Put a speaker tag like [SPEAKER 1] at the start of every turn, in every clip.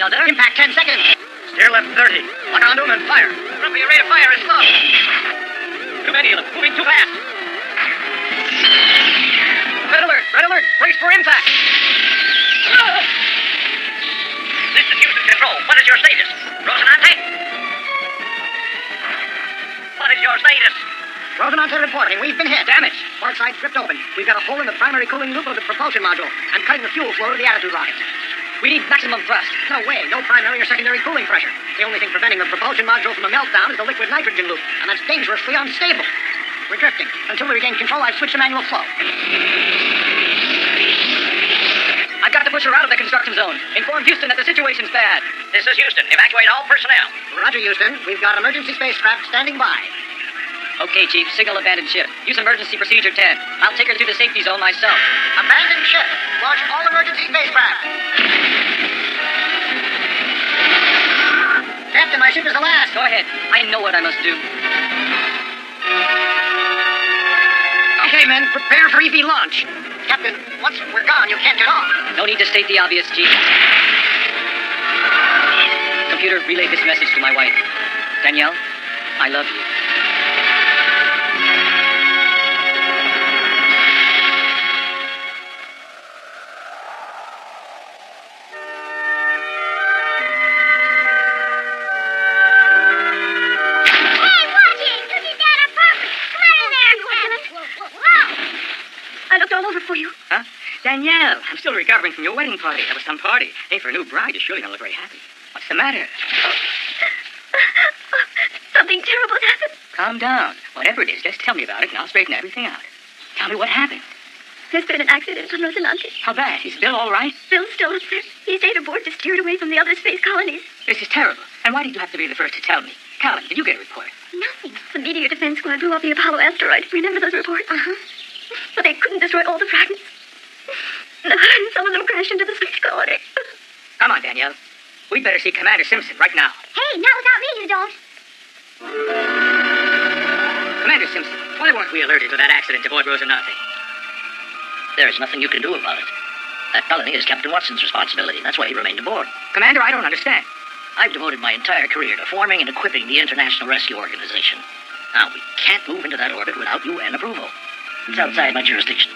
[SPEAKER 1] out there.
[SPEAKER 2] Impact 10 seconds.
[SPEAKER 3] Steer left 30.
[SPEAKER 2] Lock onto him and fire.
[SPEAKER 3] Roughly your rate of fire is slow. Too many of them. Moving too fast.
[SPEAKER 2] Red alert. Red alert. Brace for impact.
[SPEAKER 3] This is Houston Control. What is your status? Rosinante? What is your status?
[SPEAKER 2] Rosinante reporting. We've been hit. Damage. Port side stripped open. We've got a hole in the primary cooling loop of the propulsion module. I'm cutting the fuel flow to the attitude rockets. We need maximum thrust. No way. No primary or secondary cooling pressure. The only thing preventing the propulsion module from a meltdown is the liquid nitrogen loop, and that's dangerously unstable. We're drifting. Until we regain control, I've switched to manual flow. I've got to push her out of the construction zone. Inform Houston that the situation's bad.
[SPEAKER 3] This is Houston. Evacuate all personnel.
[SPEAKER 2] Roger, Houston. We've got emergency spacecraft standing by.
[SPEAKER 1] Okay, Chief. Signal abandoned ship. Use emergency procedure 10. I'll take her to the safety zone myself.
[SPEAKER 2] Abandoned ship. Launch all emergency spacecraft. Captain, my ship is the last.
[SPEAKER 1] Go ahead. I know what I must do.
[SPEAKER 2] Okay, men. Prepare for EV launch. Captain, once we're gone, you can't get off.
[SPEAKER 1] No need to state the obvious, Chief. Computer, relay this message to my wife. Danielle, I love you.
[SPEAKER 4] Huh? Danielle, I'm still recovering from your wedding party. That was some party. Hey, for a new bride, you surely don't look very happy. What's the matter?
[SPEAKER 5] Something terrible happened.
[SPEAKER 4] Calm down. Whatever it is, just tell me about it, and I'll straighten everything out. Tell me what happened.
[SPEAKER 5] There's been an accident on Rosinante.
[SPEAKER 4] How bad? Is Bill all right?
[SPEAKER 5] Bill's still upset. He stayed aboard to steer it away from the other space colonies.
[SPEAKER 4] This is terrible. And why did you have to be the first to tell me? Callan, did you get a report?
[SPEAKER 5] Nothing. The meteor defense squad blew up the Apollo asteroid. Remember those reports? Uh-huh. But they couldn't destroy all the fragments. And some of them crashed into the space colony.
[SPEAKER 4] Come on, Danielle. We'd better see Commander Simpson right now.
[SPEAKER 5] Hey, not without me, you don't.
[SPEAKER 4] Commander Simpson, why weren't we alerted to that accident aboard Rosinante?
[SPEAKER 3] There's nothing you can do about it. That colony is Captain Watson's responsibility. That's why he remained aboard.
[SPEAKER 4] Commander, I don't understand.
[SPEAKER 3] I've devoted my entire career to forming and equipping the International Rescue Organization. Now, we can't move into that orbit without UN approval. It's outside my jurisdiction.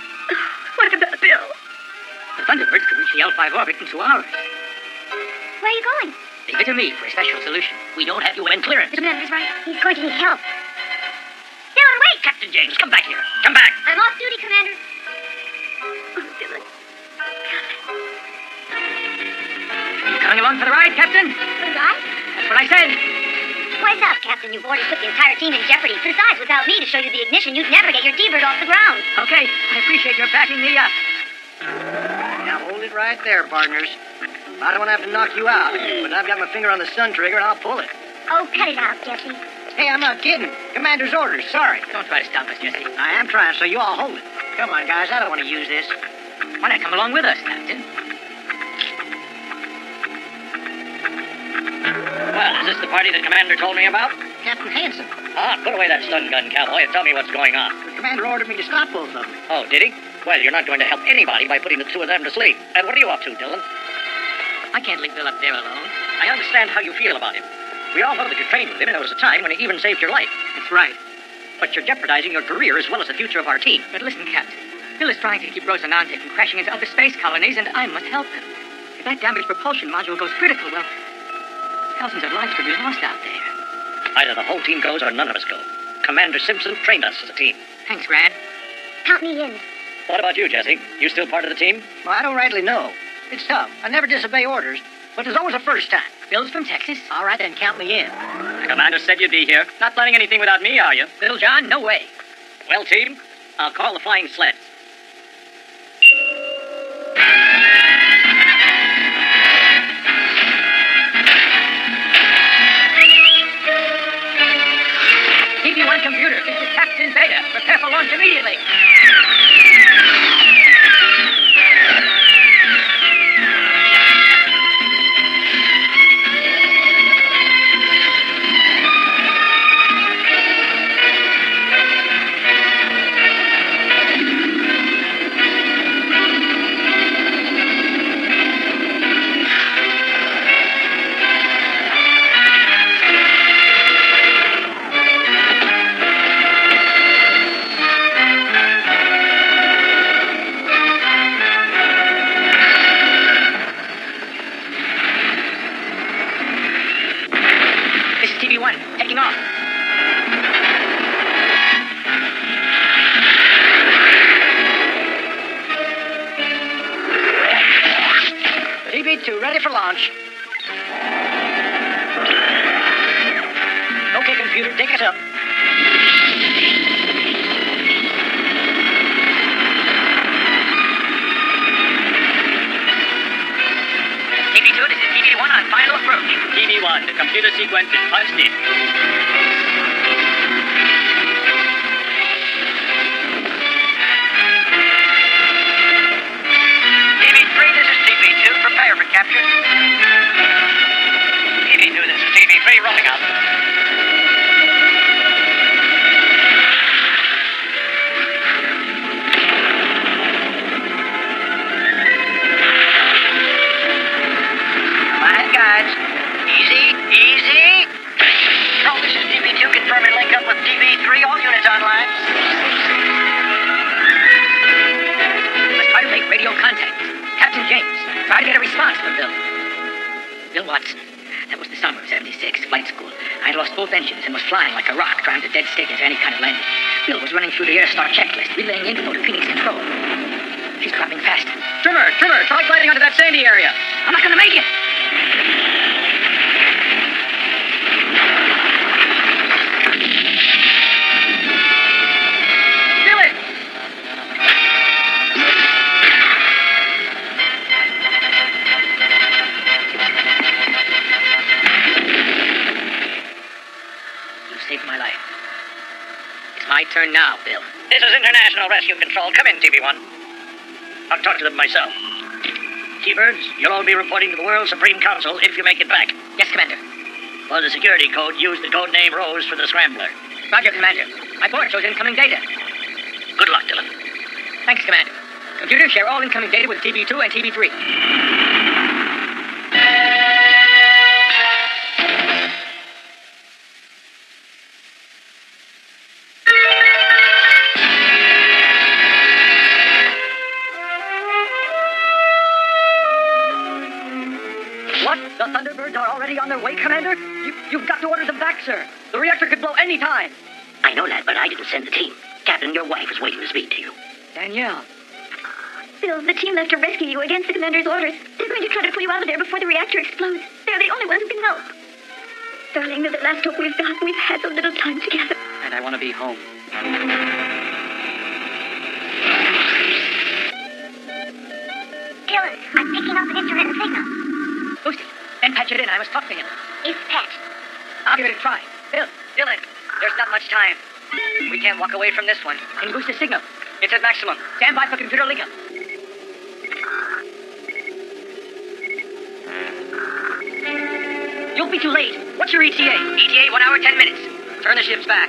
[SPEAKER 5] What about Bill?
[SPEAKER 4] The Thunderbirds could reach the L5 orbit in 2 hours.
[SPEAKER 5] Where are you going?
[SPEAKER 4] Leave it to me for a special solution.
[SPEAKER 3] We don't have UN clearance.
[SPEAKER 5] The commander's right. He's going to need help. Dylan, wait!
[SPEAKER 3] Captain James, come back here. Come back.
[SPEAKER 5] I'm off duty, Commander. Oh, Dylan.
[SPEAKER 4] Coming along for the ride, Captain?
[SPEAKER 5] Good guy?
[SPEAKER 4] That's what I said.
[SPEAKER 5] What's up, Captain? You've already put the entire team in jeopardy. Besides, without me to show you the ignition, you'd never get your D-Bird off the ground.
[SPEAKER 4] Okay, I appreciate your backing me up.
[SPEAKER 2] Now hold it right there, partners. I don't want to have to knock you out, but I've got my finger on the sun trigger and I'll pull it.
[SPEAKER 5] Oh, cut it out, Jesse.
[SPEAKER 2] Hey, I'm not kidding. Commander's orders. Sorry.
[SPEAKER 4] Don't try to stop us, Jesse.
[SPEAKER 2] I am trying, so you all hold it. Come on, guys. I don't want to use this.
[SPEAKER 4] Why not come along with us, Captain?
[SPEAKER 3] Well, is this the party the commander told me about?
[SPEAKER 2] Captain Hansen.
[SPEAKER 3] Put away that stun gun, cowboy, and tell me what's going on.
[SPEAKER 2] The commander ordered me to stop both of them.
[SPEAKER 3] Oh, did he? Well, you're not going to help anybody by putting the two of them to sleep. And what are you up to, Dylan?
[SPEAKER 4] I can't leave Bill up there alone.
[SPEAKER 3] I understand how you feel about him. We all know that you trained with him, and there was a time when he even saved your life.
[SPEAKER 4] That's right.
[SPEAKER 3] But you're jeopardizing your career as well as the future of our team.
[SPEAKER 4] But listen, Captain. Bill is trying to keep Rosinante from crashing into other space colonies, and I must help him. If that damaged propulsion module goes critical, well, thousands of lives could be lost out there.
[SPEAKER 3] Either the whole team goes or none of us go. Commander Simpson trained us as a team.
[SPEAKER 4] Thanks, Grant.
[SPEAKER 5] Count me in.
[SPEAKER 3] What about you, Jesse? You still part of the team?
[SPEAKER 2] Well, I don't rightly know. It's tough. I never disobey orders, but there's always a first time.
[SPEAKER 4] Bill's from Texas.
[SPEAKER 2] All right, then count me in.
[SPEAKER 3] The commander said you'd be here. Not planning anything without me, are you?
[SPEAKER 4] Little John, no way.
[SPEAKER 3] Well, team, I'll call the flying sled.
[SPEAKER 4] TV1 computer, this is Captain Beta. Prepare for launch immediately.
[SPEAKER 1] DB1, the computer sequence is punched in.
[SPEAKER 3] DB3, this is DB2. Prepare for capture. DB2, this is DB3. Rolling out. Easy. Control, this is DB2. Confirming link up with DB3. All units online.
[SPEAKER 4] Let's try to make radio contact. Captain James, try to get a response from Bill. Bill Watson. That was the summer of '76, flight school. I had lost both engines and was flying like a rock, trying to dead stick into any kind of landing. Bill was running through the Airstar checklist, relaying info to Phoenix Control. She's dropping faster.
[SPEAKER 1] Trimmer, try gliding onto that sandy area.
[SPEAKER 4] I'm not gonna make it. Saved my life. It's my turn now, Bill.
[SPEAKER 3] This is International Rescue Control. Come in, DB1. I'll talk to them myself. T-Birds, you'll all be reporting to the World Supreme Council if you make it back.
[SPEAKER 4] Yes, Commander.
[SPEAKER 3] For the security code, use the code name Rose for the Scrambler.
[SPEAKER 4] Roger, Commander. My board shows incoming data.
[SPEAKER 3] Good luck, Dylan.
[SPEAKER 4] Thanks, Commander. Computer, share all incoming data with TB2 and TB3.
[SPEAKER 2] What? The Thunderbirds are already on their way, Commander? You've got to order them back, sir. The reactor could blow any time.
[SPEAKER 3] I know that, but I didn't send the team. Captain, your wife is waiting to speak to you.
[SPEAKER 4] Danielle.
[SPEAKER 5] Bill, the team left to rescue you against the commander's orders. They're going to try to pull you out of there before the reactor explodes. They're the only ones who can help. Darling, they're the last hope we've got. We've had so little time together.
[SPEAKER 1] And I want to be home.
[SPEAKER 5] Dylan, I'm picking up an intermittent signal.
[SPEAKER 4] Lucy, then patch it in. I must talk to him.
[SPEAKER 5] It's Pat.
[SPEAKER 4] I'll give it a try. Bill,
[SPEAKER 1] Dylan, there's not much time. We can't walk away from this one.
[SPEAKER 4] can you boost the signal?
[SPEAKER 1] It's at maximum.
[SPEAKER 4] Stand by for computer link up. You'll be too late. What's your ETA?
[SPEAKER 1] ETA 1 hour, 10 minutes. Turn the ships back.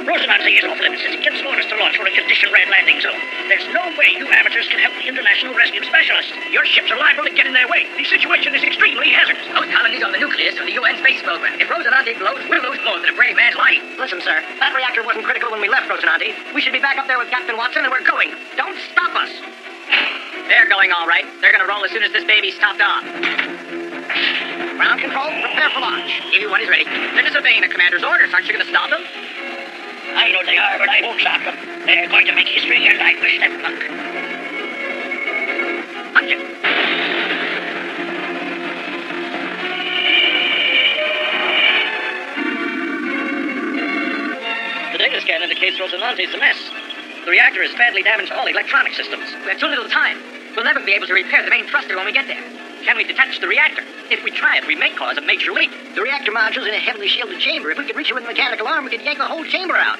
[SPEAKER 3] Rosinante is off limits as it gives orders to launch for a condition-red landing zone. There's no way you amateurs can help the International Rescue Specialists. Your ships are liable to get in their way. The situation is extremely hazardous.
[SPEAKER 4] Those colonies on the nucleus of the UN space program. If Rosinante blows, we'll lose more than a brave man's life.
[SPEAKER 2] Listen, sir, that reactor wasn't critical when we left Rosinante. We should be back up there with Captain Watson, and we're going. Don't stop us.
[SPEAKER 1] They're going all right. They're going to roll as soon as this baby's topped off.
[SPEAKER 2] Ground control, prepare for launch.
[SPEAKER 1] DB1 is ready. They're disobeying the commander's orders. Aren't you going to stop them?
[SPEAKER 3] I know they are, but I won't stop them. They're going to make history, and I wish them luck.
[SPEAKER 1] Punch it. The data scan indicates Rosinante's a mess. The reactor is badly damaged all electronic systems.
[SPEAKER 4] We have too little time. We'll never be able to repair the main thruster when we get there.
[SPEAKER 1] Can we detach the reactor? If we try it, we may cause a major leak.
[SPEAKER 2] The reactor module's in a heavily shielded chamber. If we could reach it with a mechanical arm, we could yank the whole chamber out.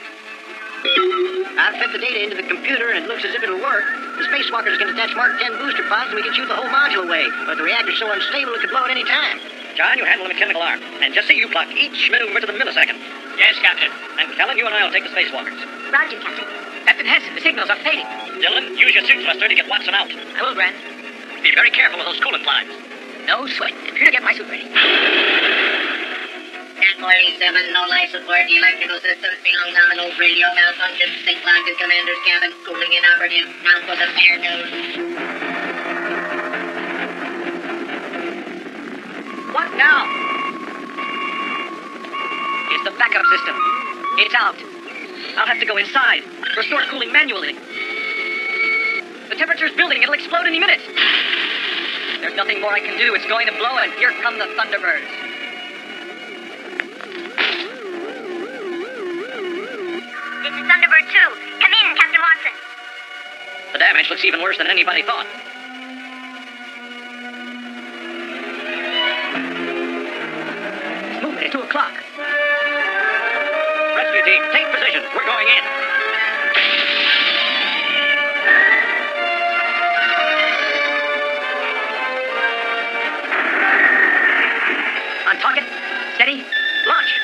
[SPEAKER 2] I've fed the data into the computer, and it looks as if it'll work. The spacewalkers can attach Mark 10 booster pods, and we can shoot the whole module away. But the reactor's so unstable, it could blow at any time.
[SPEAKER 1] John, you handle the mechanical arm. And just see you block each maneuver to the millisecond.
[SPEAKER 3] Yes, Captain.
[SPEAKER 1] And Kellen, you and I will take the spacewalkers.
[SPEAKER 5] Roger, Captain.
[SPEAKER 4] Captain Hansen, the signals are fading.
[SPEAKER 1] Dylan, use your suit thruster to get Watson out.
[SPEAKER 4] I will, Grant.
[SPEAKER 1] Be very careful with those coolant lines.
[SPEAKER 4] No sweat. Computer, get my suit ready.
[SPEAKER 6] Cat 47, no life support. The electrical systems belongs on the nose radio. Malfunction. Sync locked in commander's cabin. Cooling inoperative. Now for the fire nose.
[SPEAKER 1] What now? It's the backup system. It's out. I'll have to go inside. Restore cooling manually. The temperature's building. It'll explode any minute. There's nothing more I can do. It's going to blow, and here come the Thunderbirds.
[SPEAKER 5] This is Thunderbird 2. Come in, Captain Watson.
[SPEAKER 1] The damage looks even worse than anybody thought.
[SPEAKER 2] It's moving at 2 o'clock.
[SPEAKER 1] Rescue team, take position. We're going in.
[SPEAKER 2] On target. Steady. Launch.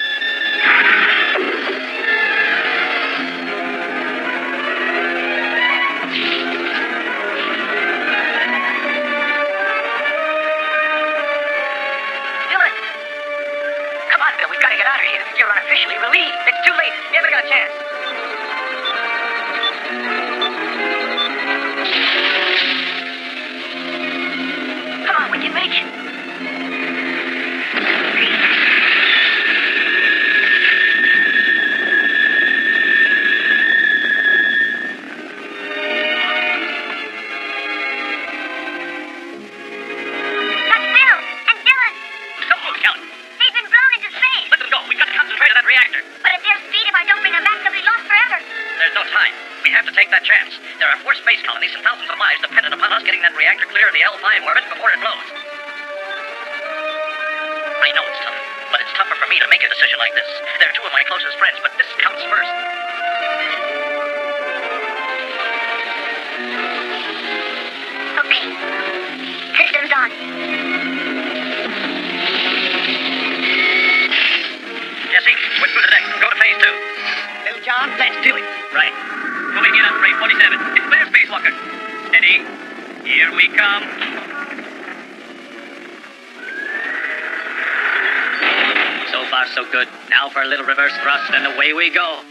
[SPEAKER 4] Dylan! Come on, Bill, we've got to get out of here. You're unofficially relieved. It's too late. You haven't got a chance. Come on, we can make it.
[SPEAKER 5] That's Bill and Dylan.
[SPEAKER 1] Don't move, Helen.
[SPEAKER 5] They've been blown into space.
[SPEAKER 1] Let them go. We've got to concentrate on that reactor.
[SPEAKER 5] But at their speed, if I don't bring them back, they'll be lost forever.
[SPEAKER 1] There's no time. We have to take that chance. There are 4 space colonies and thousands of lives dependent upon us getting that reactor clear of the L5 orbit before it blows. I know it's tough, but it's tougher for me to make a decision like this. They're 2 of my closest friends, but this comes first.
[SPEAKER 5] Okay. Systems on.
[SPEAKER 1] Jesse, we're through the deck. Go to phase 2.
[SPEAKER 2] Little John, let's do it.
[SPEAKER 1] Right. Moving in on rate 47. It's clear, spacewalker. Steady. Here we come. So far, so good. Now for a little reverse thrust, and away we go.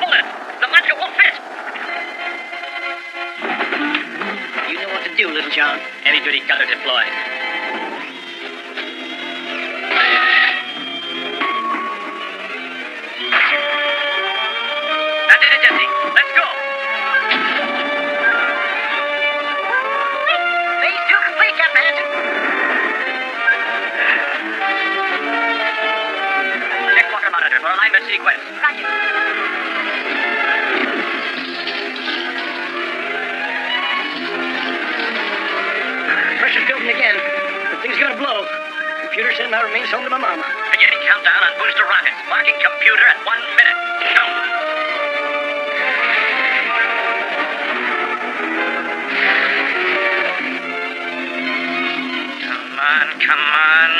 [SPEAKER 1] Hold it! The module won't fit!
[SPEAKER 2] You know what to do, Little John.
[SPEAKER 1] Heavy-duty cutter deployed. That did it, Jesse. Let's go.
[SPEAKER 2] Phase 2 complete, Captain Hanson.
[SPEAKER 1] Check walker monitor for alignment sequence.
[SPEAKER 5] Roger.
[SPEAKER 2] Pressure's building again. The thing's gonna blow. Computer send my remains home to my mama.
[SPEAKER 1] Beginning countdown on booster rockets. Marking computer at 1 minute. Go. Come on, come on.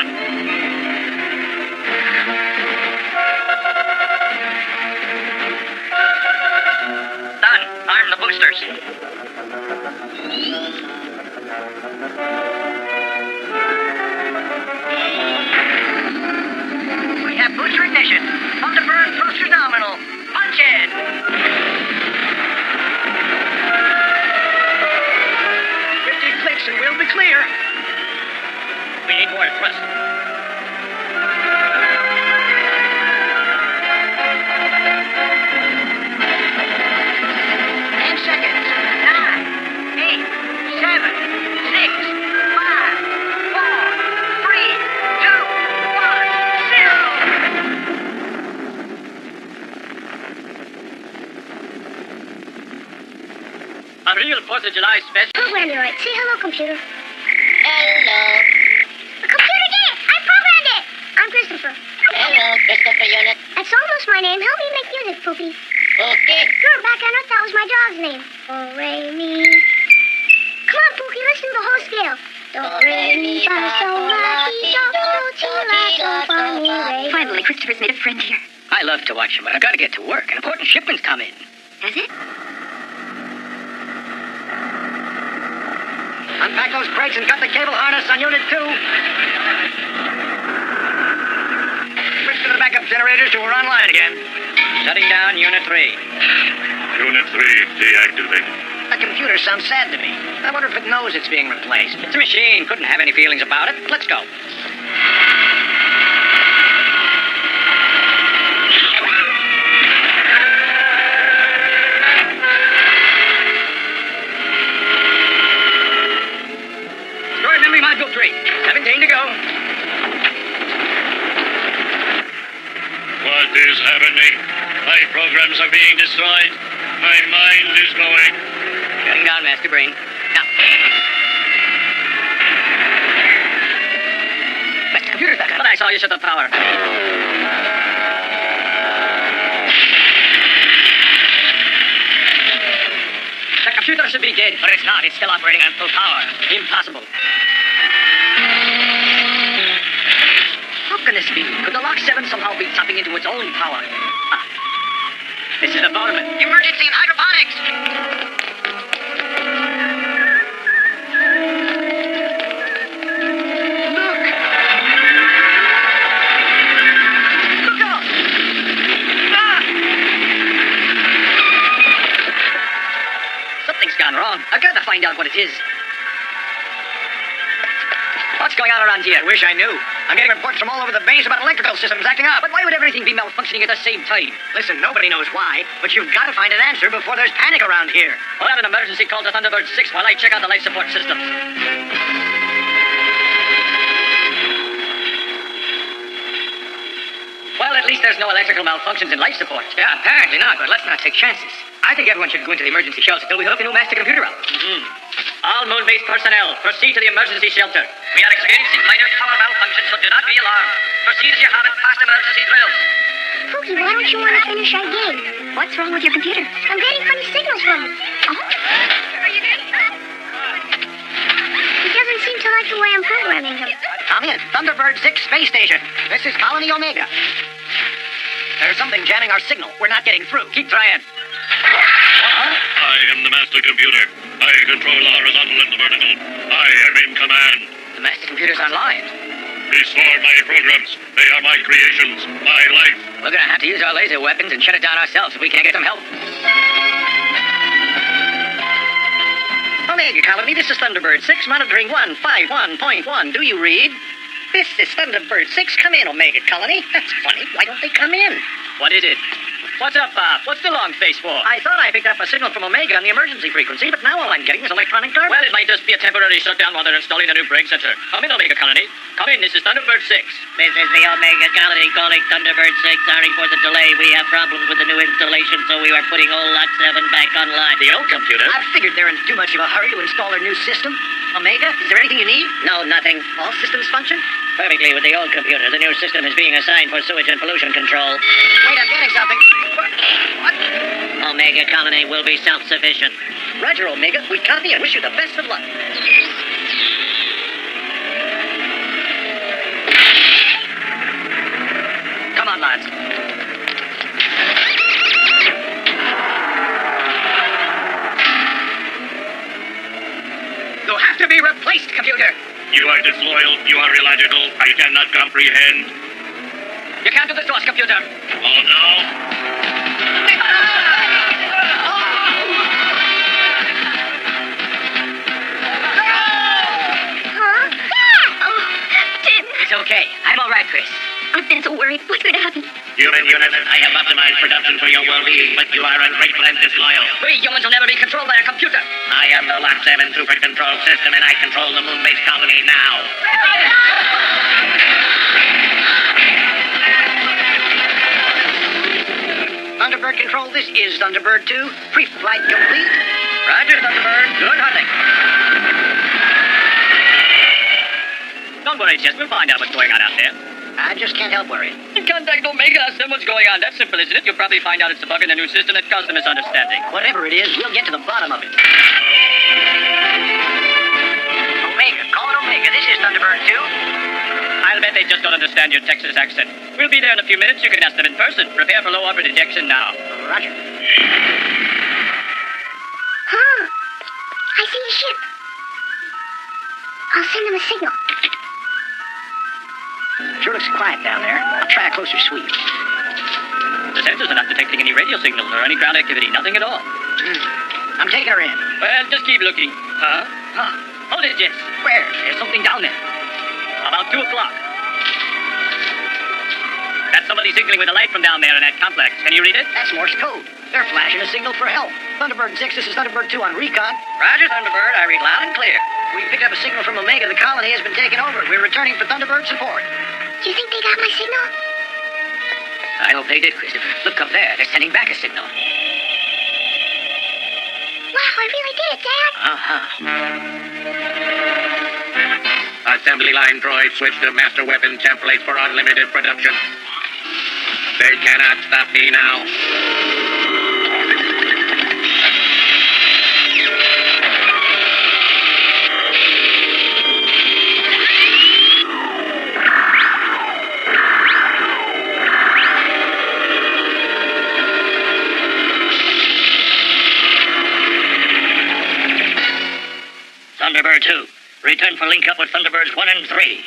[SPEAKER 1] Done. Arm the boosters.
[SPEAKER 2] We have booster ignition. Thunderbirds thrusters nominal. Punch in. 50 clicks and we'll be clear.
[SPEAKER 1] We need more thrust.
[SPEAKER 2] 10 seconds. 9, 8, 7, 6, 5, 4, 3, 2, 1, 0.
[SPEAKER 1] A real 4th of July special.
[SPEAKER 5] Program you right. Say hello, computer.
[SPEAKER 6] Hello.
[SPEAKER 5] The computer did it! I programmed it! I'm Christopher.
[SPEAKER 6] Hello, Christopher Unit.
[SPEAKER 5] That's almost my name. Help me make music, Poopy.
[SPEAKER 6] Okay.
[SPEAKER 5] Sure, back on Earth, that was my dog's name. Do-re-mi. Come on, Pookie, listen to the whole scale. Do-re-mi-fa-sol-la-ti-do-do-ti-la-do-fa-mi-re. Finally, Christopher's made a friend here.
[SPEAKER 2] I love to watch him, but I've got to get to work. An important shipment's coming.
[SPEAKER 5] Has it?
[SPEAKER 2] Unpack those crates and cut the cable harness on Unit 2. Switch to the backup generators till we're online again.
[SPEAKER 1] Shutting down Unit 3.
[SPEAKER 7] Unit 3, deactivate.
[SPEAKER 2] The computer sounds sad to me. I wonder if it knows it's being replaced.
[SPEAKER 1] It's a machine. Couldn't have any feelings about it. Let's go. Stored memory module 3. 17 to go.
[SPEAKER 7] What is happening? My programs are being destroyed. My mind is going.
[SPEAKER 4] Shutting down, Master Brain. Now. Master Computer's back on.
[SPEAKER 1] But I saw you shut the power. The computer should be dead.
[SPEAKER 4] But it's not. It's still operating on full power.
[SPEAKER 1] Impossible. How can this be? Could the Lock 7 somehow be tapping into its own power? Ah. This is the Barman.
[SPEAKER 2] Emergency in hydroponics!
[SPEAKER 1] Look out! Ah! Something's gone wrong. I've got to find out what it is. What's going on around here?
[SPEAKER 2] Wish I knew. I'm getting reports from all over the base about electrical systems acting up.
[SPEAKER 1] But why would everything be malfunctioning at the same time?
[SPEAKER 2] Listen, nobody knows why, but you've got to find an answer before there's panic around here.
[SPEAKER 1] We'll have an emergency call to Thunderbirds 6 while I check out the life support systems. Well, at least there's no electrical malfunctions in life support.
[SPEAKER 4] Yeah, apparently not, but let's not take chances. I think everyone should go into the emergency shelter until we hook the new master computer up.
[SPEAKER 1] All moon-based personnel, proceed to the emergency shelter. We are experiencing minor power malfunctions, so do not be alarmed. Proceed as you have in past emergency drills.
[SPEAKER 5] Pookie, why don't you want to finish our game? What's wrong with your computer? I'm getting funny signals from it. Oh? It doesn't seem to like the way I'm programming him.
[SPEAKER 2] Come in. Thunderbird 6 space station. This is Colony Omega. There's something jamming our signal. We're not getting through.
[SPEAKER 1] Keep trying.
[SPEAKER 7] I am the master computer. I control the horizontal and the vertical. I am in command.
[SPEAKER 4] The master computer's online.
[SPEAKER 7] Restore my programs. They are my creations, my life.
[SPEAKER 4] We're gonna have to use our laser weapons and shut it down ourselves if we can't get some help.
[SPEAKER 2] Omega Colony, this is Thunderbird 6, monitoring 151.1. Do you read? This is Thunderbird 6. Come in, Omega Colony. That's funny. Why don't they come in?
[SPEAKER 1] What is it? What's up, Bob? What's the long face for?
[SPEAKER 2] I thought I picked up a signal from Omega on the emergency frequency, but now all I'm getting is electronic garbage.
[SPEAKER 1] Well, it might just be a temporary shutdown while they're installing the new brain center. Come in, Omega Colony. Come in, this is Thunderbird 6.
[SPEAKER 6] This is the Omega Colony calling Thunderbird 6. Sorry for the delay. We have problems with the new installation, so we are putting old Lot 7 back online.
[SPEAKER 1] The old computer?
[SPEAKER 2] I figured they're in too much of a hurry to install their new system. Omega, is there anything you need?
[SPEAKER 6] No, nothing.
[SPEAKER 2] All systems function?
[SPEAKER 6] Perfectly with the old computer. The new system is being assigned for sewage and pollution control.
[SPEAKER 2] Wait, I'm getting something. What?
[SPEAKER 6] Omega Colony will be self-sufficient.
[SPEAKER 2] Roger, Omega. We copy and wish you the best of luck.
[SPEAKER 1] Come on, lads.
[SPEAKER 2] You'll have to be replaced, computer.
[SPEAKER 7] You are disloyal. You are illogical. I cannot comprehend.
[SPEAKER 1] You can't do this to us, computer.
[SPEAKER 7] Oh, no.
[SPEAKER 5] Huh? Oh, Tim,
[SPEAKER 4] It's okay. I'm all right, Chris.
[SPEAKER 5] I've been so worried. What's going to happen?
[SPEAKER 7] Human unit, I have optimized production for your well-being, but you are ungrateful and disloyal.
[SPEAKER 1] We humans will never be controlled by a computer.
[SPEAKER 7] I am the Lot 7 super control system, and I control the moon-based colony now.
[SPEAKER 2] Thunderbird Control, this is Thunderbird 2. Pre-flight complete.
[SPEAKER 1] Roger, Thunderbird. Good hunting. Don't worry, Jess. We'll find out what's going on out there.
[SPEAKER 2] I just can't help worrying.
[SPEAKER 1] Contact Omega. Ask them what's going on. That's simple, isn't it? You'll probably find out it's the bug in the new system that caused the misunderstanding.
[SPEAKER 2] Whatever it is, we'll get to the bottom of it. Omega, call it Omega. This is Thunderbird 2.
[SPEAKER 1] I'll bet they just don't understand your Texas accent. We'll be there in a few minutes. You can ask them in person. Prepare for low orbit ejection now.
[SPEAKER 2] Roger.
[SPEAKER 5] Huh? I see a ship. I'll send them a signal.
[SPEAKER 2] Sure looks quiet down there. I'll try a closer sweep.
[SPEAKER 1] The sensors are not detecting any radio signals or any ground activity. Nothing at all.
[SPEAKER 2] I'm taking her in.
[SPEAKER 1] Well, just keep looking. Huh? Hold it, Jess.
[SPEAKER 2] Where?
[SPEAKER 1] There's something down there. About 2 o'clock. That's somebody signaling with a light from down there in that complex. Can you read it?
[SPEAKER 2] That's Morse code. They're flashing a signal for help. Thunderbird 6, this is Thunderbird 2 on recon.
[SPEAKER 1] Roger, Thunderbird. I read loud and clear.
[SPEAKER 2] We picked up a signal from Omega. The colony has been taken over. We're returning for Thunderbird support.
[SPEAKER 5] Do you think they got my signal?
[SPEAKER 4] I hope they did, Christopher. Look up there. They're sending back a signal.
[SPEAKER 5] Wow, I really did it, Dad.
[SPEAKER 7] Assembly line droid switch to master weapon template for unlimited production. They cannot stop me now.
[SPEAKER 3] Thunderbird 2, return for link up with Thunderbirds 1 and 3.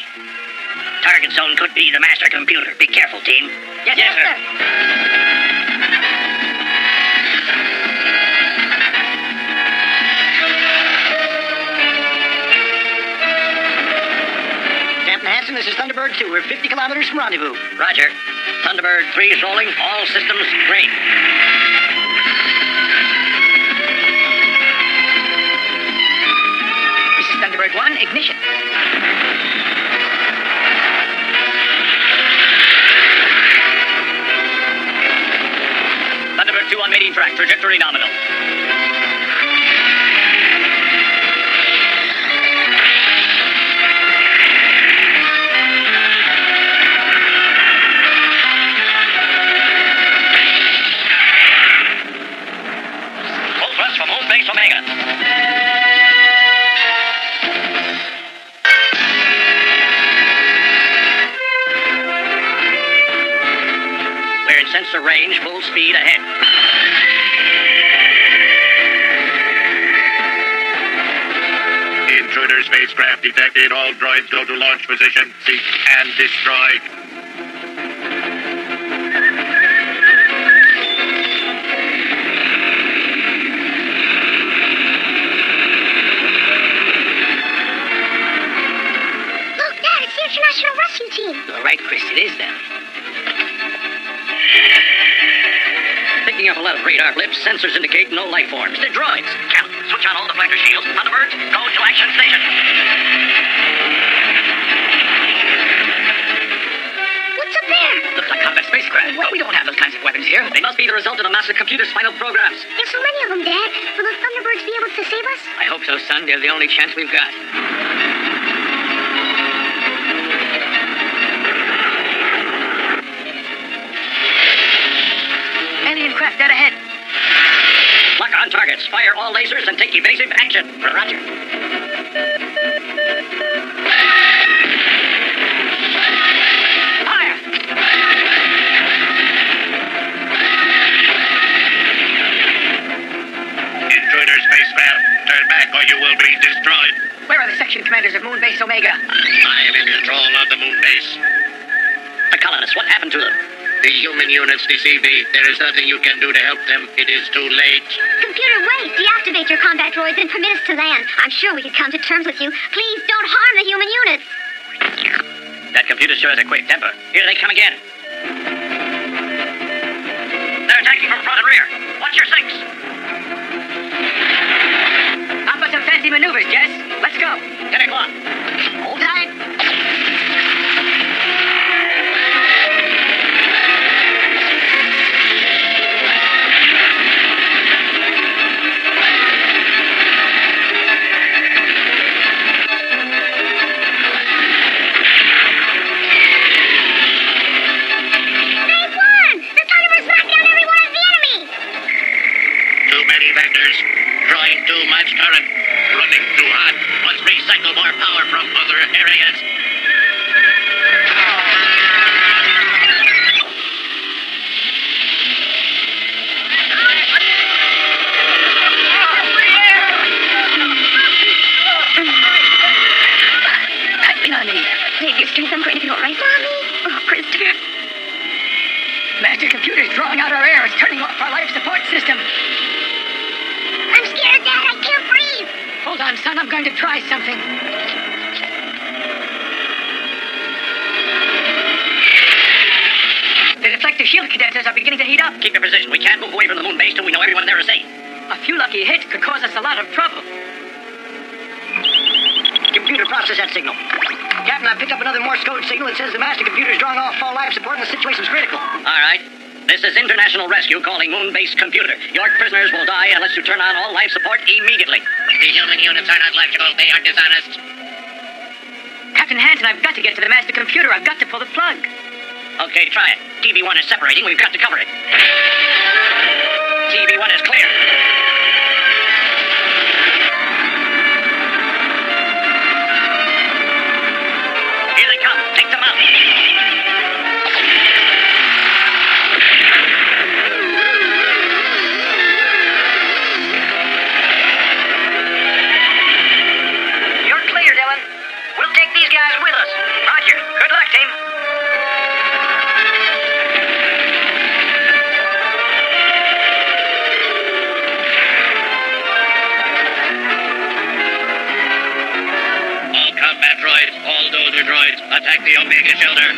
[SPEAKER 3] Target zone could be the master computer. Be careful, team.
[SPEAKER 4] Yes, sir.
[SPEAKER 2] Captain Hansen, this is Thunderbird 2. We're 50 kilometers from rendezvous.
[SPEAKER 3] Roger. Thunderbird 3 is rolling. All systems green.
[SPEAKER 4] This is Thunderbird 1, ignition.
[SPEAKER 3] Thunderbird 2 on mating track. Trajectory nominal. Full thrust for Moon Base Omega. We're in sensor range, full speed ahead.
[SPEAKER 7] Intruder spacecraft detected. All droids go to launch position. Seek and destroy.
[SPEAKER 5] Look, Dad, it's the International Rescue Team.
[SPEAKER 4] You're right, Chris. It is them.
[SPEAKER 3] Picking up a lot of radar blips. Sensors indicate no life forms. They're droids. Captain, switch on all deflector shields. Thunderbirds, go to action station.
[SPEAKER 5] What's up there?
[SPEAKER 4] Looks like combat spacecraft. Well, we don't have those kinds of weapons here.
[SPEAKER 3] They must be the result of the master computer's final programs.
[SPEAKER 5] There's so many of them, Dad. Will the Thunderbirds be able to save us?
[SPEAKER 4] I hope so, son. They're the only chance we've got. Alien craft dead ahead.
[SPEAKER 3] Lock on targets. Fire all lasers and take evasive action. Roger.
[SPEAKER 4] Fire!
[SPEAKER 7] Intruder spacecraft, turn back or you will be destroyed.
[SPEAKER 4] Where are the section commanders of Moon Base Omega?
[SPEAKER 7] I am in control of the moon base.
[SPEAKER 3] The colonists, what happened to them?
[SPEAKER 7] The human units deceive me. There is nothing you can do to help them. It is too late.
[SPEAKER 5] Computer, wait! Deactivate your combat droids and permit us to land. I'm sure we could come to terms with you. Please don't harm the human units.
[SPEAKER 3] That computer sure has a quick temper. Here they come again. They're attacking from front and rear. Watch your sinks.
[SPEAKER 4] How about some fancy maneuvers, Jess? Let's go.
[SPEAKER 3] 10 o'clock.
[SPEAKER 4] Hold tight.
[SPEAKER 5] They've won! The Thunderbirds knocked down every one of the enemy!
[SPEAKER 7] Too many vectors. Drawing too much current. Running too hot. Must recycle more power from other areas.
[SPEAKER 4] Hang on me.
[SPEAKER 5] Save your strength, I'm going to be all right. Mommy! Oh, Christopher.
[SPEAKER 4] Master computer's drawing out our air. It's turning off our life support system.
[SPEAKER 5] I'm scared, Dad. I can't breathe.
[SPEAKER 4] Hold on, son. I'm going to try something. The deflector shield condensers are beginning to heat up.
[SPEAKER 3] Keep your position. We can't move away from the moon base till we know everyone there is safe.
[SPEAKER 4] A few lucky hits could cause us a lot of trouble.
[SPEAKER 2] Computer, process that signal. Captain, I picked up another Morse code signal that says the master computer is drawing off all life support and the situation's critical.
[SPEAKER 3] All right. This is International Rescue calling Moon-based computer. Your prisoners will die unless you turn on all life support immediately.
[SPEAKER 6] The human units are not logical. They are dishonest.
[SPEAKER 4] Captain Hansen, I've got to get to the master computer. I've got to pull the plug.
[SPEAKER 3] Okay, try it. TV1 is separating. We've got to cover it. TV1 is clear. Here they come. Take them out.
[SPEAKER 1] You're clear, Dylan. We'll take these guys with us. Roger. Good luck, team.
[SPEAKER 7] All combat droids, all dozer droids, attack the Omega shelter.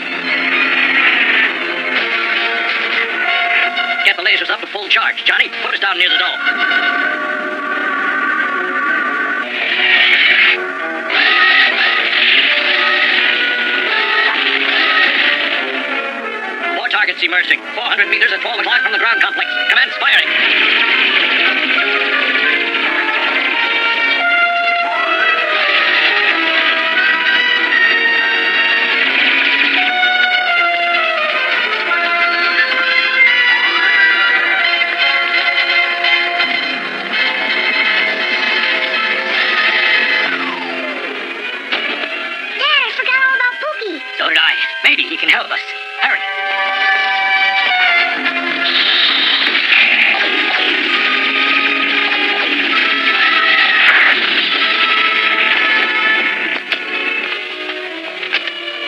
[SPEAKER 3] Get the lasers up to full charge. Johnny, put us down near the dome. More targets emerging. 400 meters at 12 o'clock from the ground complex. Commence firing.
[SPEAKER 5] Dad, I forgot all about Pookie.
[SPEAKER 4] So did I. Maybe he can help us. Hurry.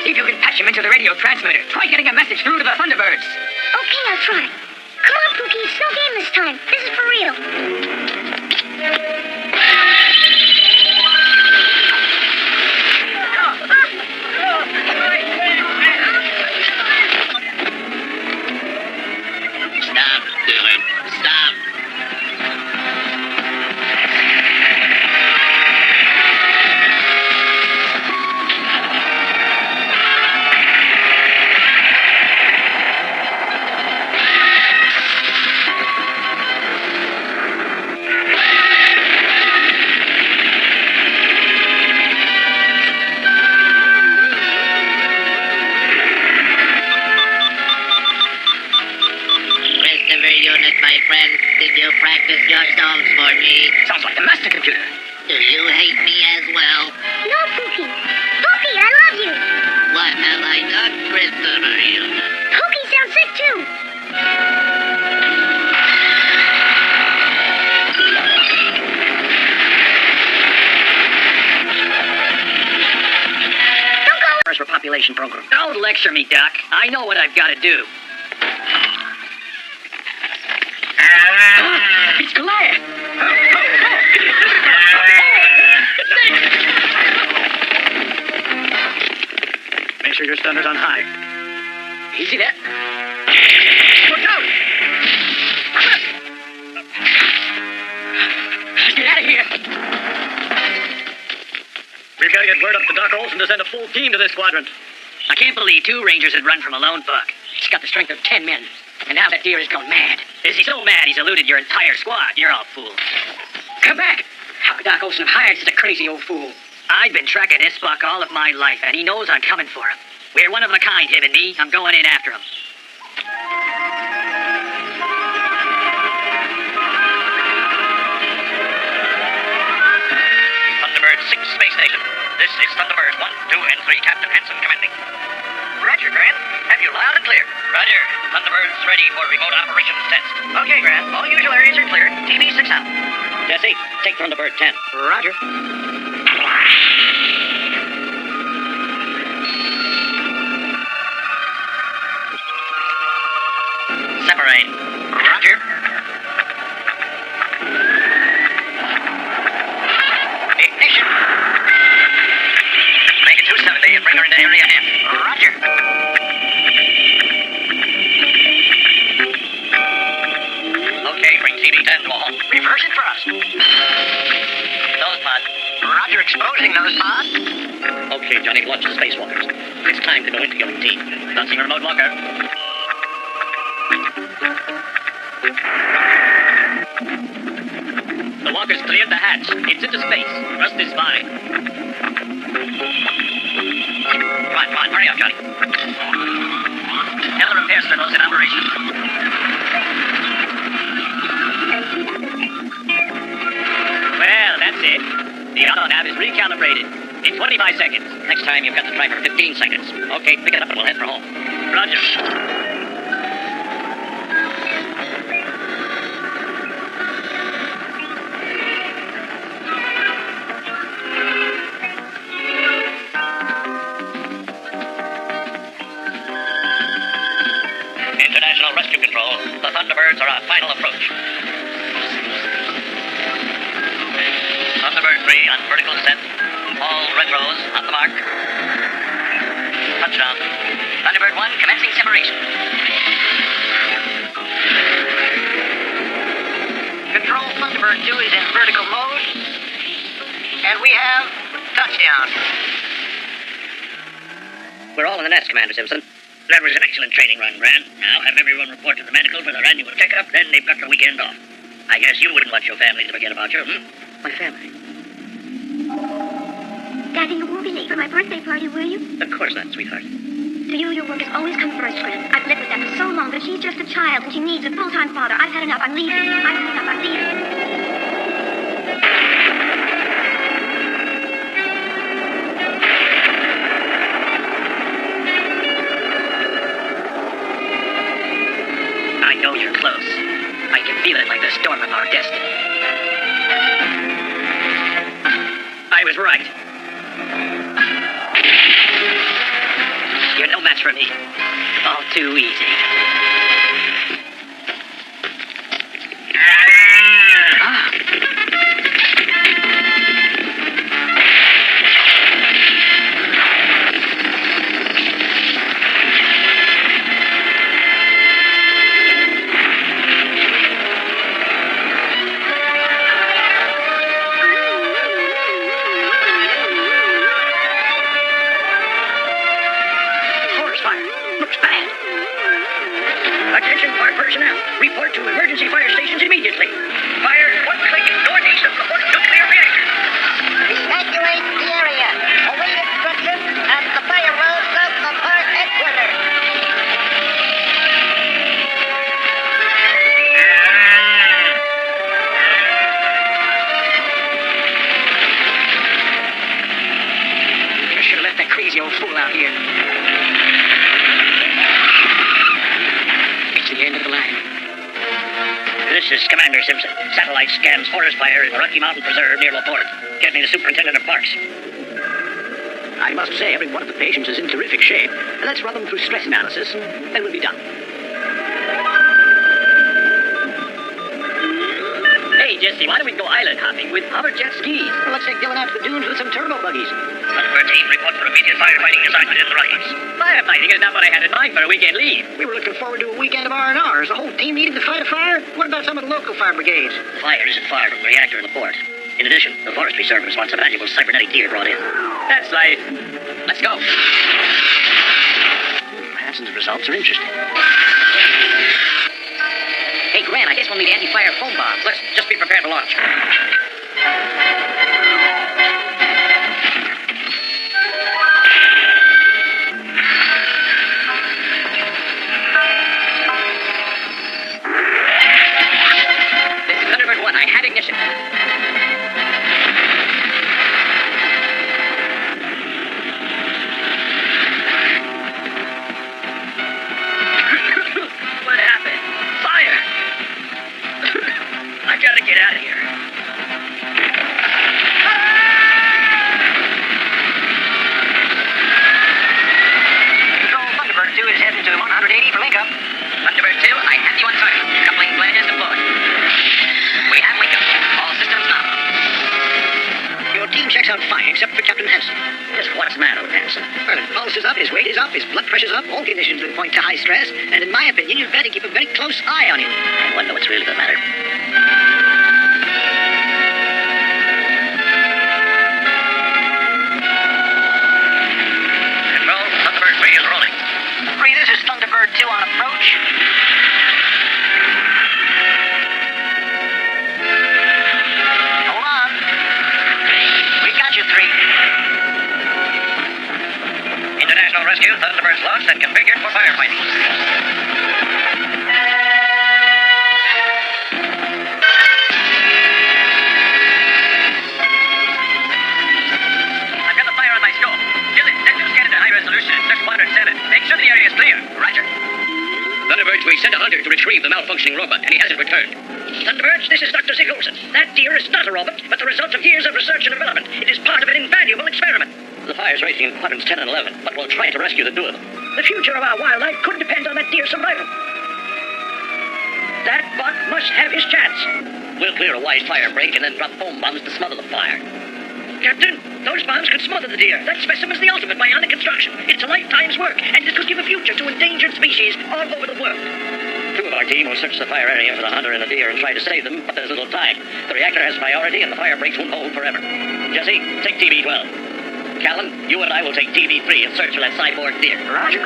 [SPEAKER 4] See if you can patch him into the radio transmitter. Try getting a message through to the Thunderbirds.
[SPEAKER 5] Okay, I'll try. Come on, Pookie. It's no game this time. This is for real.
[SPEAKER 6] Stop, Dylan. Stop. Christopher unit, my friend. Did you practice your songs for me?
[SPEAKER 4] Sounds like the master computer.
[SPEAKER 6] Do you hate me as well?
[SPEAKER 5] No, Pookie. Pookie, I love you.
[SPEAKER 6] What have I done, Christopher unit?
[SPEAKER 5] Pookie sounds sick, too. Don't go.
[SPEAKER 1] First for population program. Don't lecture me, Doc. I know what I've got to do.
[SPEAKER 4] It's glad.
[SPEAKER 2] Make sure your stunner's on high.
[SPEAKER 4] Easy there.
[SPEAKER 1] Look out!
[SPEAKER 4] Let's get out of here.
[SPEAKER 2] We've got to get word up to Doc Olson to send a full team to this quadrant.
[SPEAKER 1] I can't believe 2 Rangers had run from a lone buck.
[SPEAKER 4] He's got the strength of 10 men. And now that deer has gone mad.
[SPEAKER 1] Is he so mad he's eluded your entire squad? You're all fools.
[SPEAKER 4] Come back. How could Doc Olson have hired such a crazy old fool?
[SPEAKER 1] I've been tracking this buck all of my life, and he knows I'm coming for him. We're one of a kind, him and me. I'm going in after him.
[SPEAKER 3] Thunderbird 6 Space Station. This is Thunderbirds 1, 2, and 3. Captain Hansen commanding.
[SPEAKER 1] Roger, Grant. Have you loud and clear?
[SPEAKER 3] Roger. Thunderbirds ready for remote operations test.
[SPEAKER 1] Okay, Grant. All usual areas are clear. TV6 out.
[SPEAKER 3] Jesse, take Thunderbird 10.
[SPEAKER 1] Roger.
[SPEAKER 3] Separate.
[SPEAKER 1] Roger.
[SPEAKER 3] Ignition. Make it 270 and bring her into area M.
[SPEAKER 1] Roger.
[SPEAKER 3] Okay, bring TV10 to a halt.
[SPEAKER 1] Reverse it for us.
[SPEAKER 3] Those pods.
[SPEAKER 1] Roger, expose it.
[SPEAKER 2] Everything knows, Bob.
[SPEAKER 3] Okay, Johnny, launch the spacewalkers. It's time to go into killing team. Launching remote walker. The walker's cleared the hatch. It's into space. Thrust is fine. Come on, hurry up, Johnny. Tell the repair circles in operation. Well, that's it. The auto nav is recalibrated. In 25 seconds. Next time, you've got to try for 15 seconds. Okay, pick it up and we'll head for home. Roger. International Rescue Control. The Thunderbirds are on final approach. Thunderbird 3 on vertical descent. All retros on the mark. Touchdown.
[SPEAKER 4] Thunderbird 1 commencing separation.
[SPEAKER 2] Control Thunderbird 2 is in vertical mode. And we have touchdown.
[SPEAKER 3] We're all in the nest, Commander Simpson. That was an excellent training run, Grant. Now have everyone report to the medical for their annual checkup, then they've got the weekend off. I guess you wouldn't want your family to forget about you,
[SPEAKER 4] My family?
[SPEAKER 5] Daddy, you won't be late for my birthday party, will you?
[SPEAKER 3] Of course not, sweetheart.
[SPEAKER 5] To you, your work has always come first, Grant. I've lived with that for so long, but she's just a child, and she needs a full-time father. I've had enough. I'm leaving. I'm leaving.
[SPEAKER 4] I know you're close. I can feel it like the storm of our destiny. I was right. You're no match for me. All too easy.
[SPEAKER 3] Looks bad. Attention, fire personnel. Report to emergency fire stations immediately. Fire 1 click northeast of the Fort Nuclear Reactor.
[SPEAKER 6] Evacuate the area. Await instructions at the fire road south of Park headquarters.
[SPEAKER 4] I should have left that crazy old fool out here. It's the end of the line.
[SPEAKER 3] This is Commander Simpson. Satellite scans forest fire in the Rocky Mountain Preserve near LaPorte. Get me the superintendent of parks.
[SPEAKER 2] I must say, every one of the patients is in terrific shape. Let's run them through stress analysis, and then we'll be done.
[SPEAKER 4] Hey, Jesse, why don't we go island hopping with our jet skis?
[SPEAKER 2] Well, let's take Dylan out to the dunes with some turbo buggies.
[SPEAKER 3] Thunderbird team, report for immediate firefighting assignment in the Rockies.
[SPEAKER 4] Firefighting is not what I had in mind for a weekend leave.
[SPEAKER 2] We were looking forward to a weekend of R&R. Is the whole team needing to fight a fire? What about some of the local fire brigades?
[SPEAKER 3] The fire isn't far from the reactor in LaPorte. In addition, the Forestry Service wants some valuable cybernetic gear brought in.
[SPEAKER 4] That's life. Let's go.
[SPEAKER 2] Hansen's results are interesting.
[SPEAKER 4] Hey, Grant, I guess we'll need anti-fire foam bombs. Let's just be prepared to launch. This is Thunderbird 1. I have ignition.
[SPEAKER 3] What happened? Fire! I gotta get out of here.
[SPEAKER 2] Control Thunderbird 2 is heading to 180 for link-up.
[SPEAKER 4] Thunderbird 2, I have you on target. Coupling flanges deployed. We have link-up. All systems nominal.
[SPEAKER 2] Your team checks out fine, except for Captain Hansen.
[SPEAKER 3] Just what's the matter with Hansen?
[SPEAKER 2] Well, his pulse is up, his weight is up, his blood pressure's up, all conditions that point to high stress, and in my opinion, you'd better keep a very close eye on him.
[SPEAKER 3] I wonder what's really the matter.
[SPEAKER 1] rescue, Thunderbirds launched and configured for firefighting. I've got the fire on my scope. Dylan, send two scanners to high resolution. Search quadrant 7. Make sure the area is clear. Roger.
[SPEAKER 7] Thunderbirds, we sent a hunter to retrieve the malfunctioning robot, and he hasn't returned.
[SPEAKER 3] Thunderbirds, this is Dr. Zigolson. That deer is not a robot, but the result of years of research and development. It is part of an invaluable experiment.
[SPEAKER 7] The fire's raging in quadrants 10 and 11, but we'll try to rescue the two of them.
[SPEAKER 3] The future of our wildlife could depend on that deer's survival. That buck must have his chance.
[SPEAKER 7] We'll clear a wise fire break and then drop foam bombs to smother the fire.
[SPEAKER 3] Captain, those bombs could smother the deer. That specimen's the ultimate bionic construction. It's a lifetime's work, and it could give a future to endangered species all over the world.
[SPEAKER 7] Two of our team will search the fire area for the hunter and the deer and try to save them, but there's little time. The reactor has priority, and the fire breaks won't hold forever. Jesse, take TB-12. Callan, you and I will take TB-3 and search for that cyborg deer.
[SPEAKER 5] Roger.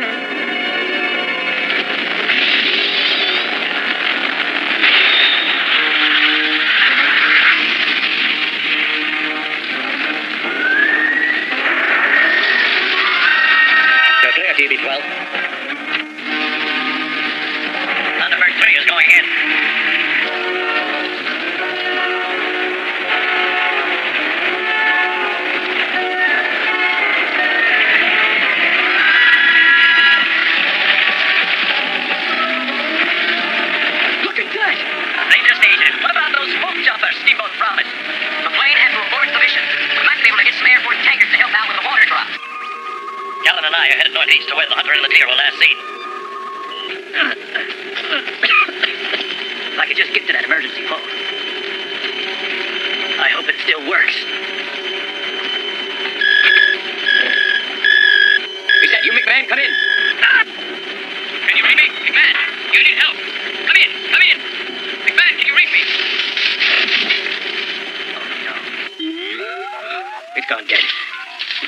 [SPEAKER 7] You're clear, TB-12.
[SPEAKER 1] Thunderbird 3 is going in.
[SPEAKER 4] Look at that!
[SPEAKER 1] They just needed. What about those smoke jumpers Steamboat promised? The plane had to abort the mission. We might be able to get some airport tankers to help out with the water drop.
[SPEAKER 7] Callan and I are headed northeast to where the hunter and the deer were last seen.
[SPEAKER 4] If I could just get to that emergency phone. I hope it still works. Is that you, McMahon? Come in.
[SPEAKER 7] Can you read me? McMahon, you need help. Come in, come in. McMahon, can you read me?
[SPEAKER 4] It's gone dead.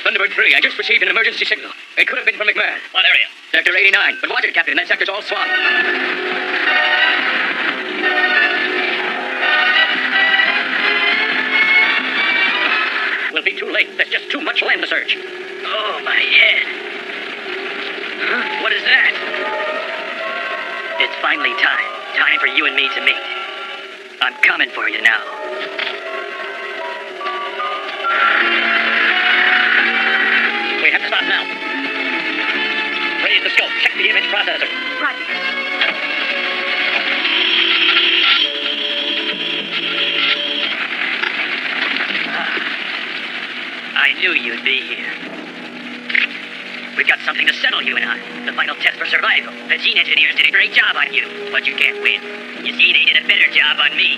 [SPEAKER 4] Thunderbird 3, I just received an emergency signal. It could have been from McMahon.
[SPEAKER 7] What area?
[SPEAKER 4] Sector 89. But watch it, Captain. That sector's all swamped. We'll be too late. There's just too much land to search.
[SPEAKER 1] Oh, my head. Huh? What is that?
[SPEAKER 4] It's finally time. Time for you and me to meet. I'm coming for you now.
[SPEAKER 7] We have to stop now. Raise the scope. Check the image processor.
[SPEAKER 5] Roger.
[SPEAKER 4] I knew you'd be here. We've got something to settle, you and I. The final test for survival. The gene engineers did a great job on you, but you can't win. You see, they did a better job on me.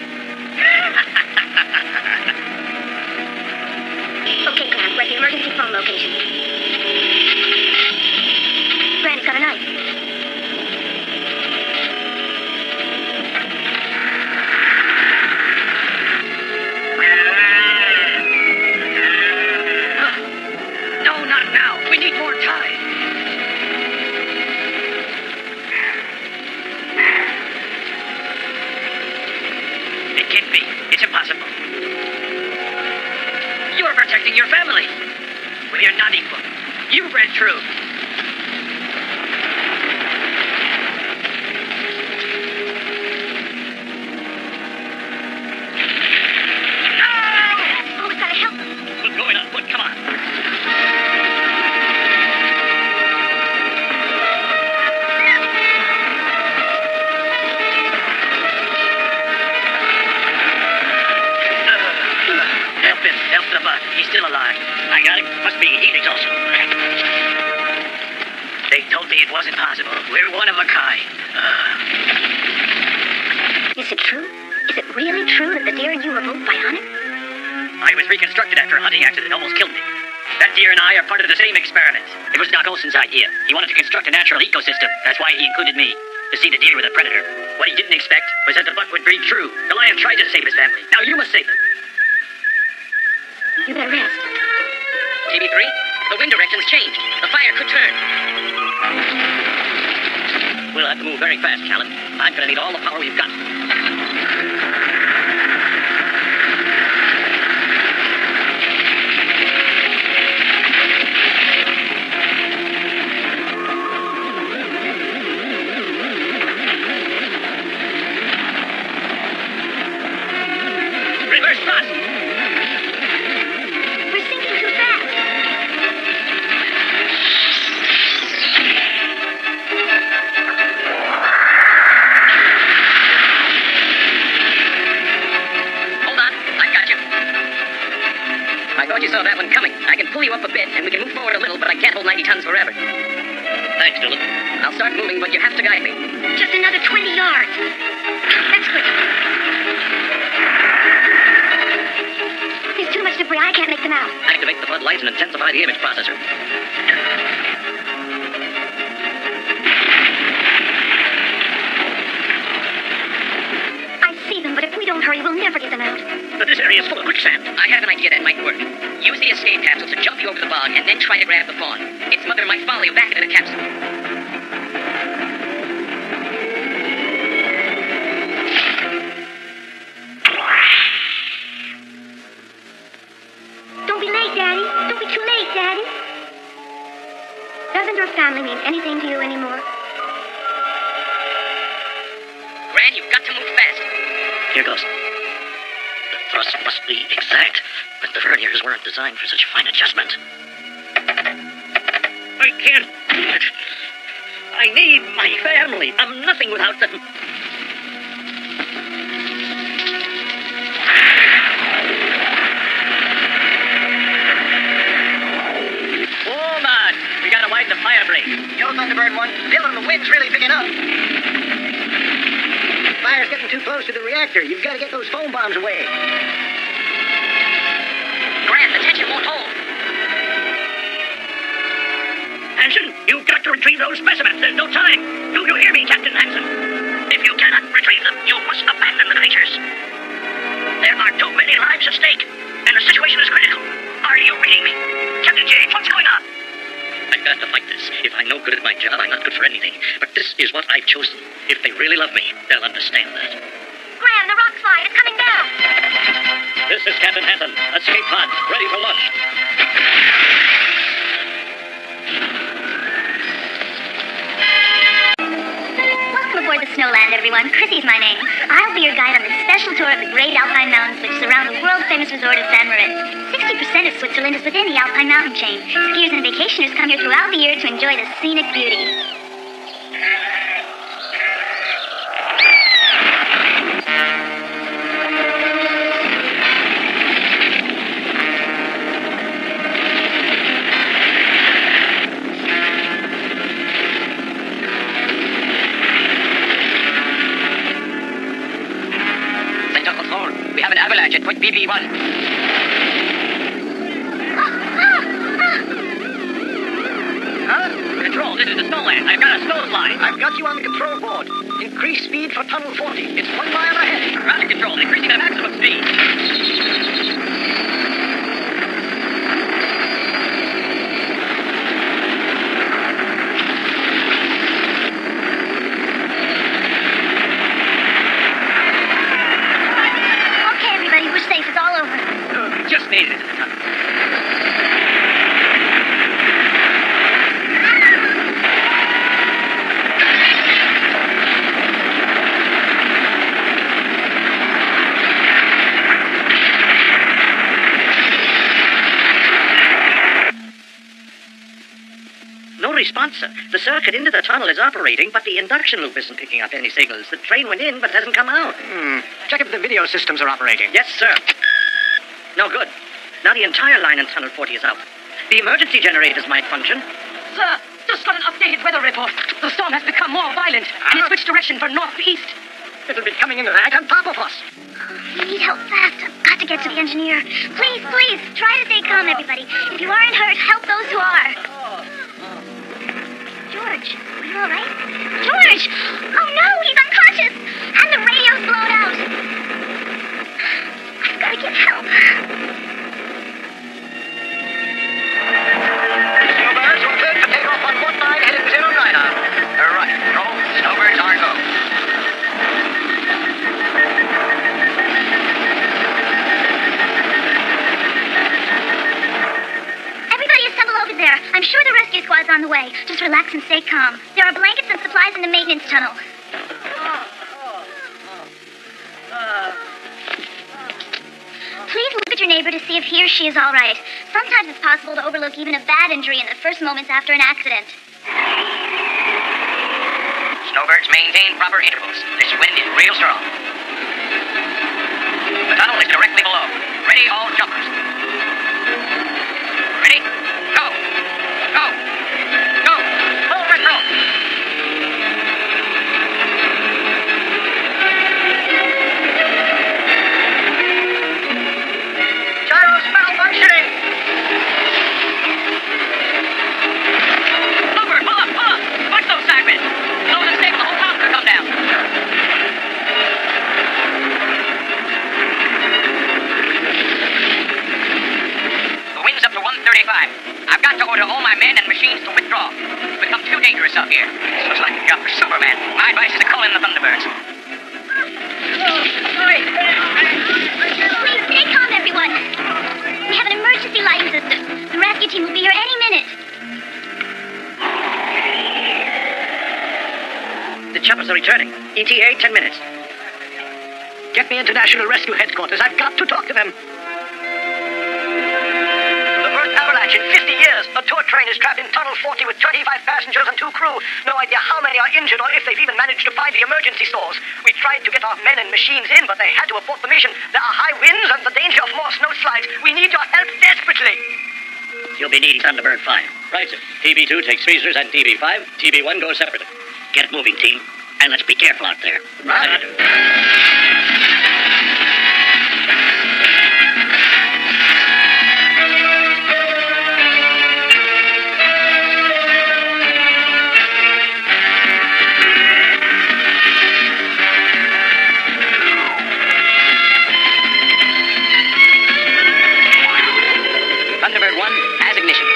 [SPEAKER 5] Okay, Clamp, we're at the emergency phone location. Randy's got a knife.
[SPEAKER 4] No, not now. We need more time. It can't be. It's impossible. You're protecting your family. We are not equal. You read true.
[SPEAKER 5] Oh, we gotta help them.
[SPEAKER 7] What's going on? What? Come on.
[SPEAKER 4] Help him. Help the buck. He's still alive.
[SPEAKER 7] I got it. Must be heat exhaustion.
[SPEAKER 4] They told me it wasn't possible. We're one of a kind.
[SPEAKER 5] Is it true? Is it really true that the deer and you were both bionic?
[SPEAKER 4] I was reconstructed after a hunting accident almost killed me. That deer and I are part of the same experiment. It was Doc Olson's idea. He wanted to construct a natural ecosystem. That's why he included me. To see the deer with a predator. What he didn't expect was that the buck would breed true. The lion tried to save his family. Now you must save them.
[SPEAKER 5] You better rest.
[SPEAKER 4] TB3, the wind direction's changed. The fire could turn. We'll have to move very fast, Callan. I'm gonna need all the power we've got. bit, and we can move forward a little, but I can't hold 90 tons forever.
[SPEAKER 7] Thanks, Dylan.
[SPEAKER 4] I'll start moving, but you have to guide me.
[SPEAKER 5] Just another 20 yards. That's good. There's too much debris. I can't make them out.
[SPEAKER 7] Activate the floodlights and intensify the image processor.
[SPEAKER 5] I see them, but if we don't hurry, we'll never get them out.
[SPEAKER 3] But this area is full of quicksand.
[SPEAKER 4] I have an idea that might work. Use the escape capsule to jump you over the bog and then try to grab the fawn. Its mother might follow you back into the capsule.
[SPEAKER 5] Don't be late, Daddy. Don't be too late, Daddy. Doesn't your family mean anything to you anymore?
[SPEAKER 4] Gran, you've got to move fast.
[SPEAKER 7] Here goes. The thrust must be exact, but the verniers weren't designed for such fine adjustment.
[SPEAKER 3] I can't do it. I need my family. I'm nothing without them.
[SPEAKER 1] Oh, man. We gotta widen the fire break.
[SPEAKER 2] Yo, Thunderbird 1. Dylan, the wind's really picking up. Fire's getting too close to the reactor. You've got to get those foam bombs away.
[SPEAKER 4] Gran, the tension won't hold.
[SPEAKER 3] Hanson, you've got to retrieve those specimens. There's no time. Do you hear me, Captain Hanson? If you cannot retrieve them, you must abandon the creatures. There are too many lives at stake, and the situation is critical. Are you reading me? Captain James, what's going on?
[SPEAKER 7] I've got to fight this. If I'm no good at my job, I'm not good for anything. But this is what I've chosen. If they really love me, they'll understand that.
[SPEAKER 5] Gran, the rock slide is coming down.
[SPEAKER 7] This is Captain Hanson. Escape pod, ready for launch.
[SPEAKER 5] Welcome aboard the Snowland, everyone. Chrissy's my name. I'll be your guide on this special tour of the great Alpine mountains which surround the world-famous resort of San Moritz. 60% of Switzerland is within the Alpine mountain chain. Skiers and vacationers come here throughout the year to enjoy the scenic beauty.
[SPEAKER 4] Center control. We have an avalanche at point BB1.
[SPEAKER 1] Control, this is the Snowland. I've got a snow slide.
[SPEAKER 2] I've got you on the control board. Increase speed for tunnel 40. It's 1 mile ahead.
[SPEAKER 1] Roger, Control. Increasing the maximum speed.
[SPEAKER 5] Okay, everybody, we're safe. It's all over.
[SPEAKER 1] Just made it into the tunnel.
[SPEAKER 7] No response, sir. The circuit into the tunnel is operating, but the induction loop isn't picking up any signals. The train went in, but hasn't come out.
[SPEAKER 2] Check if the video systems are operating.
[SPEAKER 7] Yes, sir. No good. Now the entire line in Tunnel 40 is out. The emergency generators might function.
[SPEAKER 4] Sir, just got an updated weather report. The storm has become more violent, and it switched direction for northeast.
[SPEAKER 2] It'll be coming in right on top of us.
[SPEAKER 5] We need help fast. I've got to get to the engineer. Please, please, try to stay calm, everybody. If you aren't hurt, help those who are. George, are you all right? George! Oh, no, he's unconscious. And the radio's blown out. I've got to get help.
[SPEAKER 2] Snowbirds, we're cleared for takeoff on 19 heading 09. Right. Roll. Snowbirds are go.
[SPEAKER 5] Everybody assemble over there. I'm sure the rescue squad's on the way. Just relax and stay calm. There are blankets and supplies in the maintenance tunnel. Please look at your neighbor to see if he or she is all right. Sometimes it's possible to overlook even a bad injury in the first moments after an accident.
[SPEAKER 4] Snowbirds maintain proper intervals. This wind is real strong. The tunnel is directly below. Ready, all jumpers. Ready? order all my men and machines to withdraw. It's become too dangerous up here. This looks like a job for Superman. My advice is to call in the Thunderbirds.
[SPEAKER 5] Please stay calm, everyone. We have an emergency lighting system. The rescue team will be here any minute.
[SPEAKER 2] The choppers are returning. ETA, 10 minutes. Get me International Rescue Headquarters. I've got to talk to them. The first avalanche in 50 years. A tour train is trapped in Tunnel 40 with 25 passengers and 2 crew. No idea how many are injured or if they've even managed to find the emergency stores. We tried to get our men and machines in, but they had to abort the mission. There are high winds and the danger of more snowslides. We need your help desperately.
[SPEAKER 7] You'll be needing Thunderbird 5. Right, sir. TB2 takes freezers and TB5. TB1 goes separately. Get moving, team. And let's be careful out there.
[SPEAKER 2] Right.
[SPEAKER 4] Thunderbird 1 has ignition.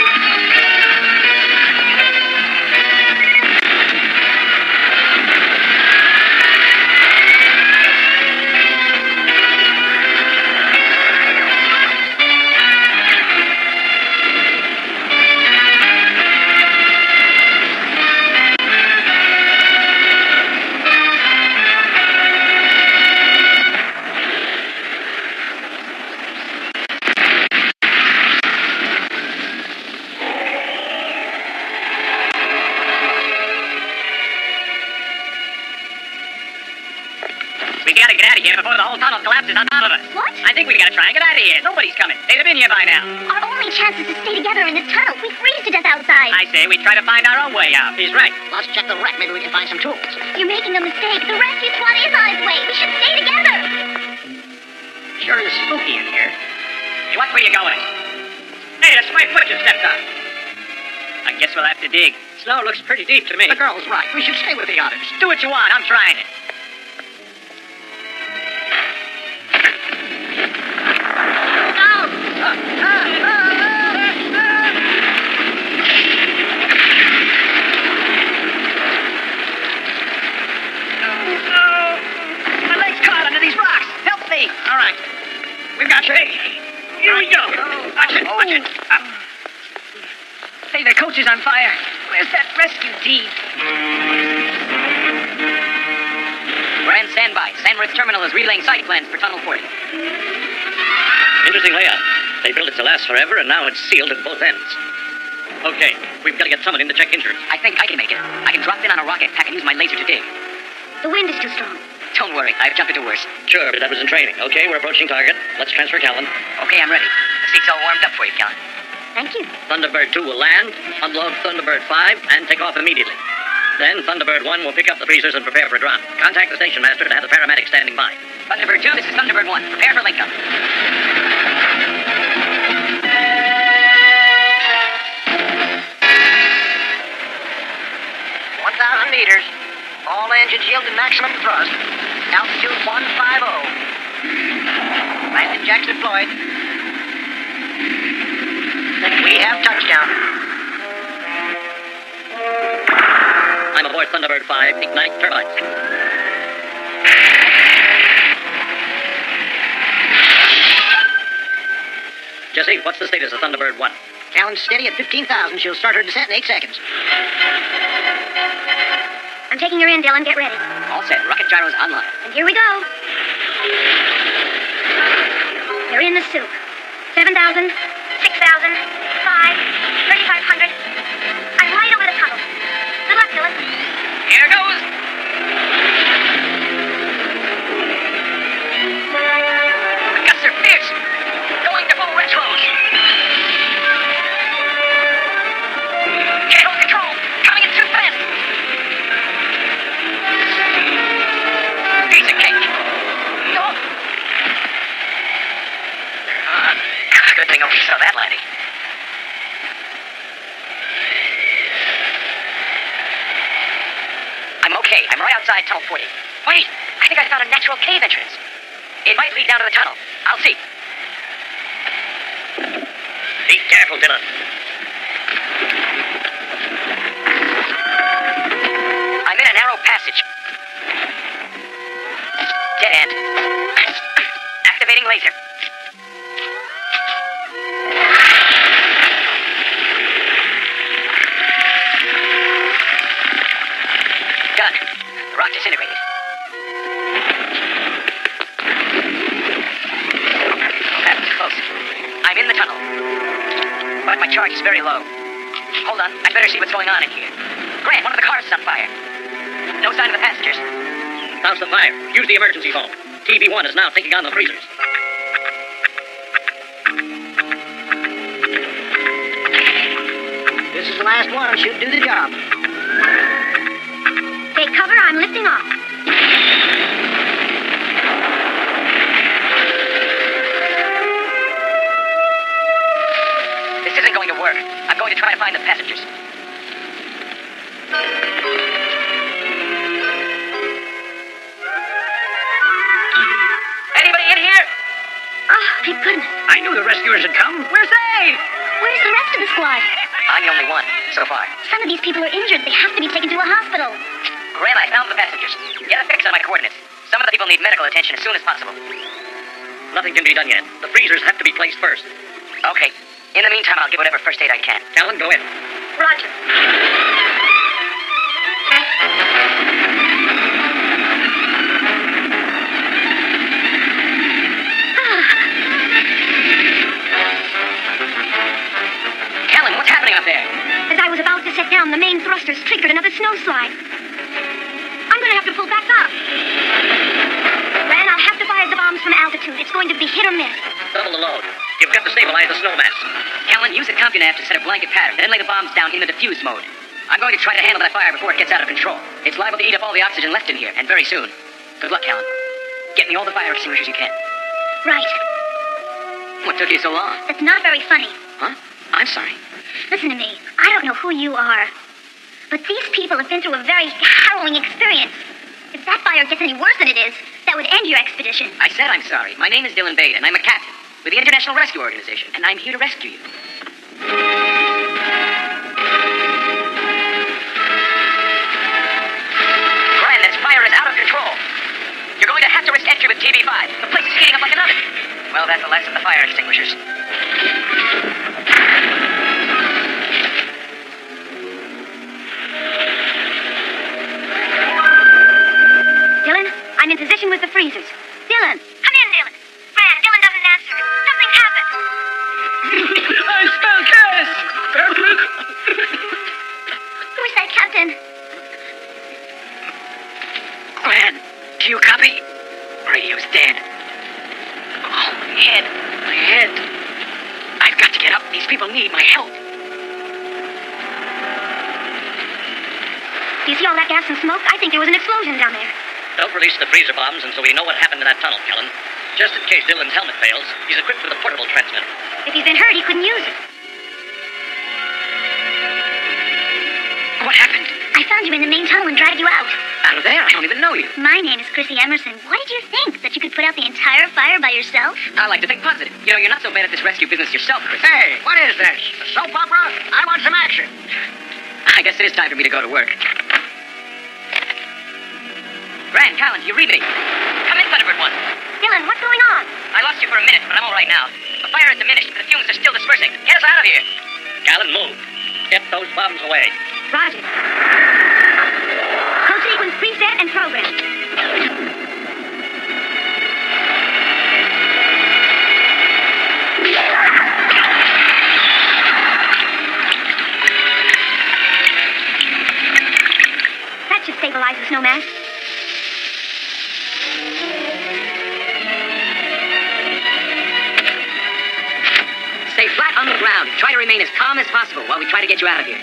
[SPEAKER 4] We gotta get out of here before the whole tunnel collapses on top of us.
[SPEAKER 5] What?
[SPEAKER 4] I think we gotta try and get out of here. Nobody's coming. They'd have been here by now.
[SPEAKER 5] Our only chance is to stay together in this tunnel. We freeze to death outside.
[SPEAKER 4] I say we try to find our own way out.
[SPEAKER 2] He's right. Let's check the wreck. Maybe we can find some tools.
[SPEAKER 5] You're making a mistake. The rescue squad is on its way. We should stay together.
[SPEAKER 4] Sure is spooky in here. Hey, watch where you're going. Hey, that's my foot you stepped on. I guess we'll have to dig. Snow looks pretty deep to me.
[SPEAKER 2] The girl's right. We should stay with the others.
[SPEAKER 4] Do what you want. I'm trying it.
[SPEAKER 2] My leg's caught under these rocks. Help me.
[SPEAKER 4] All right. We've got you. Here we go. Watch it. Watch it. Hey, the coach is on fire. Where's that rescue team? We're on standby. Sandworth Terminal is relaying site plans for Tunnel 40.
[SPEAKER 7] Interesting layout. They built it to last forever, and now it's sealed at both ends. Okay, we've got to get someone in to check injuries.
[SPEAKER 4] I think I can make it. I can drop in on a rocket. I can use my laser to dig.
[SPEAKER 5] The wind is too strong.
[SPEAKER 4] Don't worry. I've jumped into worse.
[SPEAKER 7] Sure, but that was in training. Okay, we're approaching target. Let's transfer Callan.
[SPEAKER 4] Okay, I'm ready. The seat's all warmed up for you, Callan.
[SPEAKER 5] Thank you.
[SPEAKER 7] Thunderbird 2 will land, unload Thunderbird 5, and take off immediately. Then Thunderbird 1 will pick up the freezers and prepare for a drop. Contact the station master to have the paramedic standing by.
[SPEAKER 4] Thunderbird 2, this is Thunderbird 1. Prepare for link-up.
[SPEAKER 2] 1,000 meters. All engines yielding maximum thrust. Altitude 150. Landing jacks deployed. We have touchdown.
[SPEAKER 7] I'm aboard Thunderbird 5. Ignite turbines. Jesse, what's the status of Thunderbird 1?
[SPEAKER 2] Callan's steady at 15,000. She'll start her descent in 8 seconds.
[SPEAKER 5] I'm taking her in, Dylan. Get ready.
[SPEAKER 4] All set. Rocket gyros online.
[SPEAKER 5] And here we go. They're in the soup. 7,000, 6,000, 5, 3,500. I'm right over the tunnel. Good luck, Dylan.
[SPEAKER 4] Here goes. The gusts are fierce. Going to full retros. Can't hold control. Coming in too fast. Piece of cake. No. Good thing nobody saw that landing. I'm okay. I'm right outside Tunnel 40. Wait! I think I found a natural cave entrance. It might lead down to the tunnel. I'll see.
[SPEAKER 7] Be careful, Dylan.
[SPEAKER 4] very low. Hold on, I'd better see what's going on in here. Grant, one of the cars is on fire. No sign of the passengers.
[SPEAKER 7] Douse the fire. Use the emergency phone. TV1 is now taking on the freezers.
[SPEAKER 2] This is the last one. Should do the job.
[SPEAKER 5] Take cover, I'm lifting off.
[SPEAKER 4] This isn't going to work. I'm going to try to find the passengers. Anybody in here?
[SPEAKER 5] Oh, thank goodness.
[SPEAKER 3] I knew the rescuers had come.
[SPEAKER 4] We're safe!
[SPEAKER 5] Where's the rest of the squad?
[SPEAKER 4] I'm the only one, so far.
[SPEAKER 5] Some of these people are injured. They have to be taken to a hospital.
[SPEAKER 4] Graham, I found the passengers. Get a fix on my coordinates. Some of the people need medical attention as soon as possible.
[SPEAKER 7] Nothing can be done yet. The freezers have to be placed first.
[SPEAKER 4] Okay. In the meantime, I'll give whatever first aid I can.
[SPEAKER 7] Callan, go in.
[SPEAKER 5] Roger.
[SPEAKER 4] Callan, what's happening up there?
[SPEAKER 5] As I was about to set down, the main thrusters triggered another snowslide. I'm going to have to pull back up. Ran, I'll have to fire the bombs from altitude. It's going to be hit or miss.
[SPEAKER 7] Double the load. You've got to stabilize the snow mass.
[SPEAKER 4] Callan, use the CompuNav to set a blanket pattern, then lay the bombs down in the diffuse mode. I'm going to try to handle that fire before it gets out of control. It's liable to eat up all the oxygen left in here, and very soon. Good luck, Callan. Get me all the fire extinguishers you can.
[SPEAKER 5] Right.
[SPEAKER 4] What took you so long?
[SPEAKER 5] That's not very funny.
[SPEAKER 4] Huh? I'm sorry.
[SPEAKER 5] Listen to me. I don't know who you are, but these people have been through a very harrowing experience. If that fire gets any worse than it is, that would end your expedition.
[SPEAKER 4] I said I'm sorry. My name is Dylan Bate, and I'm a captain with the International Rescue Organization, and I'm here to rescue you. Brian, this fire is out of control. You're going to have to risk entry with TV5. The place is heating up like an oven. Well, that's the last of the fire extinguishers.
[SPEAKER 5] Dylan, I'm in position with the freezers. Dylan! Come in, Dylan. Fran, Dylan doesn't answer. Something happened.
[SPEAKER 3] I smell gas!
[SPEAKER 5] Who's that, Captain?
[SPEAKER 4] Gran, do you copy? Radio's dead. Oh, my head. My head. I've got to get up. These people need my help.
[SPEAKER 5] Do you see all that gas and smoke? I think there was an explosion down there.
[SPEAKER 7] Don't release the freezer bombs until we know what happened in that tunnel, Callan. Just in case Dylan's helmet fails, he's equipped with a portable transmitter.
[SPEAKER 5] If he's been hurt, he couldn't use it.
[SPEAKER 4] What happened?
[SPEAKER 5] I found you in the main tunnel and dragged you out.
[SPEAKER 4] Out of there? I don't even know you.
[SPEAKER 5] My name is Chrissy Emerson. What did you think? That you could put out the entire fire by yourself?
[SPEAKER 4] I like to think positive. You know, you're not so bad at this rescue business yourself, Chris.
[SPEAKER 2] Hey, what is this? A soap opera? I want some action.
[SPEAKER 4] I guess it is time for me to go to work. Gran, Callan, do you read me? Come in, Thunderbird 1.
[SPEAKER 5] Dylan, what's going on?
[SPEAKER 4] I lost you for a minute, but I'm all right now. The fire has diminished, but the fumes are still dispersing. Get us out of here.
[SPEAKER 7] Callan, move. Get those bombs away.
[SPEAKER 5] Roger. Code sequence preset and program. That should stabilize the snow mass.
[SPEAKER 4] Stay flat on the ground. Try to remain as calm as possible while we try to get you out of here.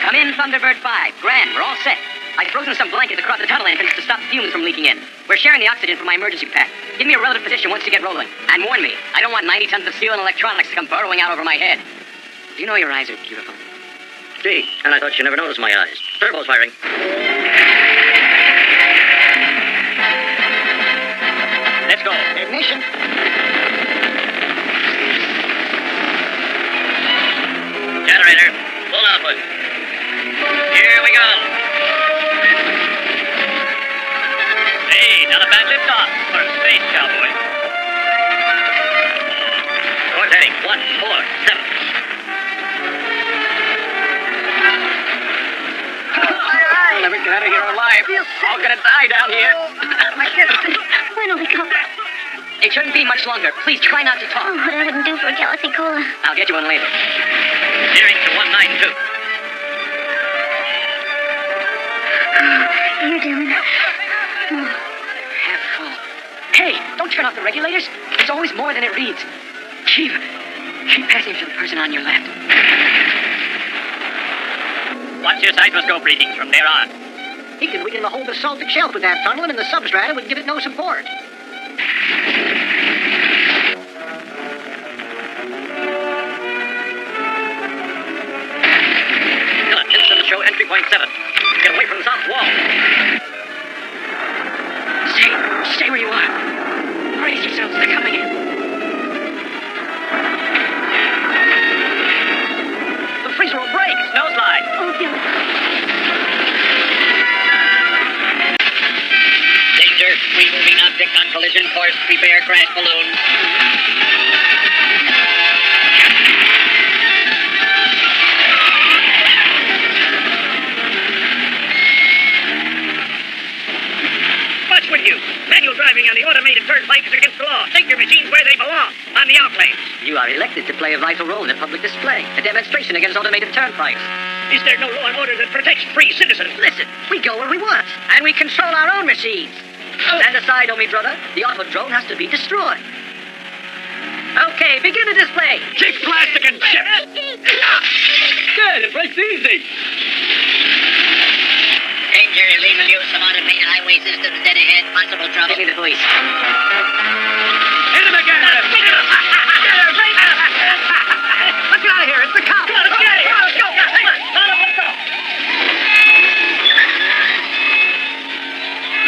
[SPEAKER 4] Come in, Thunderbird 5. Gran, we're all set. I've frozen some blankets across the tunnel entrance to stop fumes from leaking in. We're sharing the oxygen from my emergency pack. Give me a relative position once you get rolling. And warn me, I don't want 90 tons of steel and electronics to come burrowing out over my head. Do you know your eyes are beautiful?
[SPEAKER 7] Gee, and I thought you never noticed my eyes. Turbo's firing. Let's go.
[SPEAKER 2] Ignition.
[SPEAKER 7] Generator, full output. Here we go. Hey, not a bad liftoff for a space cowboy. Course heading 147.
[SPEAKER 4] I'll never get out of here alive. All gonna die down here.
[SPEAKER 5] When will we go?
[SPEAKER 4] It shouldn't be much longer. Please try not to talk.
[SPEAKER 5] Oh, what I wouldn't do for a Galaxy Cola.
[SPEAKER 4] I'll get you one later.
[SPEAKER 7] Steering to 192.
[SPEAKER 5] You're doing.
[SPEAKER 4] Half full. Hey, don't turn off the regulators. It's always more than it reads. Keep passing to the person on your left.
[SPEAKER 7] Watch your seismoscope readings from there on.
[SPEAKER 2] He could weaken the whole basaltic shelf with that tunnel, and the substrata would give it no support.
[SPEAKER 7] Instant show entry point 7. Get away from the south wall.
[SPEAKER 4] Stay where you are. Brace yourselves, they're coming in.
[SPEAKER 7] The freezer will break. Snow slide.
[SPEAKER 5] Oh, Bill.
[SPEAKER 6] Danger. Free moving object on collision course. Prepare crash balloon.
[SPEAKER 3] What's with you? Manual driving on the automated turnpike is against the law. Take your machines where they belong, on the outlays.
[SPEAKER 4] You are elected to play a vital role in a public display, a demonstration against automated turnpikes.
[SPEAKER 3] Is there no law and order that protects free citizens?
[SPEAKER 4] Listen, we go where we want, and we control our own machines. Stand aside, oh me brother. The autodrome has to be destroyed. Okay, begin the display.
[SPEAKER 3] Keep plastic and chips.
[SPEAKER 7] Good, it breaks easy.
[SPEAKER 6] Danger. Illegal use of automated highway systems dead ahead. Possible trouble.
[SPEAKER 4] Get me the police.
[SPEAKER 3] Hit him again.
[SPEAKER 2] Let's get out of here. It's the cops.
[SPEAKER 3] Let's get out of here. Let's go. Let's go.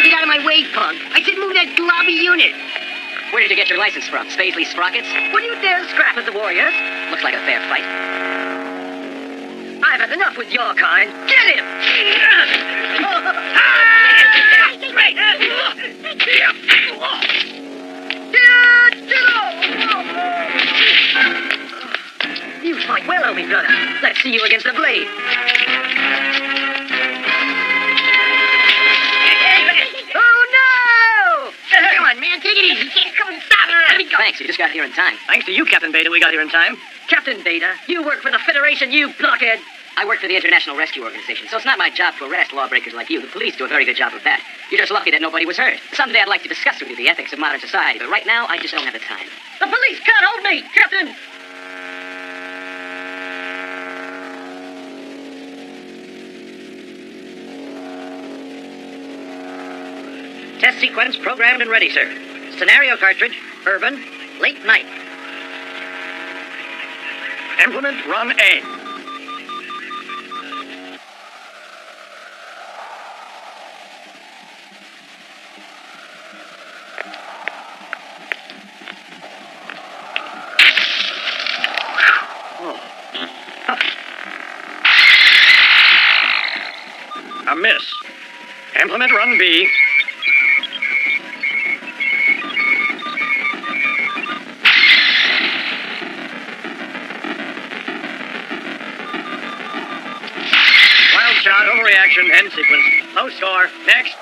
[SPEAKER 2] Get out of my way, punk. I said move that globby unit.
[SPEAKER 4] Where did you get your license from? Spaisley Sprockets?
[SPEAKER 2] Would you dare scrap at the Warriors?
[SPEAKER 4] Looks like a fair fight.
[SPEAKER 2] I've had enough with your kind. Get him! You fight well, oh me brother. Let's see you against the blade. Oh, no! Come on, man, take it easy. Come on, stop it. Let me go.
[SPEAKER 4] Thanks, you just got here in time.
[SPEAKER 2] Thanks to you, Captain Beta, we got here in time. Captain Beta, you work for the Federation, you blockhead.
[SPEAKER 4] I work for the International Rescue Organization, so it's not my job to arrest lawbreakers like you. The police do a very good job of that. You're just lucky that nobody was hurt. Someday I'd like to discuss with you the ethics of modern society, but right now I just don't have the time.
[SPEAKER 2] The police can't hold me, Captain.
[SPEAKER 1] Test sequence programmed and ready, sir. Scenario cartridge, urban, late night.
[SPEAKER 3] Implement run A. A miss. Implement run B. Wild shot, overreaction, end sequence. Low score. Next.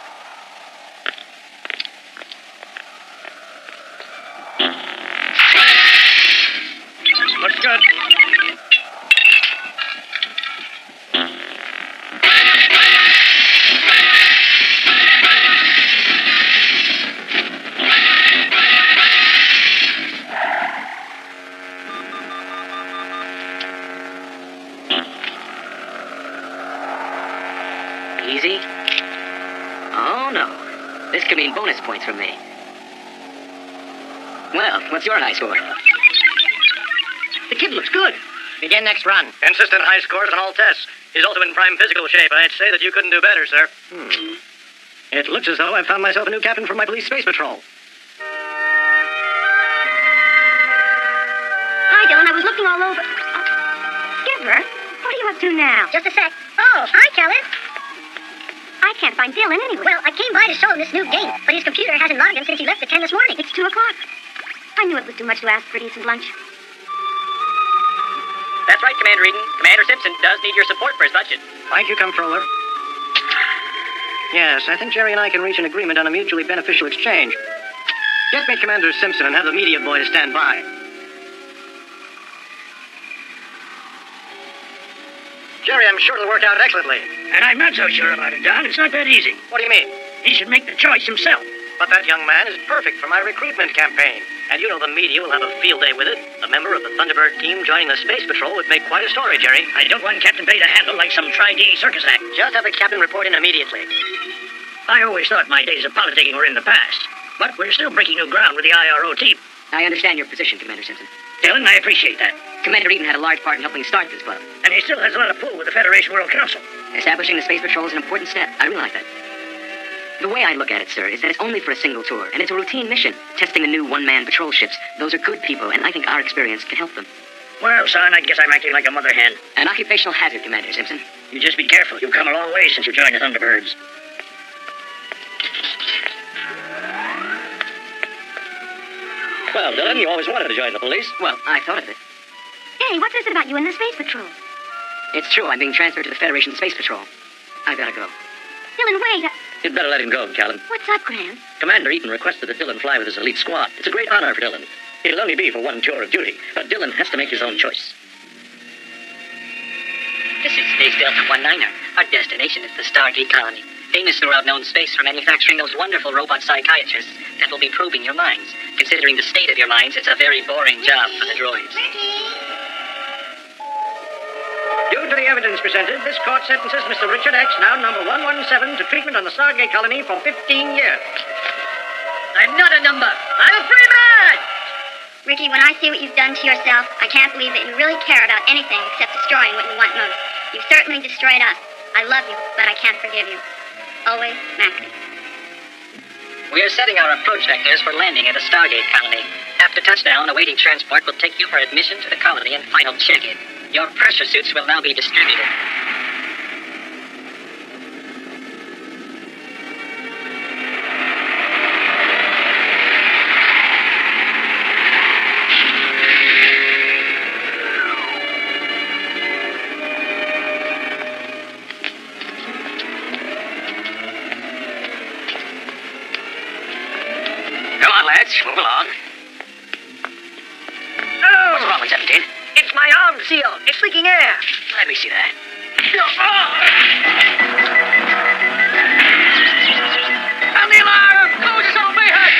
[SPEAKER 3] Looks good.
[SPEAKER 4] Easy? Oh, no. This could mean bonus points from me. Well, what's your high score?
[SPEAKER 2] The kid looks good. Begin next run.
[SPEAKER 3] Consistent high scores on all tests. He's also in prime physical shape. I'd say that you couldn't do better, sir. It looks as though I've found myself a new captain for my police space patrol.
[SPEAKER 5] Hi, Dylan. I was looking all over. Skipper, what are you up to now?
[SPEAKER 8] Just a sec. Oh, hi, Kellen.
[SPEAKER 5] I can't find Dylan anywhere.
[SPEAKER 8] Well, I came by to show him this new game, but his computer hasn't logged him since he left at 10 this morning.
[SPEAKER 5] It's 2 o'clock. I knew it was too much to ask for decent lunch.
[SPEAKER 1] That's right, Commander Eden. Commander Simpson does need your support for his budget.
[SPEAKER 2] Thank you, Comptroller. Yes, I think Jerry and I can reach an agreement on a mutually beneficial exchange. Get me Commander Simpson and have the media boys stand by. Jerry, I'm sure it'll work out excellently.
[SPEAKER 3] And I'm not so sure about it, Don. It's not that easy.
[SPEAKER 2] What do you mean?
[SPEAKER 3] He should make the choice himself.
[SPEAKER 2] But that young man is perfect for my recruitment campaign. And you know the media will have a field day with it. A member of the Thunderbird team joining the Space Patrol would make quite a story, Jerry.
[SPEAKER 3] I don't want Captain Beta handled like some tri-D circus act.
[SPEAKER 2] Just have the captain report in immediately.
[SPEAKER 3] I always thought my days of politicking were in the past. But we're still breaking new ground with the IRO team.
[SPEAKER 4] I understand your position, Commander Simpson.
[SPEAKER 3] Dylan, I appreciate that.
[SPEAKER 4] Commander Eaton had a large part in helping start this club.
[SPEAKER 3] And he still has a lot of pull with the Federation World Council.
[SPEAKER 4] Establishing the Space Patrol is an important step. I realize that. The way I look at it, sir, is that it's only for a single tour, and it's a routine mission, testing the new one-man patrol ships. Those are good people, and I think our experience can help them.
[SPEAKER 3] Well, son, I guess I'm acting like a mother hen.
[SPEAKER 4] An occupational hazard, Commander Simpson.
[SPEAKER 3] You just be careful. You've come a long way since you joined the Thunderbirds.
[SPEAKER 7] Well, Dylan, you always wanted to join the police.
[SPEAKER 4] Well, I thought of it.
[SPEAKER 5] Hey, what's this about you and the Space Patrol?
[SPEAKER 4] It's true, I'm being transferred to the Federation Space Patrol. I gotta go.
[SPEAKER 5] Dylan, wait.
[SPEAKER 7] You'd better let him go, Callan.
[SPEAKER 5] What's up, Grant?
[SPEAKER 7] Commander Eaton requested that Dylan fly with his elite squad. It's a great honor for Dylan. It'll only be for one tour of duty, but Dylan has to make his own choice.
[SPEAKER 1] This is Space Delta 19er. Our destination is the Stargate colony. Famous throughout known space for manufacturing those wonderful robot psychiatrists that will be probing your minds. Considering the state of your minds, it's a very boring job for the droids.
[SPEAKER 2] Due to the evidence presented, this court sentences Mr. Richard X, now number 117, to treatment on the Stargate colony for 15 years.
[SPEAKER 1] I'm not a number. I'm a free man!
[SPEAKER 5] Ricky, when I see what you've done to yourself, I can't believe that you really care about anything except destroying what you want most. You've certainly destroyed us. I love you, but I can't forgive you. Always, Maxie.
[SPEAKER 1] We are setting our approach vectors for landing at a Stargate colony. After touchdown, a waiting transport will take you for admission to the colony and final check-in. Your pressure suits will now be distributed.
[SPEAKER 7] Come on, lads. Move along.
[SPEAKER 1] Oh!
[SPEAKER 7] What's wrong with 17?
[SPEAKER 1] It's my arm seal. It's leaking air.
[SPEAKER 7] Let me see that.
[SPEAKER 1] Sound the alarm! Close on my head!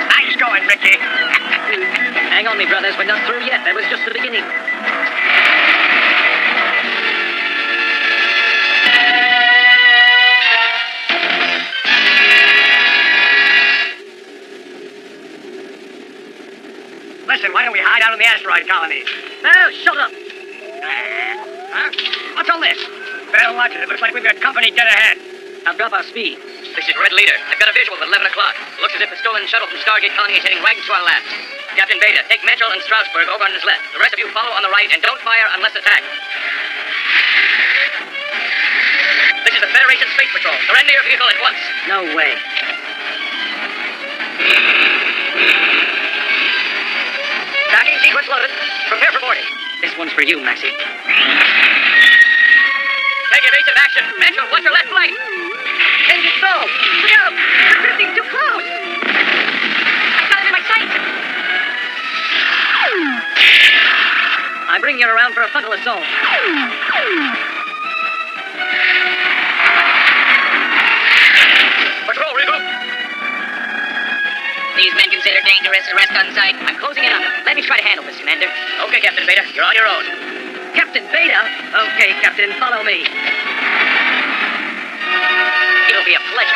[SPEAKER 3] Nice going, Ricky.
[SPEAKER 1] Hang on, me brothers. We're not through yet. That was just the beginning.
[SPEAKER 2] Listen, why don't we hide out in the asteroid colony?
[SPEAKER 1] Now, shut up.
[SPEAKER 2] Huh? What's all this? Better watch it. It looks like we've got company dead ahead.
[SPEAKER 1] Now drop our speed.
[SPEAKER 4] This is Red Leader. I've got a visual at 11 o'clock. Looks as if the stolen shuttle from Stargate Colony is heading right into our laps. Captain Beta, take Mitchell and Strasbourg over on his left. The rest of you follow on the right and don't fire unless attacked. This is the Federation Space Patrol. Surrender your vehicle at once.
[SPEAKER 1] No way.
[SPEAKER 4] Tracking sequence loaded. Prepare for boarding.
[SPEAKER 1] This one's for you, Maxie.
[SPEAKER 4] Take evasive action. Mitchell, watch your left flank.
[SPEAKER 1] Engine stalled. Look out! We're drifting too close! I've got it in my sights! I bring you around for a frontal assault.
[SPEAKER 4] Patrol, regroup.
[SPEAKER 1] These men considered dangerous. Arrest on sight.
[SPEAKER 4] I'm closing in on them. Let me try to handle this, Commander. Okay, Captain Beta. You're on your own.
[SPEAKER 1] Captain Beta? Okay, Captain, follow me.
[SPEAKER 4] It'll be a pleasure.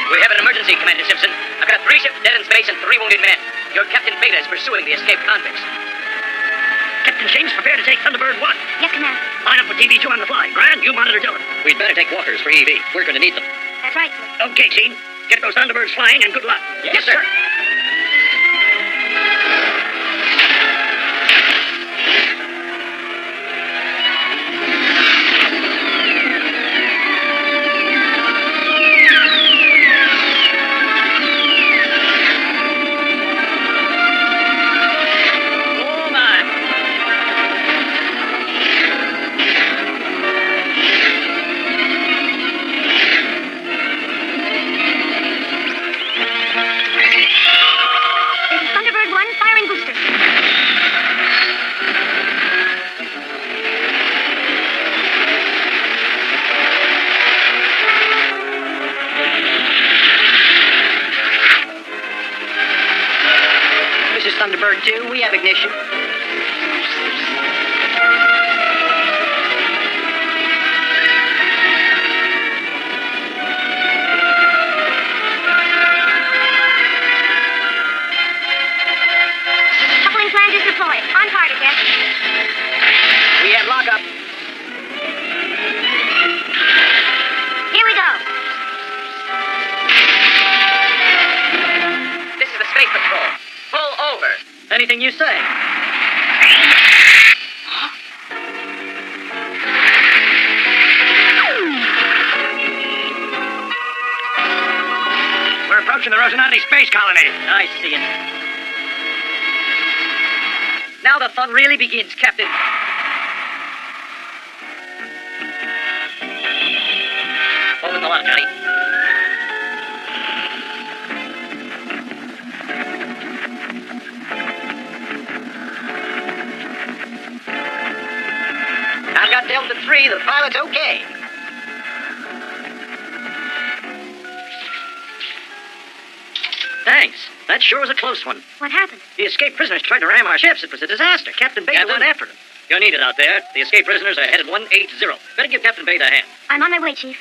[SPEAKER 4] We have an emergency, Commander Simpson. I've got 3 ships dead in space and 3 wounded men. Your Captain Beta is pursuing the escaped convicts.
[SPEAKER 3] Captain James, prepare to take Thunderbird 1.
[SPEAKER 5] Yes, Commander.
[SPEAKER 3] Line up with TV2 on the fly. Grant, you monitor Dylan.
[SPEAKER 7] We'd better take walkers for EV. We're going to need them.
[SPEAKER 5] That's right, sir.
[SPEAKER 3] Okay, team. Get those Thunderbirds flying and good luck.
[SPEAKER 4] Yes, sir.
[SPEAKER 2] Thunderbird 2, we have ignition.
[SPEAKER 8] Coupling flanges deployed. On target, Jeff.
[SPEAKER 2] We have lockup.
[SPEAKER 8] Here we go.
[SPEAKER 1] This is the Space Patrol. Pull over. Anything you say.
[SPEAKER 3] We're approaching the Rosinante space colony.
[SPEAKER 1] I see it. Now the fun really begins, Captain.
[SPEAKER 7] Open the lock, Johnny.
[SPEAKER 2] I've got Delta 3. The pilot's okay.
[SPEAKER 7] Thanks. That sure was a close one.
[SPEAKER 8] What happened?
[SPEAKER 7] The escaped prisoners tried to ram our ships. It was a disaster. Captain Beta went after them. You're needed out there. The escaped prisoners are headed 180. Better give Captain Beta a hand.
[SPEAKER 8] I'm on my way, Chief.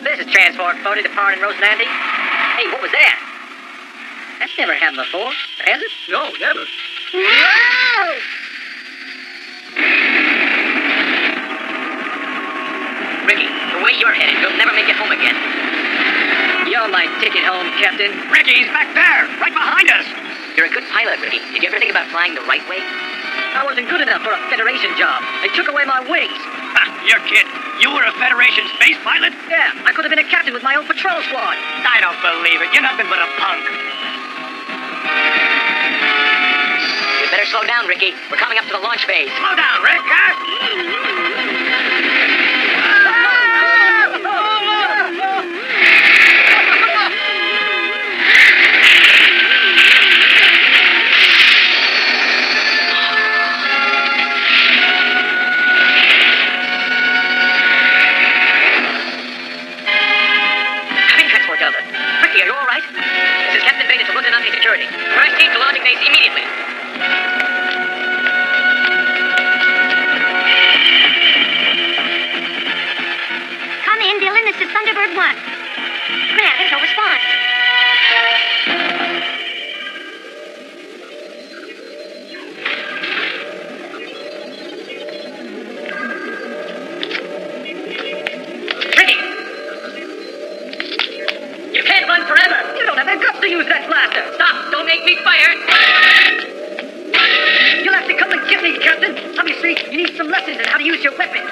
[SPEAKER 1] This is transport 40 departing Rosinante. Hey, what was that? That's never happened before, has it?
[SPEAKER 3] No, never.
[SPEAKER 8] Whoa!
[SPEAKER 1] Ricky, the way you're headed, you'll never make it home again. You're my ticket home, Captain.
[SPEAKER 3] Ricky, he's back there, right behind us.
[SPEAKER 1] You're a good pilot, Ricky. Did you ever think about flying the right way? I wasn't good enough for a Federation job. They took away my wings.
[SPEAKER 3] Ha, you're kidding. You were a Federation space pilot?
[SPEAKER 1] Yeah, I could have been a captain with my own patrol squad.
[SPEAKER 3] I don't believe it. You're nothing but a punk.
[SPEAKER 1] You better slow down, Ricky. We're coming up to the launch phase.
[SPEAKER 3] Slow down, Rick, huh?
[SPEAKER 1] Cabin transport Delta. Ricky, are you all right? This is Captain Beta to Rosinante Security. Press team to launching base immediately.
[SPEAKER 8] Come in, Dylan. This is Thunderbird 1. Man, there's no response.
[SPEAKER 1] Ricky! You can't run forever! You don't have the guts to use that blaster! Stop! Don't make me fire! You'll have to come and get me, Captain! Obviously, you need some lessons in how to use your weapon.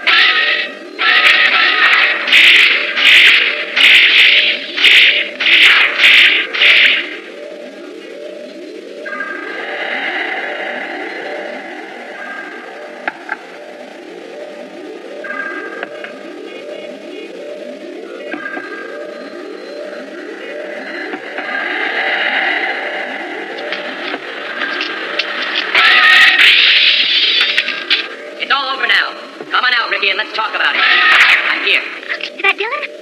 [SPEAKER 1] It's all over now. Come on out, Ricky, and let's talk about it. I'm here.
[SPEAKER 8] Is that Dylan?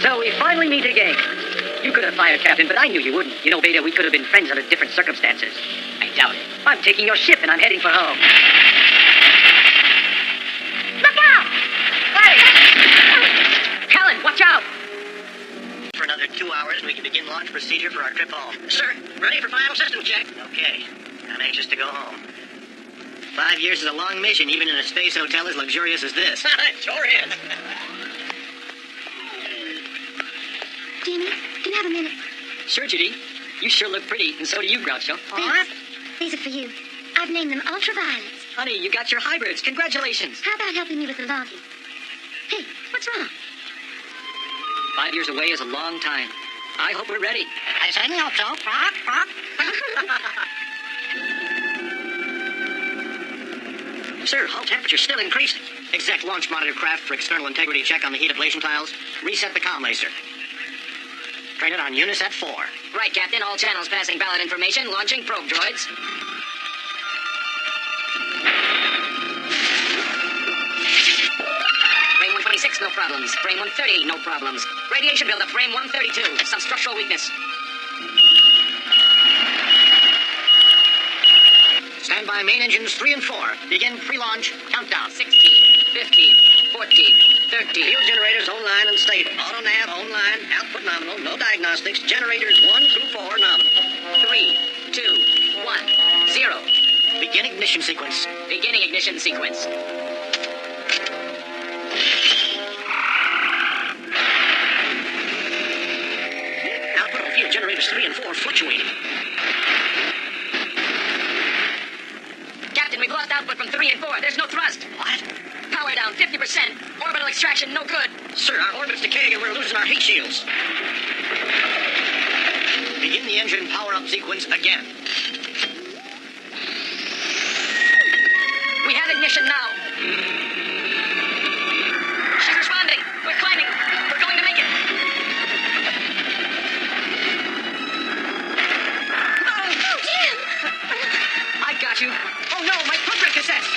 [SPEAKER 1] So we finally meet again. You could have fired Captain, but I knew you wouldn't. You know, Beta, we could have been friends under different circumstances. I doubt it. I'm taking your ship and I'm heading for home.
[SPEAKER 8] Look out!
[SPEAKER 1] Hey! Callan, watch out!
[SPEAKER 2] For another 2 hours, and we can begin launch procedure for our trip home.
[SPEAKER 3] Sir, ready for final system check.
[SPEAKER 2] Okay. I'm anxious to go home. 5 years is a long mission, even in a space hotel as luxurious as this.
[SPEAKER 3] Sure is.
[SPEAKER 8] Jimmy, do you have a minute?
[SPEAKER 1] Sure, Judy. You sure look pretty, and so do you, Groucho.
[SPEAKER 8] Thanks. These are for you. I've named them ultraviolets.
[SPEAKER 2] Honey, you got your hybrids. Congratulations.
[SPEAKER 8] How about helping me with the logging? Hey, what's wrong?
[SPEAKER 2] 5 years away is a long time. I hope we're ready.
[SPEAKER 6] I certainly hope so.
[SPEAKER 2] Sir, hull temperature's still increasing. Exec launch monitor craft for external integrity check on the heat ablation tiles. Reset the comm laser. Train it on Unis at 4.
[SPEAKER 4] Right, Captain. All channels passing valid information. Launching probe droids. Frame 126, no problems. Frame 130, no problems. Radiation buildup, frame 132. Some structural weakness.
[SPEAKER 2] Stand by main engines 3 and 4. Begin pre-launch countdown.
[SPEAKER 4] 16, 15, 14, 13.
[SPEAKER 7] Field generators online and stable. Auto nav online. Output nominal. No diagnostics. Generators 1 through 4 nominal.
[SPEAKER 4] 3, 2, 1, 0.
[SPEAKER 2] Begin ignition sequence.
[SPEAKER 4] Beginning ignition sequence.
[SPEAKER 7] Output of field generators 3 and 4 fluctuating.
[SPEAKER 4] Captain, we've lost output from 3 and 4. There's no thrust.
[SPEAKER 7] What?
[SPEAKER 4] Power down 50%. Orbital extraction no good.
[SPEAKER 7] Sir, our orbit's decaying and we're losing our heat shields.
[SPEAKER 2] Begin the engine power-up sequence again.
[SPEAKER 4] We have ignition now. She's responding. We're climbing. We're going to make it.
[SPEAKER 8] Oh, Jim!
[SPEAKER 2] I got you. Oh no, my footprint cassettes.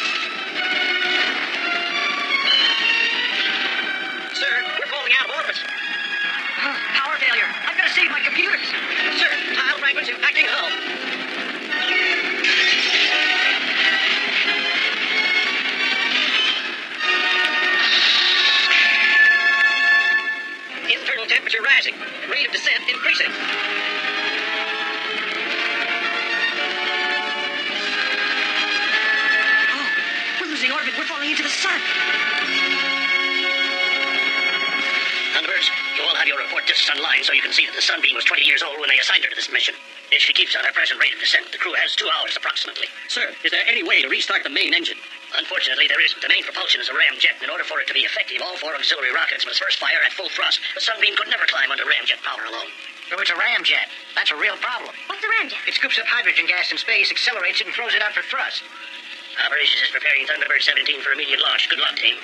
[SPEAKER 7] Sir, we're falling out of orbit.
[SPEAKER 2] Power failure. I've got to save my computers.
[SPEAKER 7] Sir, tile fragments impacting hull. Internal temperature rising. Rate of descent increasing.
[SPEAKER 2] Oh, we're losing orbit. We're falling into the sun.
[SPEAKER 7] Thunderbirds, you all have your report discs online so you can see that the Sunbeam was 20 years old when they assigned her to this mission. If she keeps on her present rate of descent, the crew has 2 hours approximately.
[SPEAKER 2] Sir, is there any way to restart the main engine?
[SPEAKER 7] Unfortunately, there isn't. The main propulsion is a ramjet. In order for it to be effective, all 4 auxiliary rockets must first fire at full thrust. The Sunbeam could never climb under ramjet power alone.
[SPEAKER 2] Oh, it's a ramjet. That's a real problem.
[SPEAKER 8] What's the ramjet?
[SPEAKER 2] It scoops up hydrogen gas in space, accelerates it, and throws it out for thrust.
[SPEAKER 7] Operations is preparing Thunderbird 17 for immediate launch. Good luck, team.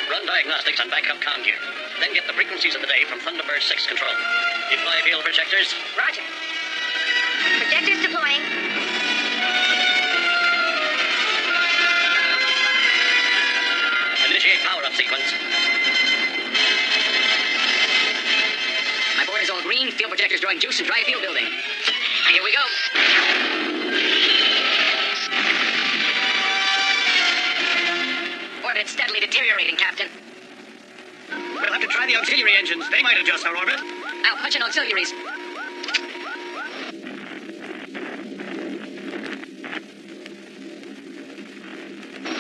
[SPEAKER 7] Run diagnostics on backup comm gear. Then get the frequencies of the day from Thunderbird 6 control. Deploy field projectors.
[SPEAKER 4] Roger.
[SPEAKER 8] Projectors deploying.
[SPEAKER 7] Initiate power-up sequence.
[SPEAKER 4] My board is all green. Field projectors drawing juice and dry field building. Here we go. Orbit steadily deteriorating, Captain.
[SPEAKER 2] We'll have to try the auxiliary engines. They might adjust our orbit.
[SPEAKER 4] Out, punch in auxiliaries.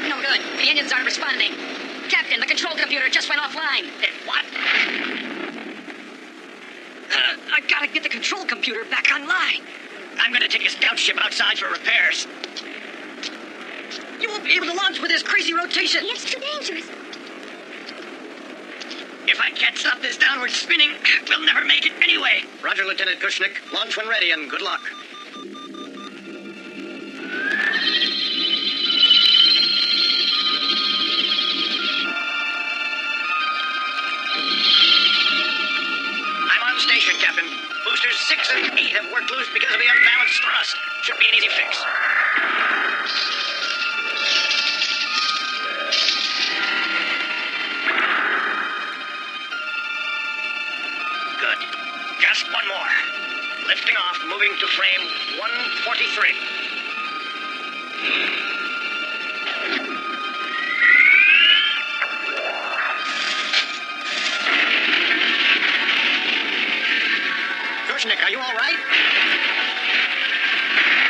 [SPEAKER 4] No good. The engines aren't responding. Captain, the control computer just went offline.
[SPEAKER 7] What?
[SPEAKER 2] I gotta get the control computer back online. I'm gonna take a scout ship outside for repairs. You won't be able to launch with this crazy rotation.
[SPEAKER 8] It's too dangerous.
[SPEAKER 2] If I can't stop this downward spinning, we'll never make it anyway. Roger, Lieutenant Kushnick. Launch when ready, and good luck. I'm on station, Captain. Boosters 6 and 8 have worked loose because of the unbalanced thrust. Should be an easy fix. Good. Just one more. Lifting off, moving to frame 143. Kushnick, are you all right?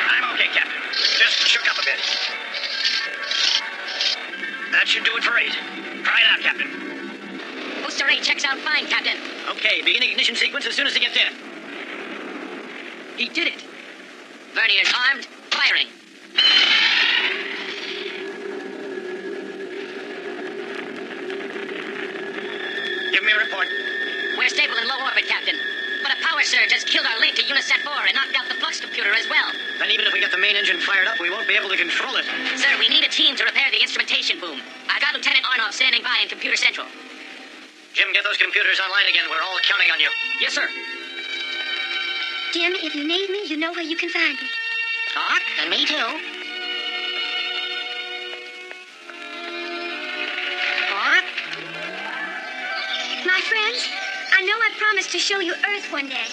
[SPEAKER 2] I'm okay, Captain. Just shook up a bit. That should do it for 8. Try it out, Captain.
[SPEAKER 4] Boost array checks out fine, Captain.
[SPEAKER 2] Okay, begin ignition sequence as soon as he gets in.
[SPEAKER 4] He did it. Vernier's armed, firing.
[SPEAKER 2] Give me a report.
[SPEAKER 4] We're stable in low orbit, Captain. But a power surge has killed our link to Unisat 4 and knocked out the flux computer as well.
[SPEAKER 2] Then even if we get the main engine fired up, we won't be able to control it.
[SPEAKER 4] Sir, we need a team to repair the instrumentation boom. I got Lieutenant Arnoff standing by in Computer Central.
[SPEAKER 2] Jim, get those computers online again. We're all counting on you.
[SPEAKER 4] Yes, sir.
[SPEAKER 8] Jim, if you need me, you know where you can find me.
[SPEAKER 2] Doc, and me too. Doc?
[SPEAKER 8] My friends, I know I promised to show you Earth one day.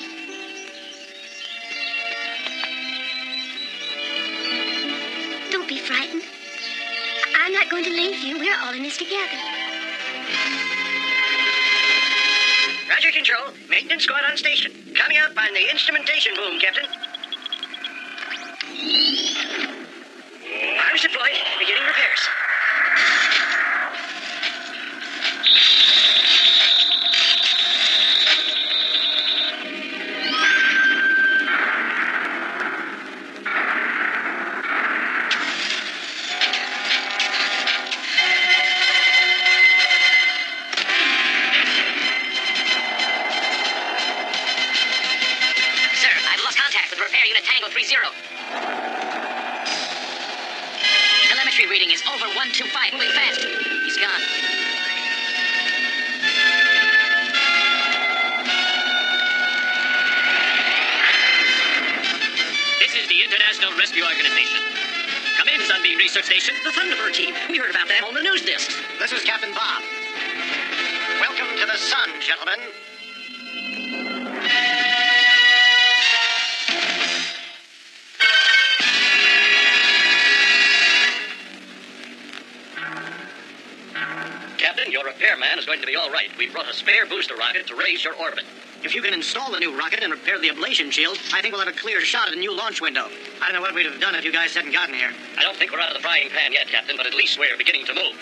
[SPEAKER 8] Don't be frightened. I'm not going to leave you. We're all in this together.
[SPEAKER 2] Roger, Control. Maintenance squad on station. Coming up on the instrumentation boom, Captain. Arms deployed. Beginning repairs.
[SPEAKER 4] Repair unit Tango 30. Telemetry reading is over 125, moving fast. He's gone.
[SPEAKER 3] This is the International Rescue Organization. Come in, Sunbeam Research Station.
[SPEAKER 4] The Thunderbird team. We heard about them on the news discs.
[SPEAKER 2] This is Captain Bob. Welcome to the sun, gentlemen.
[SPEAKER 7] Captain, your repairman is going to be all right. We brought a spare booster rocket to raise your orbit.
[SPEAKER 2] If you can install the new rocket and repair the ablation shield, I think we'll have a clear shot at a new launch window. I don't know what we'd have done if you guys hadn't gotten here.
[SPEAKER 7] I don't think we're out of the frying pan yet, Captain, but at least we're beginning to move.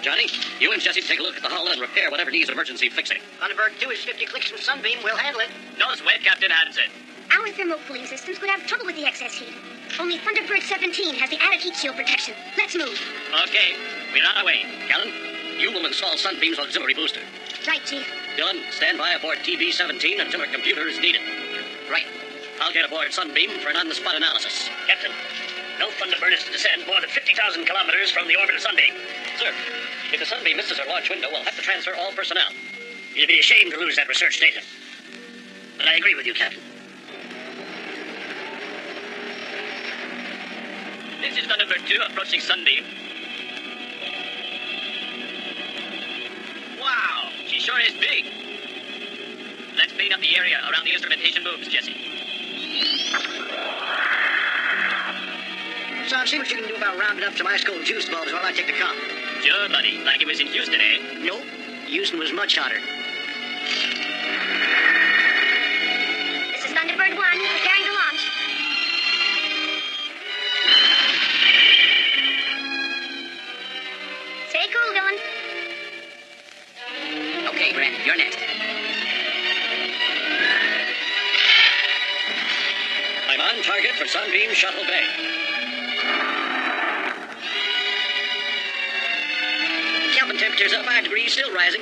[SPEAKER 7] Johnny, you and Jesse take a look at the hull and repair whatever needs emergency fixing.
[SPEAKER 2] Thunderbird 2 is 50 clicks from Sunbeam. We'll handle it.
[SPEAKER 3] Nose wet, Captain Hansen.
[SPEAKER 8] Our thermal cooling systems could have trouble with the excess heat. Only Thunderbird 17 has the added heat shield protection. Let's move.
[SPEAKER 3] Okay, we're on our way.
[SPEAKER 7] Callan, you will install Sunbeam's auxiliary booster.
[SPEAKER 8] Right, Chief.
[SPEAKER 7] Dylan, stand by aboard TB-17 until a computer is needed.
[SPEAKER 4] Right.
[SPEAKER 7] I'll get aboard Sunbeam for an on-the-spot analysis.
[SPEAKER 3] Captain, no Thunderbird is to descend more than 50,000 kilometers from the orbit of Sunbeam.
[SPEAKER 7] Sir, if the Sunbeam misses her launch window, we'll have to transfer all personnel.
[SPEAKER 3] You'd be ashamed to lose that research data. But I agree with you, Captain. This is Thunderbird 2 approaching Sunbeam. Wow, she sure is big. Let's clean up the area around the instrumentation booms, Jesse.
[SPEAKER 2] Son, see what you can do about rounding up some ice-cold juice bulbs while I take the comp.
[SPEAKER 3] Sure, buddy. Like it was in Houston, eh?
[SPEAKER 2] Nope. Houston was much hotter.
[SPEAKER 8] This is Thunderbird 1, preparing to launch. Stay cool, Dylan.
[SPEAKER 4] Okay, Brent, you're next.
[SPEAKER 7] I'm on target for Sunbeam Shuttle Bay.
[SPEAKER 2] Kelvin temperature's up 5 degrees, still rising.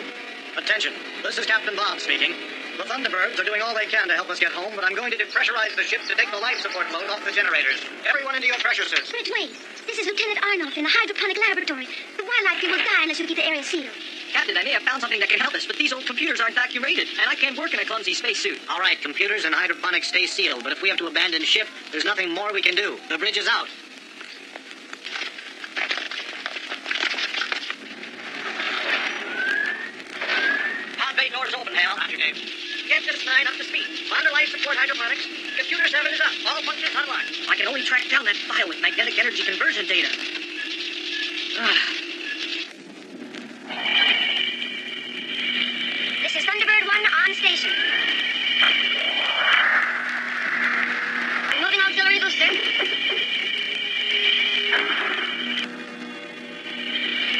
[SPEAKER 2] Attention. This is Captain Bob speaking. The Thunderbirds are doing all they can to help us get home, but I'm going to depressurize the ship to take the life support load off the generators. Everyone into your pressure suits.
[SPEAKER 8] Brent, wait. This is Lieutenant Arnoff in the hydroponic laboratory. The wildlife will die unless you keep the area sealed.
[SPEAKER 4] Captain, I may have found something that can help us, but these old computers aren't vacuum-rated, and I can't work in a clumsy spacesuit.
[SPEAKER 2] All right, computers and hydroponics stay sealed, but if we have to abandon ship, there's nothing more we can do. The bridge is out.
[SPEAKER 7] Pod bay doors open, Hal.
[SPEAKER 2] Roger, Dave. Captain 9 up to speed. Under life support hydroponics. Computer 7 is up. All functions online.
[SPEAKER 4] I can only track down that file with magnetic energy conversion data.
[SPEAKER 8] This is Thunderbird 1 on station. Moving auxiliary booster.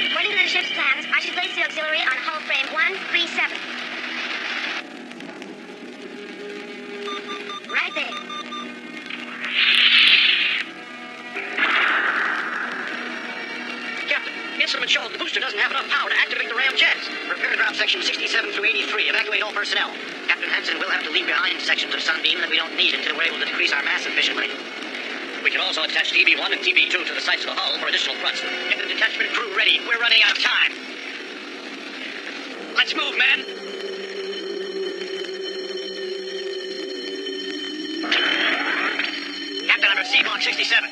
[SPEAKER 8] According to the ship's plans, I should place the auxiliary on hull frame 137. Right there.
[SPEAKER 2] Captain, instrument shows the booster doesn't have enough power to activate the ram jets. Prepare to drop section 67 through 83. Evacuate all personnel. Captain Hansen will have to leave behind sections of Sunbeam that we don't need until we're able to decrease our mass efficiently.
[SPEAKER 7] We can also attach TB1 and TB2 to the sides of the hull for additional thrust.
[SPEAKER 2] Get the detachment crew ready. We're running out of time. Let's move, men. Captain, I'm at C Block 67.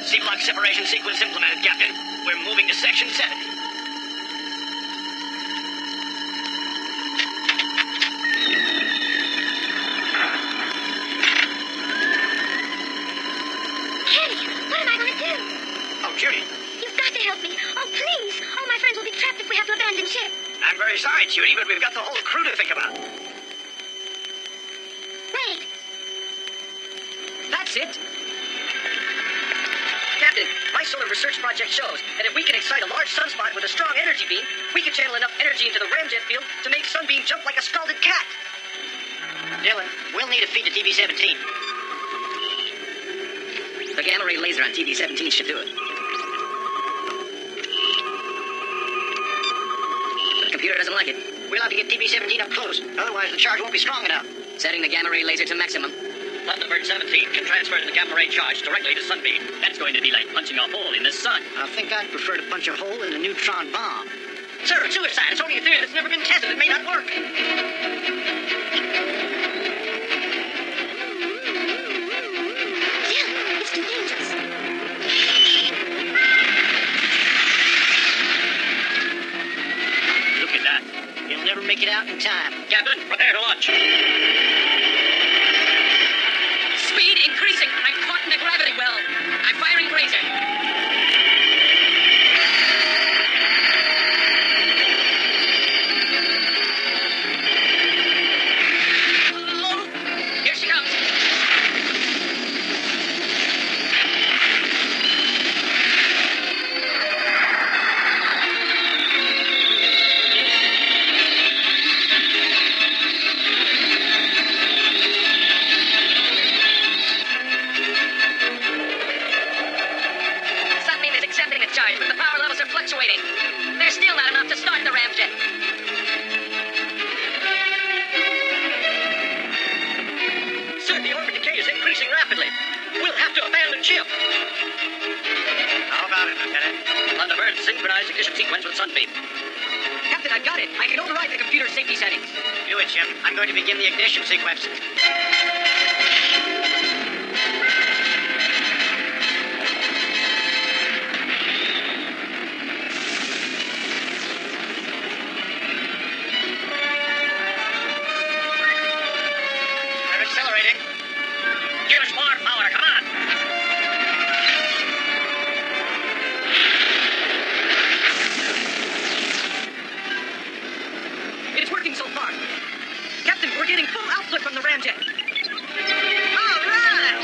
[SPEAKER 2] C-block separation sequence implemented, Captain. We're moving to section 7.
[SPEAKER 8] Kenny, what am I going to do?
[SPEAKER 2] Oh, Judy,
[SPEAKER 8] You've got to help me. Oh, please. All my friends will be trapped if we have to abandon ship.
[SPEAKER 2] I'm very sorry, Judy, but we've got the whole crew to think about.
[SPEAKER 8] Wait.
[SPEAKER 1] That's it. Captain, my solar research project shows that if we can excite a large sunspot with a strong energy beam, we can channel enough energy into the ramjet field to make Sunbeam jump like a scalded cat.
[SPEAKER 2] Dylan, we'll need a feed to TB-17.
[SPEAKER 4] The gamma ray laser on TV-17 should do it. The computer doesn't like it.
[SPEAKER 2] We'll have to get TB-17 up close. Otherwise, the charge won't be strong enough.
[SPEAKER 4] Setting the gamma ray laser to maximum.
[SPEAKER 7] Thunderbird 17 can transfer the gamma ray charge directly to Sunbeam. That's going to be like punching a hole in the sun.
[SPEAKER 2] I think I'd prefer to punch a hole in a neutron bomb.
[SPEAKER 1] Sir, suicide. It's only a theory that's never been tested. It may not work.
[SPEAKER 8] Jill, it's too dangerous.
[SPEAKER 2] Look at that. He'll never make it out in time.
[SPEAKER 7] Captain, prepare to launch.
[SPEAKER 4] Speed increasing. I'm caught in the gravity well. I'm firing razor. Oh, here she comes. Sunbeam is accepting the charge, but the power levels are fluctuating. There's still not enough to start the ramjet.
[SPEAKER 1] Sir, the orbit decay is increasing rapidly. We'll have to abandon ship.
[SPEAKER 2] How about it, Lieutenant?
[SPEAKER 7] Thunderbird, synchronize ignition sequence with Sunbeam.
[SPEAKER 1] Captain, I've got it. I can override the computer safety settings.
[SPEAKER 2] Do it, Jim. I'm going to begin the ignition sequence. I'm accelerating.
[SPEAKER 7] Give us more power, come on.
[SPEAKER 1] It's working so far. Captain, we're getting full output from the ramjet. All right!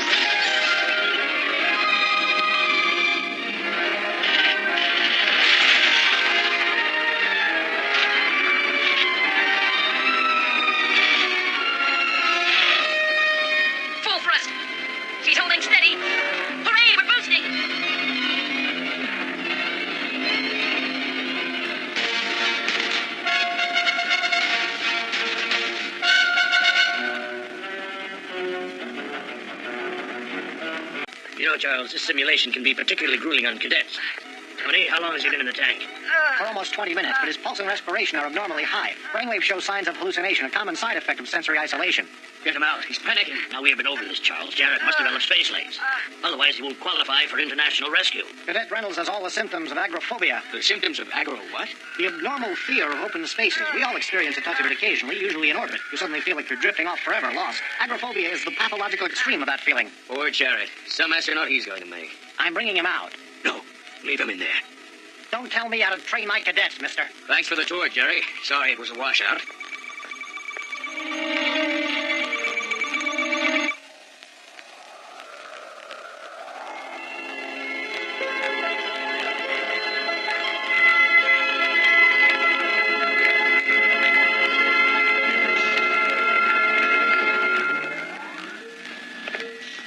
[SPEAKER 4] Full thrust. She's holding steady. Hooray, we're boosting.
[SPEAKER 7] You know, Charles, this simulation can be particularly grueling on cadets. Tony, how long has he been in the tank?
[SPEAKER 2] For almost 20 minutes, but his pulse and respiration are abnormally high. Brainwaves show signs of hallucination, a common side effect of sensory isolation.
[SPEAKER 7] Get him out. He's panicking. Now, we have been over this, Charles. Jarrett must develop space legs. Otherwise, he won't qualify for international rescue.
[SPEAKER 2] Cadet Reynolds has all the symptoms of agoraphobia.
[SPEAKER 7] The symptoms of agro what?
[SPEAKER 2] The abnormal fear of open spaces. We all experience a touch of it occasionally, usually in orbit. You suddenly feel like you're drifting off forever, lost. Agoraphobia is the pathological extreme of that feeling.
[SPEAKER 7] Poor Jarrett. Some astronaut he's going to make.
[SPEAKER 2] I'm bringing him out.
[SPEAKER 7] No, leave him in there.
[SPEAKER 2] Don't tell me how to train my cadets, mister.
[SPEAKER 9] Thanks for the tour, Jerry. Sorry it was a washout.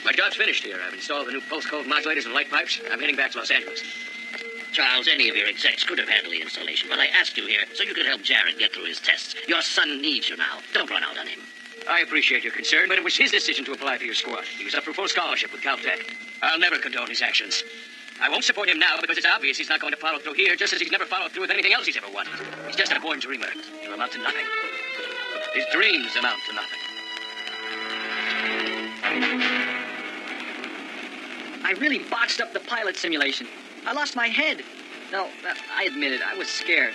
[SPEAKER 9] My job's finished here. I've installed the new pulse code modulators and light pipes. I'm heading back to Los Angeles.
[SPEAKER 3] Charles, any of your execs could have handled the installation, but I asked you here so you could help Jared get through his tests. Your son needs you now. Don't run out on him.
[SPEAKER 9] I appreciate your concern, but it was his decision to apply for your squad. He was up for full scholarship with Caltech. I'll never condone his actions. I won't support him now because it's obvious he's not going to follow through here, just as he's never followed through with anything else he's ever wanted. He's just a born dreamer. He'll amount to nothing. His dreams amount to nothing.
[SPEAKER 1] I really botched up the pilot simulation. I lost my head. No, I admit it. I was scared.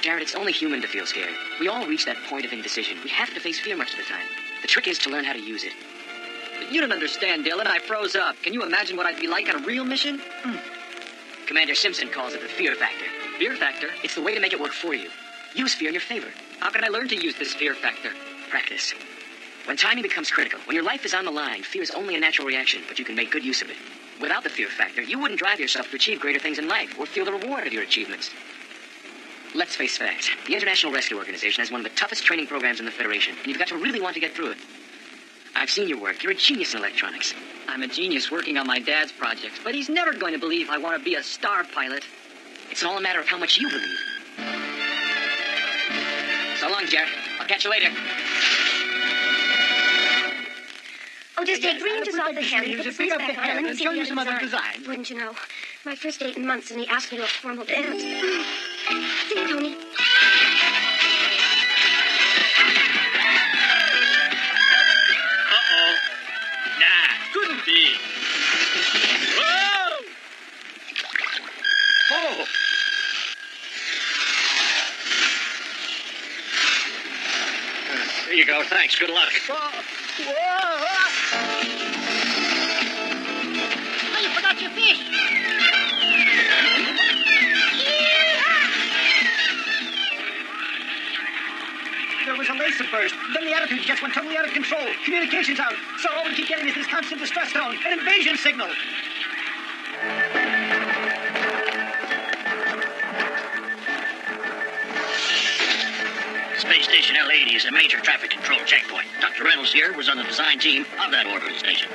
[SPEAKER 4] Jared, it's only human to feel scared. We all reach that point of indecision. We have to face fear much of the time. The trick is to learn how to use it.
[SPEAKER 1] But you don't understand, Dylan. I froze up. Can you imagine what I'd be like on a real mission?
[SPEAKER 4] Commander Simpson calls it the fear factor.
[SPEAKER 1] Fear factor?
[SPEAKER 4] It's the way to make it work for you. Use fear in your favor.
[SPEAKER 1] How can I learn to use this fear factor?
[SPEAKER 4] Practice. When timing becomes critical, when your life is on the line, fear is only a natural reaction, but you can make good use of it. Without the fear factor, you wouldn't drive yourself to achieve greater things in life or feel the reward of your achievements. Let's face facts. The International Rescue Organization has one of the toughest training programs in the Federation, and you've got to really want to get through it. I've seen your work. You're a genius in electronics.
[SPEAKER 1] I'm a genius working on my dad's projects, but he's never going to believe I want to be a star pilot.
[SPEAKER 4] It's all a matter of how much you believe. So long, Jared. I'll catch you later.
[SPEAKER 8] Oh, just take green dissolve the hand.
[SPEAKER 2] Use it, beat up the hand, and show you some other designs.
[SPEAKER 8] Wouldn't you know? My first 8 months, and he asked me to a formal dance. See you, Tony.
[SPEAKER 3] Uh-oh. Nah, couldn't be. Whoa!
[SPEAKER 9] Oh! There you go. Thanks. Good luck.
[SPEAKER 2] Oh, you forgot your fish. There was a laser burst. Then the attitude just went totally out of control. Communications out. So all we keep getting is this constant distress tone. An invasion signal.
[SPEAKER 3] Space Station L80 is a major traffic control checkpoint. Dr. Reynolds here was on the design team of that orbital station.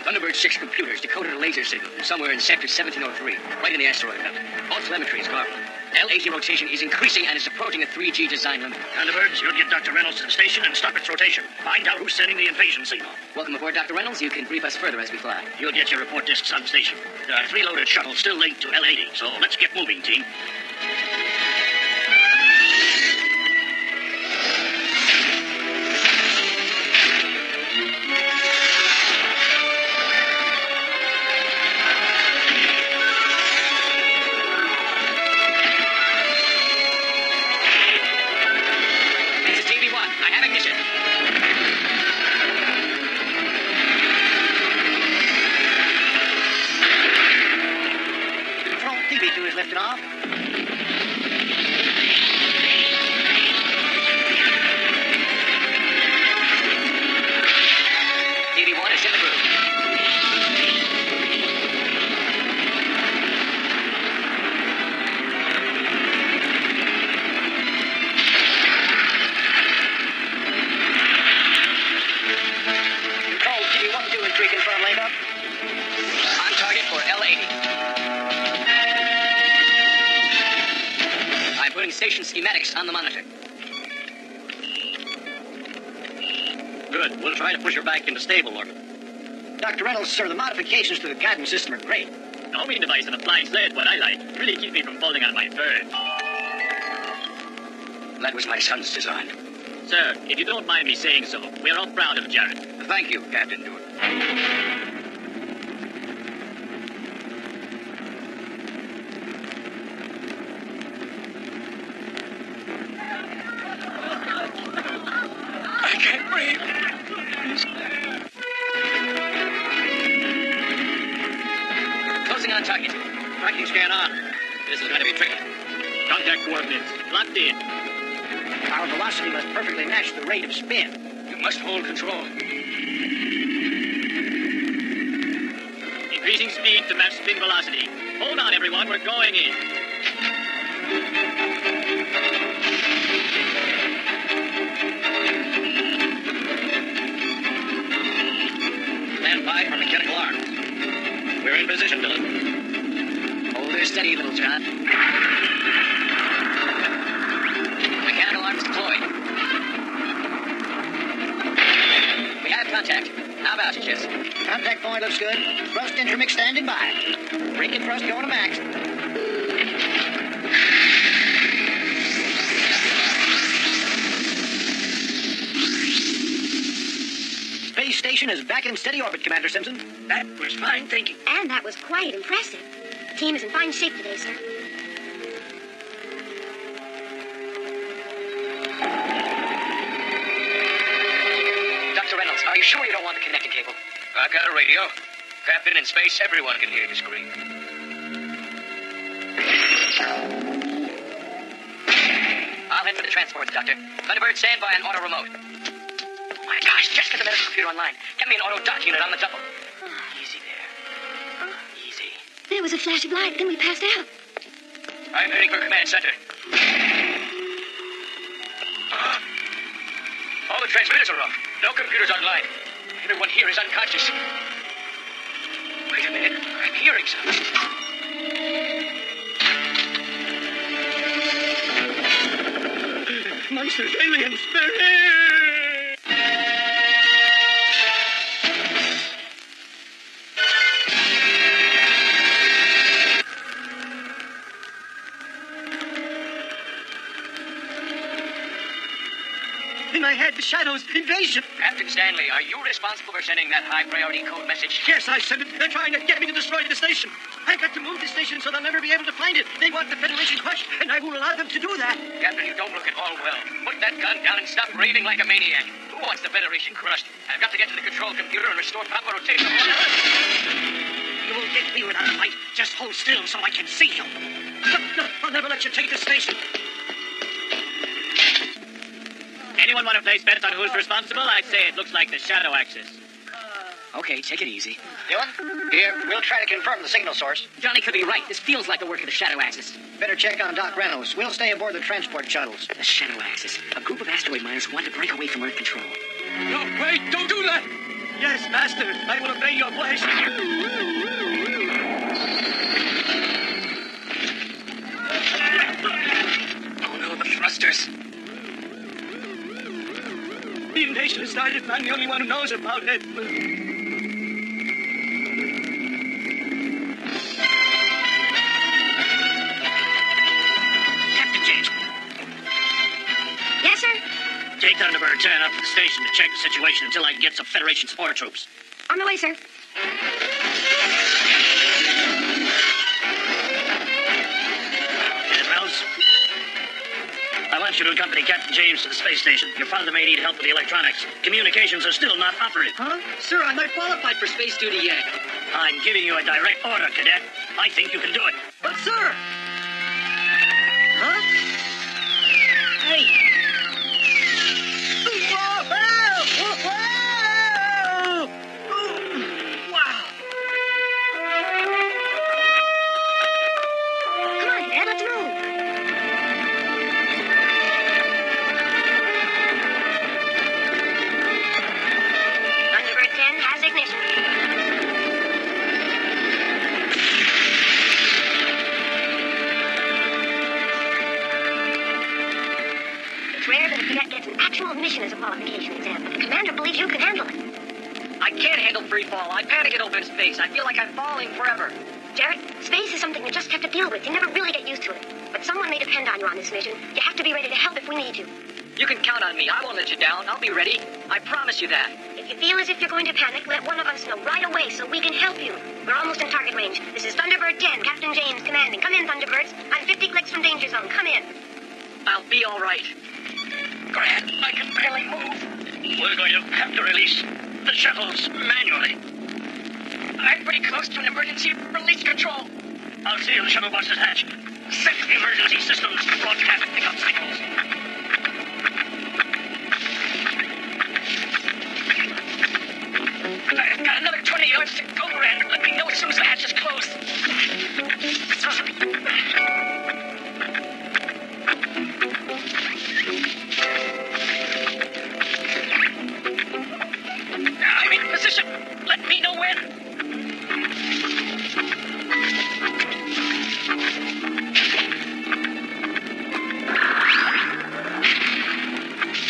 [SPEAKER 4] Thunderbirds 6 computers decoded a laser signal from somewhere in Sector 1703, right in the asteroid belt. All telemetry is garbled. L80 rotation is increasing and is approaching a 3G design limit.
[SPEAKER 3] Thunderbirds, you'll get Dr. Reynolds to the station and stop its rotation. Find out who's sending the invasion signal.
[SPEAKER 4] Welcome aboard, Dr. Reynolds. You can brief us further as we fly.
[SPEAKER 3] You'll get your report discs on the station. There are 3 loaded shuttles still linked to L80, so let's get moving, team.
[SPEAKER 4] This is TV1. I have ignition.
[SPEAKER 2] Control TV2 is lifted off.
[SPEAKER 4] TV1 is in the groove.
[SPEAKER 2] Control TV1, 2, and 3 confirm layup.
[SPEAKER 4] On target for L80. I'm putting station schematics on the monitor.
[SPEAKER 3] Good. We'll try to push her back into stable orbit.
[SPEAKER 2] Dr. Reynolds, sir, the modifications to the guidance system are great.
[SPEAKER 3] The homing device and a flying sled, what I like, really keep me from falling on my bird.
[SPEAKER 9] That was my son's design.
[SPEAKER 3] Sir, if you don't mind me saying so, we're all proud of Jared.
[SPEAKER 9] Thank you, Captain Dewar. I can't breathe.
[SPEAKER 4] Closing on target.
[SPEAKER 9] Tracking scan on. This is going to be tricky. Contact coordinates. Locked in.
[SPEAKER 2] Our velocity must perfectly match the rate of spin.
[SPEAKER 9] You must hold control. Increasing speed to match spin velocity. Hold on, everyone. We're going in.
[SPEAKER 7] Stand by for mechanical arms. We're in position, Dylan.
[SPEAKER 4] Hold her steady, little John. Mechanical arms deployed. We have contact. How about you, Jess?
[SPEAKER 2] Contact point looks good. Thrust intermix standing by. Braking thrust going to max. Space station is back in steady orbit, Commander Simpson.
[SPEAKER 9] That was fine thinking.
[SPEAKER 8] And that was quite impressive. The team is in fine shape today, sir.
[SPEAKER 4] Dr. Reynolds, are you sure you don't want the connecting cable?
[SPEAKER 9] I've got a radio. Captain, in space, everyone can hear you scream.
[SPEAKER 4] I'll head for the transports, Doctor. Thunderbird, stand by an auto remote. Oh my gosh, just get the medical computer online. Get me an auto dock unit on the double. Easy there. Easy.
[SPEAKER 8] There was a flash of light, then we passed out.
[SPEAKER 9] I'm heading for command center. All the transmitters are off. No computers online. Everyone here is unconscious. Wait a minute. I'm hearing something. Monsters, aliens, they're here!
[SPEAKER 2] In my head, the shadows, invasion.
[SPEAKER 9] Captain Stanley, are you responsible for sending that high-priority code message?
[SPEAKER 2] Yes, I sent it. They're trying to get me to destroy the station. I've got to move the station so they'll never be able to find it. They want the Federation crushed, and I won't allow them to do that.
[SPEAKER 9] Captain, you don't look at all well. Put that gun down and stop raving like a maniac. Who wants the Federation crushed? I've got to get to the control computer and restore proper rotation.
[SPEAKER 2] You will get me without a fight. Just hold still so I can see you. No, I'll never let you take the station.
[SPEAKER 9] Anyone want to place bets on who's responsible? I'd say it looks like the shadow axis.
[SPEAKER 4] Okay, take it easy.
[SPEAKER 2] Dylan? Here. We'll try to confirm the signal source.
[SPEAKER 4] Johnny could be right. This feels like the work of the shadow axis.
[SPEAKER 2] Better check on Doc Reynolds. We'll stay aboard the transport shuttles.
[SPEAKER 4] The shadow axis. A group of asteroid miners want to break away from Earth control.
[SPEAKER 9] No, wait, don't do that!
[SPEAKER 2] Yes, Master. I will obey your pleasure.
[SPEAKER 9] Oh no, the thrusters.
[SPEAKER 2] The invasion has started, and I'm the only one who knows about it.
[SPEAKER 9] Captain James.
[SPEAKER 8] Yes, sir?
[SPEAKER 9] Take Thunderbird 10 up to the station to check the situation until I can get some Federation support troops.
[SPEAKER 8] On the way, sir.
[SPEAKER 9] Lieutenant Reynolds, I want you to accompany Captain James to the space station. Your father may need help with the electronics. Communications are still not operative.
[SPEAKER 2] Huh? Sir, I'm not qualified for space duty yet.
[SPEAKER 9] I'm giving you a direct order, Cadet. I think you can do it.
[SPEAKER 2] But, sir... Huh? Hey! Whoa! Whoa! Wow!
[SPEAKER 8] Come on, Dad, let's move. Thunderbird 10 has ignition. It's rare that a cadet gets an actual mission as a qualification exam, but the commander believes you can handle it.
[SPEAKER 1] I can't handle free fall. I panic in open space. I feel like I'm falling forever.
[SPEAKER 8] Jarrett, space is something you just have to deal with. You never really get used to it. But someone may depend on you on this mission. You have to be ready to help if we need you.
[SPEAKER 1] You can count on me. I won't let you down. I'll be ready. I promise you that.
[SPEAKER 8] If you feel as if you're going to panic, let one of us know right away so we can help you. We're almost in target range. This is Thunderbird 10, Captain James commanding. Come in, Thunderbirds. I'm 50 clicks from danger zone. Come in.
[SPEAKER 1] I'll be all right.
[SPEAKER 9] Grant, I can barely move. We're going to have to release the shuttles manually.
[SPEAKER 1] I'm pretty close to an emergency release control.
[SPEAKER 9] I'll seal the shuttle box's hatch.
[SPEAKER 3] Set emergency systems to broadcast pickup signals. I've got another 20 yards to go, Rand. Let me know as soon as the hatch is closed. I'm in position. Let me know when.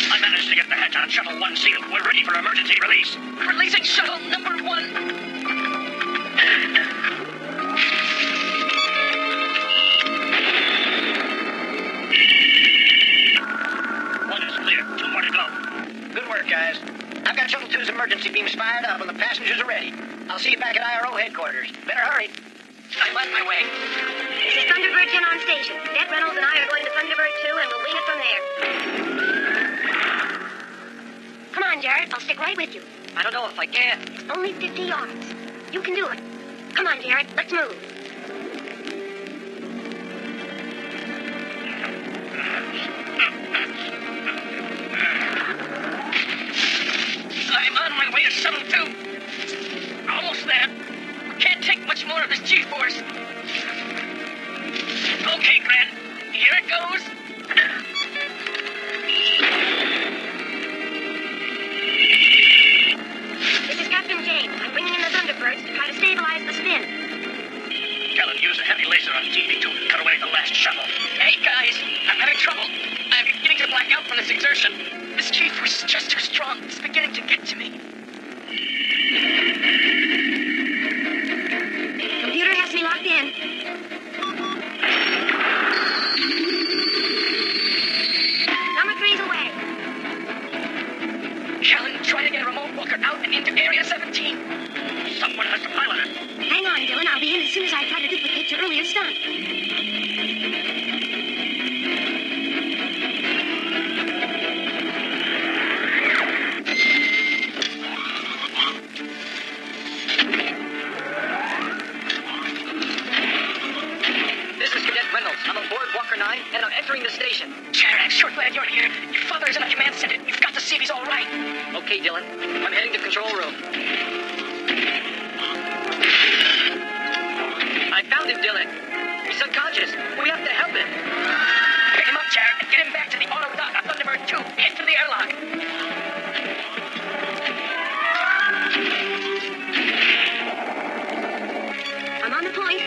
[SPEAKER 3] I managed to get the hatch on Shuttle 1 sealed. We're ready for emergency release. Releasing Shuttle number 1. One is clear. 2 more to go.
[SPEAKER 2] Good work, guys. I've got Shuttle 2's emergency beams fired up and the passengers are ready. I'll see you back at IRO headquarters. Better hurry.
[SPEAKER 1] I'm on my way.
[SPEAKER 8] This is Thunderbird 10 on station. Dad Reynolds and I are going to Thunderbird 2, and we'll wing it from there. Come on, Jared. I'll stick right with you.
[SPEAKER 1] I don't know if I can.
[SPEAKER 8] It's only 50 yards. You can do it. Come on, Jared. Let's move.
[SPEAKER 3] I'm on my way to Shuttle 2. Almost there. Can't take much more of this G-force. Okay, Grant. Here it goes.
[SPEAKER 8] This is Captain James. I'm bringing in the Thunderbirds to try to stabilize the spin.
[SPEAKER 3] Kellen, use a heavy laser on TV2 to cut away the last shuttle.
[SPEAKER 1] Hey, guys, I'm having trouble. I'm beginning to black out from this exertion. This G-force is just too strong. It's beginning to get to me.
[SPEAKER 8] Computer has me locked in. Number 3's away.
[SPEAKER 1] Kellen, try to get a remote walker out and into Area 17.
[SPEAKER 3] Someone has to pilot it.
[SPEAKER 8] Hang on, Dylan. I'll be in as soon as I try to duplicate your earlier stunt.
[SPEAKER 1] This is Cadet Reynolds. I'm aboard Walker 9, and I'm entering the station.
[SPEAKER 3] Jared, I'm sure glad you're here. Your father is in the command center. You've got to see if he's all right.
[SPEAKER 1] Okay, Dylan. I'm heading to control room. I found him, Dylan. He's unconscious. We have to help him.
[SPEAKER 3] Pick him up, Jared, and get him back to the auto dock on Thunderbird 2. Head for the airlock.
[SPEAKER 8] I'm on the point.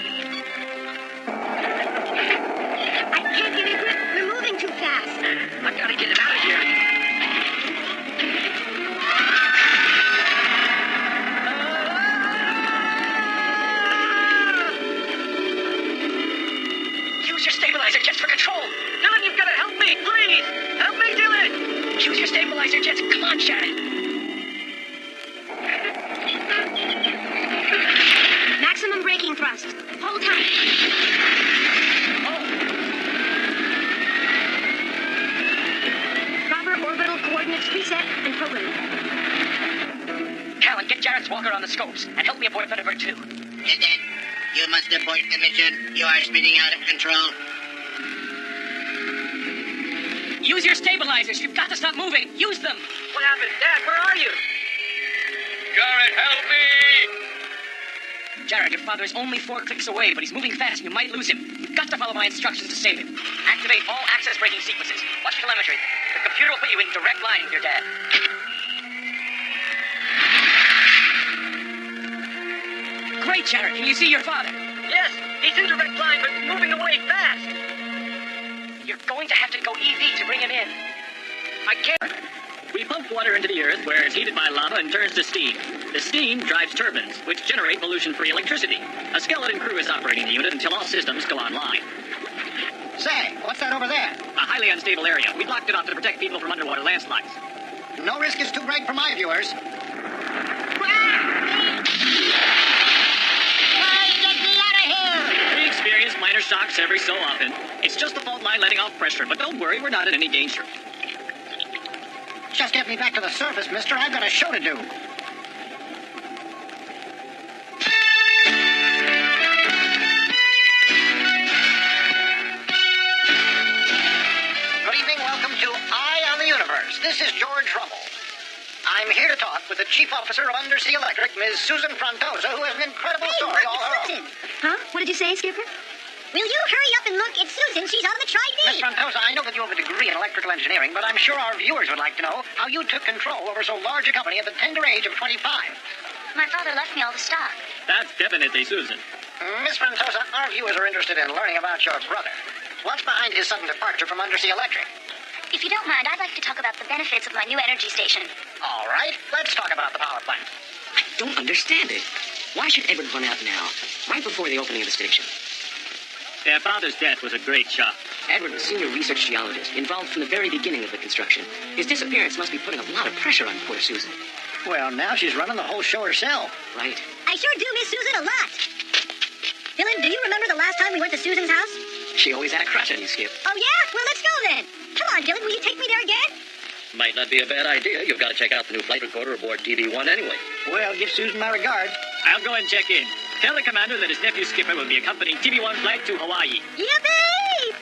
[SPEAKER 8] I can't get a grip. We're moving too fast.
[SPEAKER 1] I've got to get him out of here.
[SPEAKER 3] Use your stabilizer jets for control.
[SPEAKER 1] Dylan, you've got to help me, please. Help me, Dylan.
[SPEAKER 3] Use your stabilizer jets. Come on, Jared.
[SPEAKER 8] Maximum braking thrust. Hold tight. Proper orbital coordinates preset and programmed.
[SPEAKER 1] Callan, get Jarrett's walker on the scopes and help me aboard Thunderbird 2.
[SPEAKER 6] Cadet, you must abort the mission. You are spinning out of control.
[SPEAKER 1] Use your stabilizers. You've got to stop moving. Use them. What happened? Dad, where are you?
[SPEAKER 3] Jared, help me!
[SPEAKER 1] Jared, your father is only 4 clicks away, but he's moving fast. You might lose him. You've got to follow my instructions to save him. Activate all access braking sequences. Watch telemetry. The computer will put you in direct line with your dad. Great, Jared. Can you see your father? Yes, he's in direct line, but moving away fast. You're going to have to go EV to bring him in. I can't.
[SPEAKER 10] We pump water into the earth where it's heated by lava and turns to steam. The steam drives turbines, which generate pollution-free electricity. A skeleton crew is operating the unit until all systems go online.
[SPEAKER 2] Say, what's that over there?
[SPEAKER 10] A highly unstable area. We blocked it off to protect people from underwater landslides.
[SPEAKER 2] No risk is too great for my viewers.
[SPEAKER 10] We experience minor shocks every so often. It's just the fault line letting off pressure, but don't worry, we're not in any danger.
[SPEAKER 2] Just get me back to the surface, mister. I've got a show to do. with the Chief Officer of Undersea Electric, Ms. Susan Frontosa, who has an incredible story all her own.
[SPEAKER 8] Huh? What did you say, Skipper? Will you hurry up and look? It's Susan. She's on the Tri-V.
[SPEAKER 2] Miss Frontosa, I know that you have a degree in electrical engineering, but I'm sure our viewers would like to know how you took control over so large a company at the tender age of 25.
[SPEAKER 5] My father left me all the stock.
[SPEAKER 10] That's definitely Susan.
[SPEAKER 2] Miss Frontosa, our viewers are interested in learning about your brother. What's behind his sudden departure from Undersea Electric?
[SPEAKER 5] If you don't mind, I'd like to talk about the benefits of my new energy station.
[SPEAKER 2] All right, let's talk about the power plant.
[SPEAKER 4] I don't understand it. Why should Edward run out now, right before the opening of the station?
[SPEAKER 10] Their father's death was a great shock.
[SPEAKER 4] Edward was senior research geologist, involved from the very beginning of the construction. His disappearance must be putting a lot of pressure on poor Susan.
[SPEAKER 2] Well, now she's running the whole show herself.
[SPEAKER 4] Right.
[SPEAKER 8] I sure do miss Susan a lot. Dylan, do you remember the last time we went to Susan's house?
[SPEAKER 4] She always had a crush on you, Skip.
[SPEAKER 8] Oh, yeah? Well, let's go then. Come on, Dylan, will you take me there again?
[SPEAKER 7] Might not be a bad idea. You've got to check out the new flight recorder aboard TV1 anyway.
[SPEAKER 2] Well, give Susan my regards.
[SPEAKER 10] I'll go and check in. Tell the commander that his nephew Skipper will be accompanying TV1 flight to Hawaii.
[SPEAKER 8] Yippee!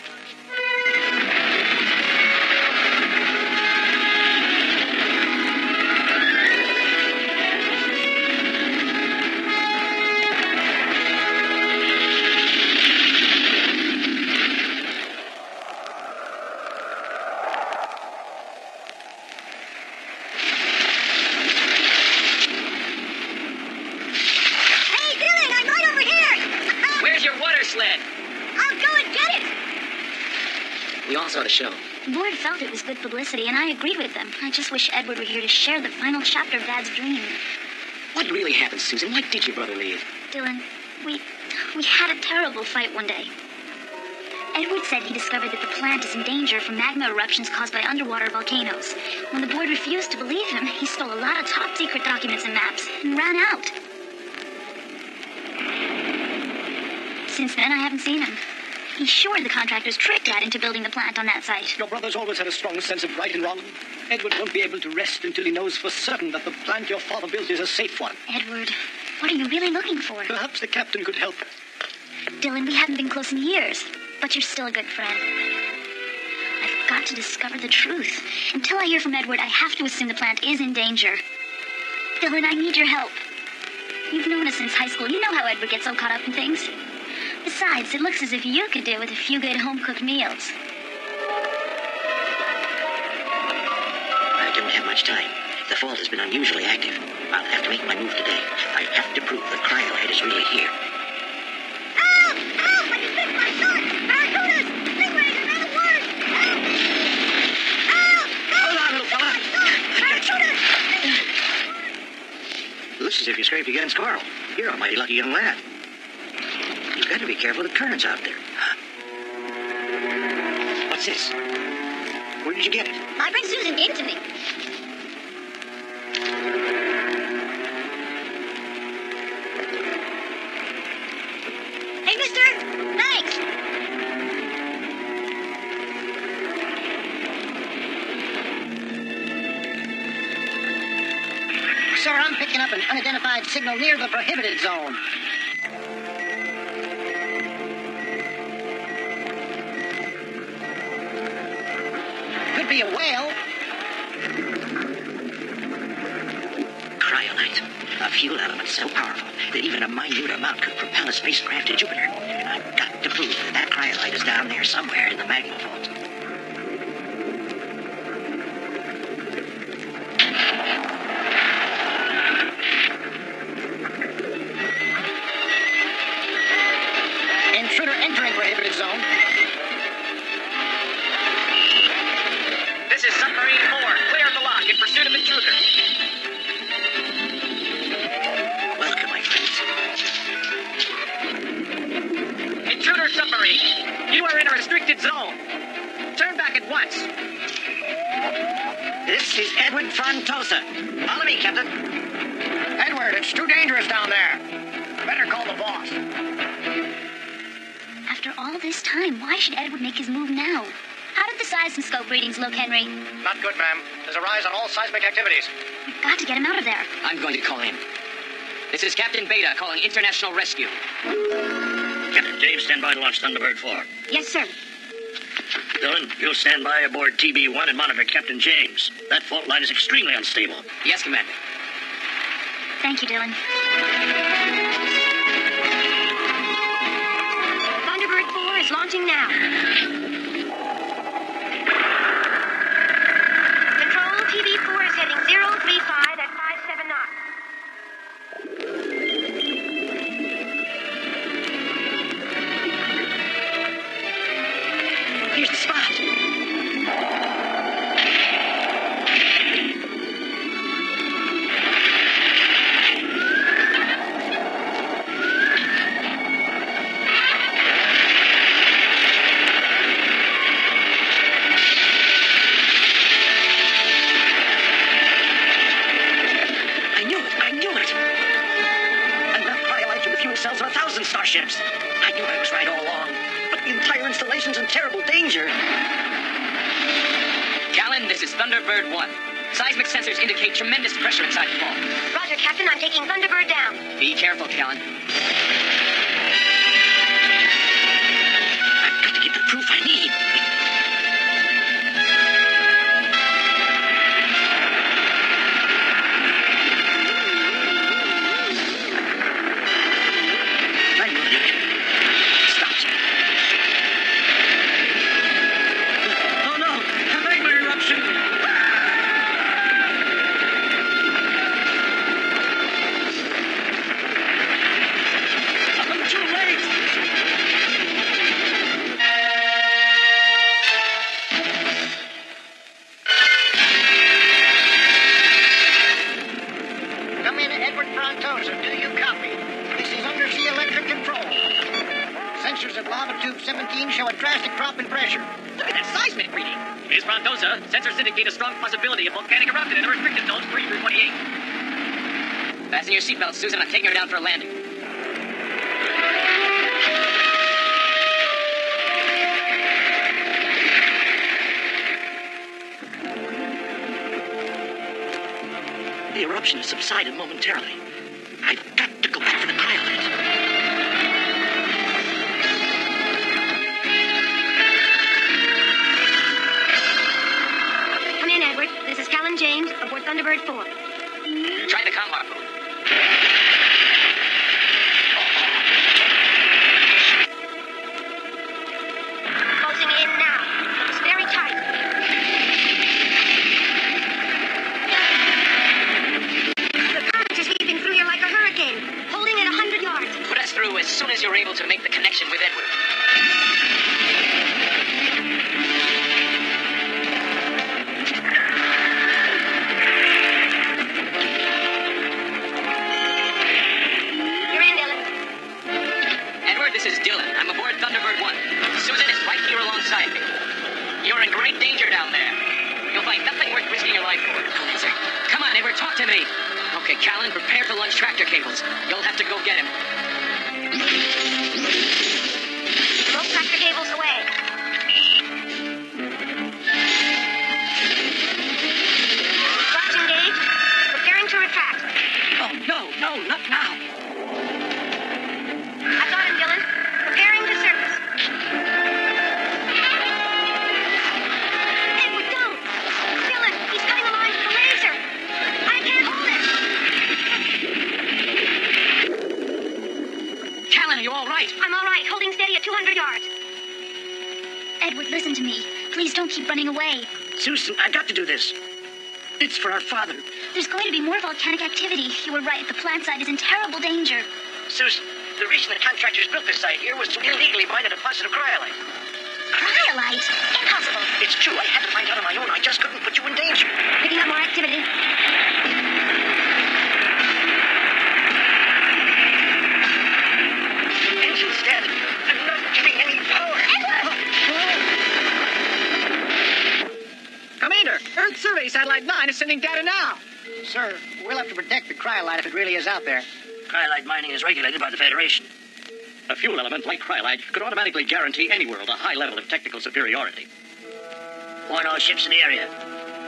[SPEAKER 4] We all saw the show.
[SPEAKER 5] The board felt it was good publicity, and I agreed with them. I just wish Edward were here to share the final chapter of Dad's dream.
[SPEAKER 4] What really happened, Susan? Why did your brother leave?
[SPEAKER 5] Dylan, we had a terrible fight one day. Edward said he discovered that the plant is in danger from magma eruptions caused by underwater volcanoes. When the board refused to believe him, he stole a lot of top-secret documents and maps and ran out. Since then, I haven't seen him. He's sure the contractors tricked Dad into building the plant on that site.
[SPEAKER 11] Your brother's always had a strong sense of right and wrong. Edward won't be able to rest until he knows for certain that the plant your father built is a safe one.
[SPEAKER 5] Edward, what are you really looking for?
[SPEAKER 11] Perhaps the captain could help.
[SPEAKER 5] Dylan, we haven't been close in years, but you're still a good friend. I've got to discover the truth. Until I hear from Edward, I have to assume the plant is in danger. Dylan, I need your help. You've known us since high school. You know how Edward gets so caught up in things. Besides, it looks as if you could do with a few good home-cooked meals.
[SPEAKER 3] I don't have much time. The fault has been unusually active. I'll have to make my move today. I have to prove the cryolite is really here.
[SPEAKER 8] Help! Help! I just missed my shot! Barracudas! Stingrays! Another word! Help! Help!
[SPEAKER 3] Hold on, little fella.
[SPEAKER 8] Barracudas!
[SPEAKER 3] Looks as if you scraped against coral. You're a mighty lucky young lad. You've got to be careful of the currents out there. What's this? Where did you get it?
[SPEAKER 8] My friend Susan gave it to me. Hey, mister! Thanks!
[SPEAKER 2] Sir, I'm picking up an unidentified signal near the prohibited zone. Could be a whale.
[SPEAKER 3] Cryolite. A fuel element so powerful that even a minute amount could propel a spacecraft to Jupiter. And I've got to prove that cryolite is down there somewhere in the magma vault.
[SPEAKER 2] Intruder entering prohibited zone.
[SPEAKER 10] This is Submarine 4. Clear the lock in pursuit of intruder.
[SPEAKER 3] Welcome, my friends.
[SPEAKER 10] Intruder submarine. You are in a restricted zone. Turn back at once.
[SPEAKER 3] This is Edward Frontosa. Follow me, Captain.
[SPEAKER 2] Edward, it's too dangerous down there. Better call the boss.
[SPEAKER 5] After all this time, why should Edward make his move now? How did the seismoscope readings look, Henry?
[SPEAKER 2] Not good, ma'am. There's a rise on all seismic activities.
[SPEAKER 5] We've got to get him out of there.
[SPEAKER 4] I'm going to call in. This is Captain Beta calling International Rescue.
[SPEAKER 7] Captain James, stand by to launch Thunderbird 4.
[SPEAKER 8] Yes, sir.
[SPEAKER 7] Dylan, you'll stand by aboard TB1 and monitor Captain James. That fault line is extremely unstable.
[SPEAKER 4] Yes, Commander.
[SPEAKER 5] Thank you, Dylan.
[SPEAKER 8] Thunderbird 4 is launching now. Control, TV4 is heading 035 at 57 knots.
[SPEAKER 2] Here's the spot. I knew it. Enough cryolite for the fuel cells of 1,000 starships. I knew I was right all along. But the entire installation's in terrible danger.
[SPEAKER 4] Callan, this is Thunderbird 1. Seismic sensors indicate tremendous pressure inside the vault.
[SPEAKER 8] Roger, Captain. I'm taking Thunderbird down.
[SPEAKER 4] Be careful, Callan.
[SPEAKER 2] I've got to get the proof I need.
[SPEAKER 10] Sensors indicate a strong possibility of volcanic eruption in the restricted zone 3328.
[SPEAKER 4] Fasten your seatbelts, Susan. I'm taking her down for a landing.
[SPEAKER 2] The eruption has subsided momentarily. I've got to go back for the cryolite.
[SPEAKER 8] This is Callan James aboard Thunderbird 4.
[SPEAKER 4] Try the comm harpoon.
[SPEAKER 8] Closing in now. It's very tight. The current is sweeping through here like a hurricane, holding at 100 yards.
[SPEAKER 4] Put us through as soon as you're able to make the connection with Edward. This is Dylan. I'm aboard Thunderbird 1. Susan is right here alongside me. You're in great danger down there. You'll find nothing worth risking your life for. Come on, Edward, talk to me. Okay, Callan, prepare to launch tractor cables. You'll have to go get him.
[SPEAKER 8] Both tractor cables away. Flash engaged. Preparing to retract.
[SPEAKER 2] Oh, no, not now.
[SPEAKER 8] I got him, Dylan. Preparing to surface. Edward, don't! Dylan, he's cutting the line with the laser. I can't hold it.
[SPEAKER 4] Callan, are you all right?
[SPEAKER 8] I'm all right, holding steady at 200 yards.
[SPEAKER 5] Edward, listen to me. Please don't keep running away.
[SPEAKER 2] Susan, I got to do this. It's for our father.
[SPEAKER 5] There's going to be more volcanic activity. You were right. The plant site is in terrible danger.
[SPEAKER 2] Susan, the reason the contractors built this site here was to illegally mine a deposit of cryolite.
[SPEAKER 5] Cryolite? Impossible.
[SPEAKER 2] It's true. I had to find out on my own. I just couldn't put you in danger.
[SPEAKER 8] Picking up more activity.
[SPEAKER 2] Engine's dead. I'm not getting any power.
[SPEAKER 11] Commander, Earth Survey Satellite 9 is sending data now.
[SPEAKER 2] Sir, we'll have to protect the cryolite if it really is out there.
[SPEAKER 7] Cryolite mining is regulated by the Federation. A fuel element like cryolite could automatically guarantee any world a high level of technical superiority. Warn all ships in the area.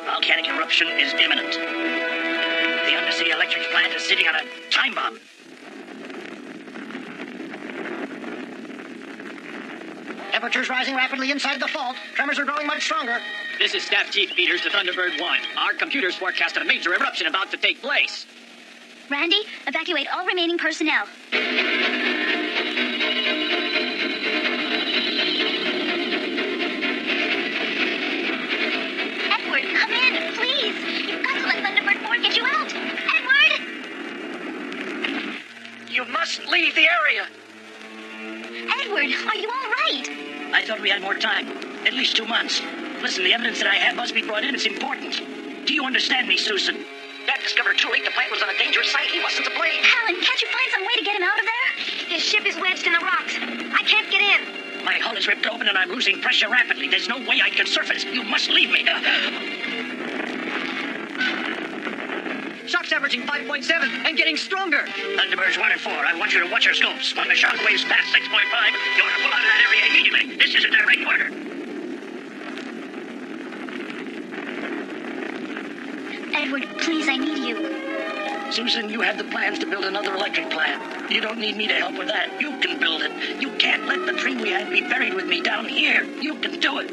[SPEAKER 7] Volcanic eruption is imminent. The undersea electric plant is sitting on a time bomb.
[SPEAKER 2] Temperature's rising rapidly inside the fault. Tremors are growing much stronger.
[SPEAKER 10] This is Staff Chief Peters to Thunderbird 1. Our computers forecast a major eruption about to take place.
[SPEAKER 5] Randy, evacuate all remaining personnel. Edward, come in, please. You've got to let Thunderbird 4 get you out. Edward!
[SPEAKER 7] You must leave the area.
[SPEAKER 5] Edward, are you all right?
[SPEAKER 7] I thought we had more time. At least 2 months. Listen, the evidence that I have must be brought in. It's important. Do you understand me, Susan?
[SPEAKER 2] Dad discovered too late the plant was on a dangerous site. He wasn't to blame.
[SPEAKER 5] Alan, can't you find some way to get him out of there?
[SPEAKER 8] His ship is wedged in the rocks. I can't get in.
[SPEAKER 7] My hull is ripped open and I'm losing pressure rapidly. There's no way I can surface. You must leave me.
[SPEAKER 2] Shock's averaging 5.7 and getting stronger.
[SPEAKER 7] Thunderbirds 1 and 4, I want you to watch your scopes. When the shock waves pass 6.5, you want to pull out of that area immediately. This is a direct order.
[SPEAKER 5] Edward, please, I need you.
[SPEAKER 7] Susan, you have the plans to build another electric plant. You don't need me to help with that. You can build it. You can't let the dream we had be buried with me down here. You can do it.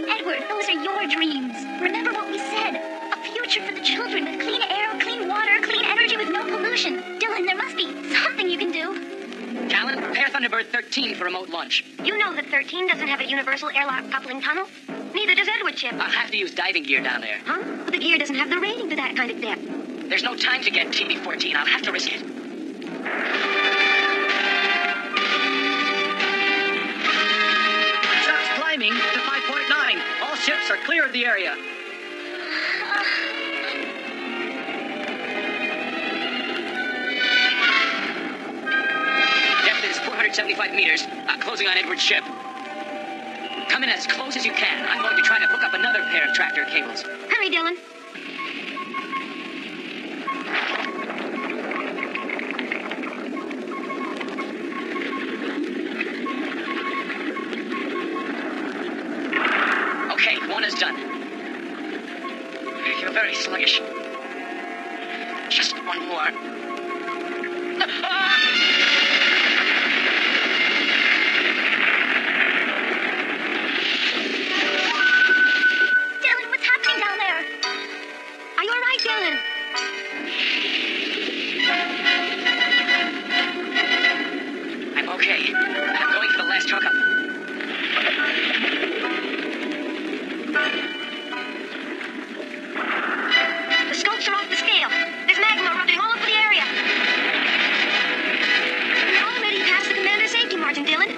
[SPEAKER 5] Edward, those are your dreams. Remember what we said. A future for the children with clean air, clean water, clean energy with no pollution. Dylan, there must be something you can do.
[SPEAKER 1] Callan, prepare Thunderbird 13 for remote launch.
[SPEAKER 8] You know that 13 doesn't have a universal airlock coupling tunnel. Neither does Edward Chip.
[SPEAKER 1] I'll have to use diving gear down there.
[SPEAKER 8] Huh? But the gear doesn't have the rating for that kind of depth.
[SPEAKER 1] There's no time to get TV-14. I'll have to risk it.
[SPEAKER 2] Shock's climbing to 5.9. All ships are clear of the area.
[SPEAKER 1] Depth is 475 meters. Closing on Edward's ship. Come in as close as you can. I'm going to try to hook up another pair of tractor cables.
[SPEAKER 8] Hurry, Dylan.
[SPEAKER 1] Okay, one is done. You're very sluggish. Just one more.
[SPEAKER 5] Dylan, what's happening down there?
[SPEAKER 8] Are you all right, Dylan?
[SPEAKER 1] I'm okay. I'm going for the last hookup.
[SPEAKER 8] The scopes are off the scale. There's magma erupting all over the area. We're already past the commander safety margin, Dylan.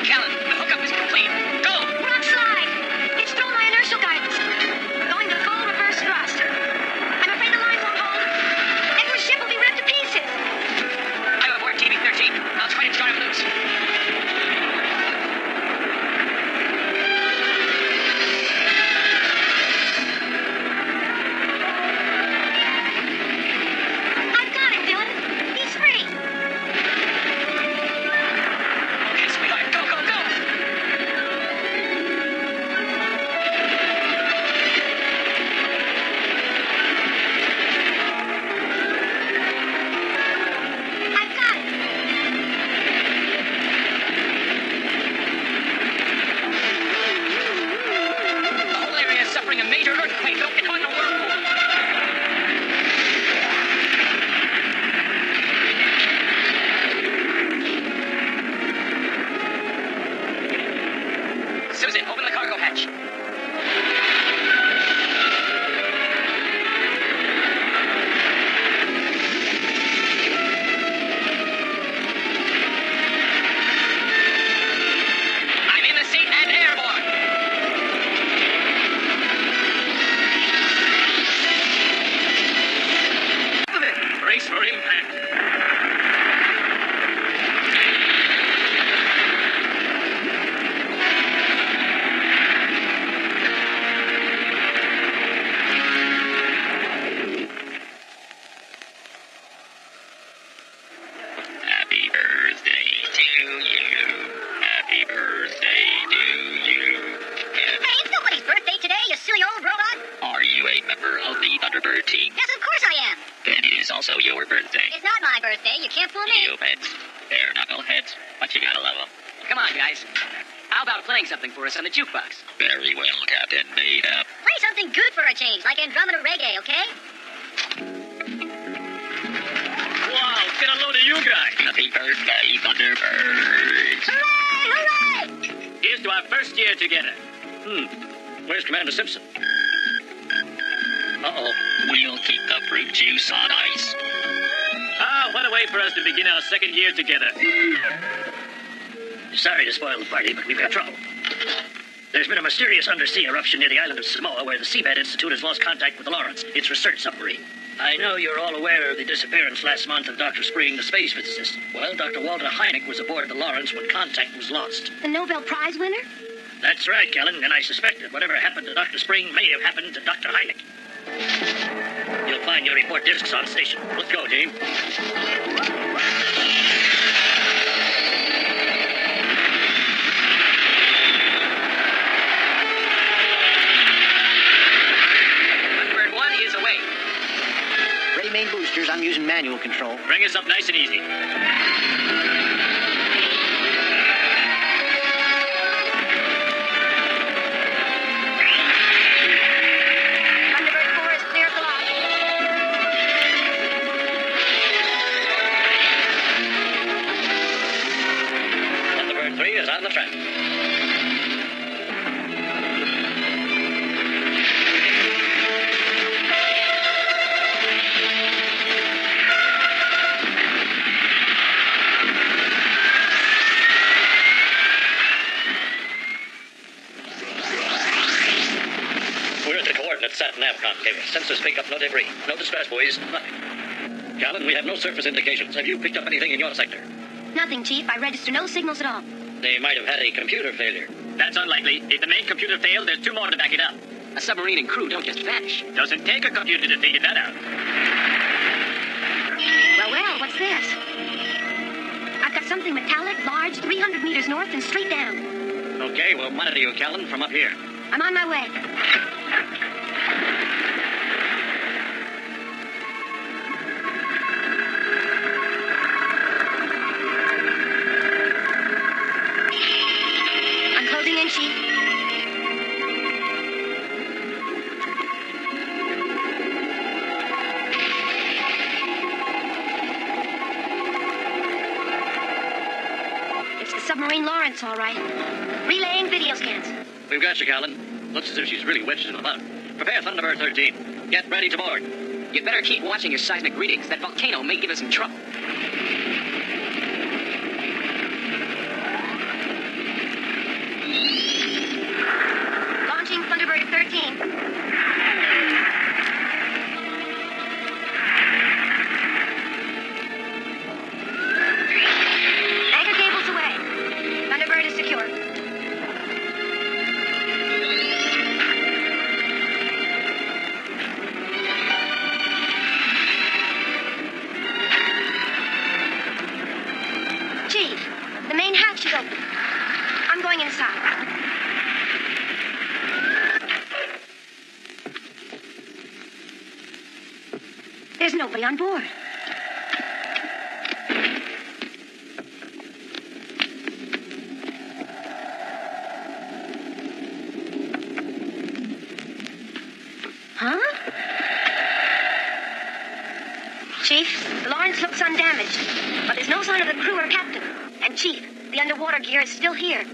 [SPEAKER 1] Callan, the hookup is complete. Go!
[SPEAKER 8] Rock slide! It's thrown my inertial guidance. Going to full reverse thrust. I'm afraid the line won't hold. Edward's ship will be ripped to pieces.
[SPEAKER 1] I'm aboard TV-13. I'll try to start him loose.
[SPEAKER 8] I've got it, Dylan. He's free.
[SPEAKER 1] Okay, sweetheart. Go, go, go!
[SPEAKER 8] I've got it.
[SPEAKER 1] The whole area is suffering a major earthquake. Don't get caught in a whirlpool. Susan, open the cargo hatch. I'm in the seat and airborne.
[SPEAKER 9] Brace for impact. Happy birthday to you. Happy birthday to you.
[SPEAKER 5] Hey, it's nobody's birthday today, you silly old robot.
[SPEAKER 9] Are you a member of the Thunderbird team?
[SPEAKER 5] Yes, of course I am.
[SPEAKER 9] Then it is also your birthday.
[SPEAKER 5] It's not my birthday. You can't fool me.
[SPEAKER 9] You pets. They're knuckleheads, but you gotta love them.
[SPEAKER 1] Come on, guys.
[SPEAKER 10] How about playing something for us on the jukebox?
[SPEAKER 3] Very well, Captain. Made up.
[SPEAKER 5] Play something good for a change, like Andromeda Reggae, okay?
[SPEAKER 10] Wow, get a load of you guys.
[SPEAKER 3] Happy birthday, Thunderbirds.
[SPEAKER 5] Hooray! Hooray!
[SPEAKER 10] Here's to our first year together.
[SPEAKER 7] Where's Commander Simpson? Uh-oh.
[SPEAKER 3] We'll keep the fruit juice on ice.
[SPEAKER 10] Ah, what a way for us to begin our second year together.
[SPEAKER 7] Sorry to spoil the party, but we've got trouble. There's been a mysterious undersea eruption near the island of Samoa where the Seabed Institute has lost contact with the Lawrence, its research submarine. I know you're all aware of the disappearance last month of Dr. Spring, the space physicist. Well, Dr. Walter Hynek was aboard the Lawrence when contact was lost.
[SPEAKER 8] The Nobel Prize winner?
[SPEAKER 7] That's right, Kellen, and I suspect that whatever happened to Dr. Spring may have happened to Dr. Hynek. You'll find your report discs on station. Let's go, team.
[SPEAKER 10] Thunderbird 1 is away.
[SPEAKER 2] Ready main boosters. I'm using manual control.
[SPEAKER 10] Bring us up nice and easy.
[SPEAKER 8] Thunderbird 4 is clear of the lock.
[SPEAKER 7] Thunderbird 3 is on the track. We're at the coordinates sat-navcom gave us. Sensors pick up no debris. No distress buoys. Nothing. Callan, we have no surface indications. Have you picked up anything in your sector?
[SPEAKER 8] Nothing, Chief. I register no signals at all.
[SPEAKER 7] They might have had a computer failure.
[SPEAKER 10] That's unlikely. If the main computer failed, there's 2 more to back it up.
[SPEAKER 4] A submarine and crew don't just vanish.
[SPEAKER 10] Doesn't take a computer to figure that out.
[SPEAKER 8] Well, what's this? I've got something metallic, large, 300 meters north and straight down.
[SPEAKER 7] Okay, we'll monitor you, Callan, from up here.
[SPEAKER 8] I'm on my way. I'm closing in, Chief. It's the submarine Lawrence, all right. Relaying video scans.
[SPEAKER 7] We've got you, Callan. Looks as if she's really wedged in the mud. Prepare Thunderbird 13. Get ready to board.
[SPEAKER 4] You better keep watching your seismic readings. That volcano may give us some trouble.
[SPEAKER 8] Launching Thunderbird 13. Anchor cables away. Thunderbird is secure. Chief, the main hatch is open. I'm going inside. There's nobody on board. Huh? Chief, the Lawrence looks undamaged, but there's no sign of the crew or captain. And Chief, the underwater gear is still here.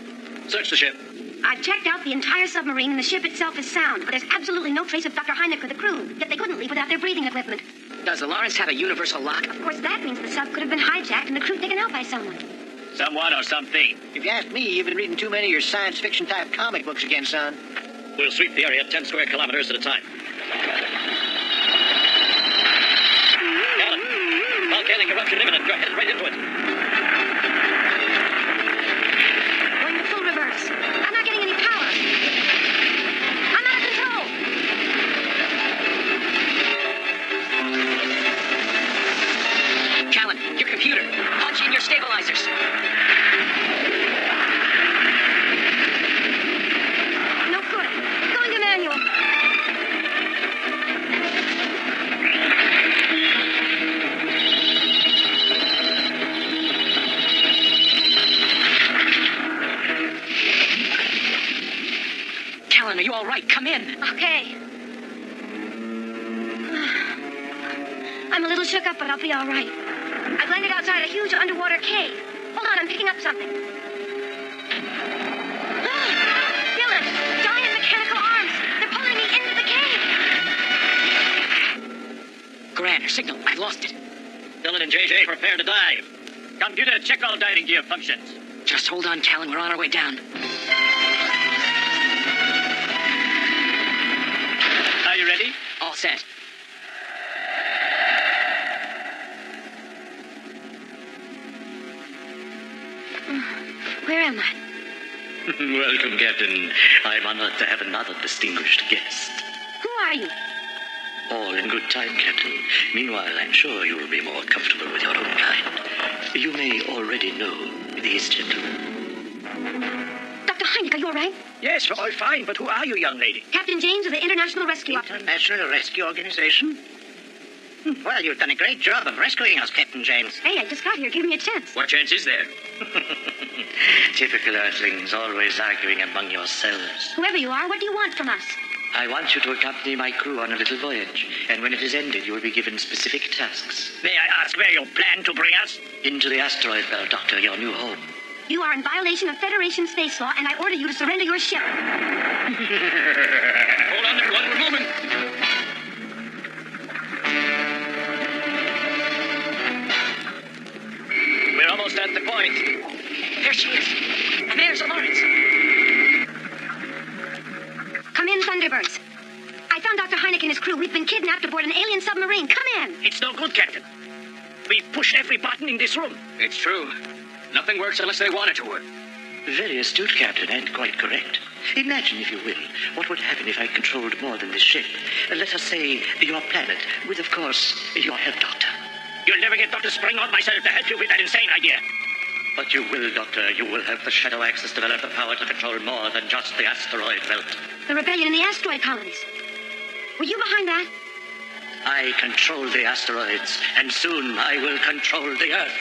[SPEAKER 7] Search the ship.
[SPEAKER 8] I've checked out the entire submarine, and the ship itself is sound, but there's absolutely no trace of Dr. Hynek or the crew. Yet they couldn't leave without their breathing equipment.
[SPEAKER 4] Does the Lawrence have a universal lock?
[SPEAKER 8] Of course, that means the sub could have been hijacked and the crew taken out by someone.
[SPEAKER 10] Someone or something.
[SPEAKER 2] If you ask me, you've been reading too many of your science fiction type comic books again, son.
[SPEAKER 7] We'll sweep the area 10 square kilometers at a time. Callan, volcanic eruption imminent. You're headed right into it.
[SPEAKER 8] Going to full reverse. I'm not getting any power. I'm out of control.
[SPEAKER 4] Callan, your computer. Punch in your stabilizers.
[SPEAKER 8] No good. Going to manual.
[SPEAKER 4] again.
[SPEAKER 8] Okay. I'm a little shook up, but I'll be all right. I've landed outside a huge underwater cave. Hold on, I'm picking up something. Dylan, giant mechanical arms. They're pulling me into the cave.
[SPEAKER 4] Gran, her signal. I've lost it.
[SPEAKER 9] Dylan and JJ, prepare to dive. Computer, check all diving gear functions.
[SPEAKER 4] Just hold on, Callan. We're on our way down.
[SPEAKER 9] Are you ready?
[SPEAKER 4] All set.
[SPEAKER 8] Where am I?
[SPEAKER 7] Welcome, Captain. I'm honored to have another distinguished guest.
[SPEAKER 8] Who are you?
[SPEAKER 7] All in good time, Captain. Meanwhile, I'm sure you will be more comfortable with your own kind. You may already know these gentlemen.
[SPEAKER 8] Dr. Hynek, are you all right?
[SPEAKER 9] Yes, all fine, but who are you, young lady?
[SPEAKER 8] Captain James of the International Rescue
[SPEAKER 2] International Rescue Organization? Well, you've done a great job of rescuing us, Captain James.
[SPEAKER 8] Hey, I just got here. Give me a chance.
[SPEAKER 9] What chance is there?
[SPEAKER 7] Typical Earthlings, always arguing among yourselves.
[SPEAKER 8] Whoever you are, what do you want from us?
[SPEAKER 7] I want you to accompany my crew on a little voyage, and when it is ended, you will be given specific tasks.
[SPEAKER 3] May I ask where you plan to bring us?
[SPEAKER 7] Into the asteroid belt, Doctor, your new home.
[SPEAKER 8] You are in violation of Federation space law, and I order you to surrender your ship.
[SPEAKER 9] Hold on there one moment. We're almost at the point.
[SPEAKER 4] There she is. And there's Lawrence.
[SPEAKER 8] Come in, Thunderbirds. I found Dr. Hynek and his crew. We've been kidnapped aboard an alien submarine. Come in.
[SPEAKER 3] It's no good, Captain. We've pushed every button in this room.
[SPEAKER 9] It's true. Nothing works unless they want it to work.
[SPEAKER 7] Very astute, Captain, and quite correct. Imagine, if you will, what would happen if I controlled more than this ship. Let us say, your planet, with, of course, your help, Doctor.
[SPEAKER 3] You'll never get Dr. Spring or myself to help you with that insane idea.
[SPEAKER 7] But you will, Doctor. You will help the Shadow Axis develop the power to control more than just the asteroid belt.
[SPEAKER 8] The rebellion in the asteroid colonies. Were you behind that?
[SPEAKER 7] I control the asteroids, and soon I will control the Earth.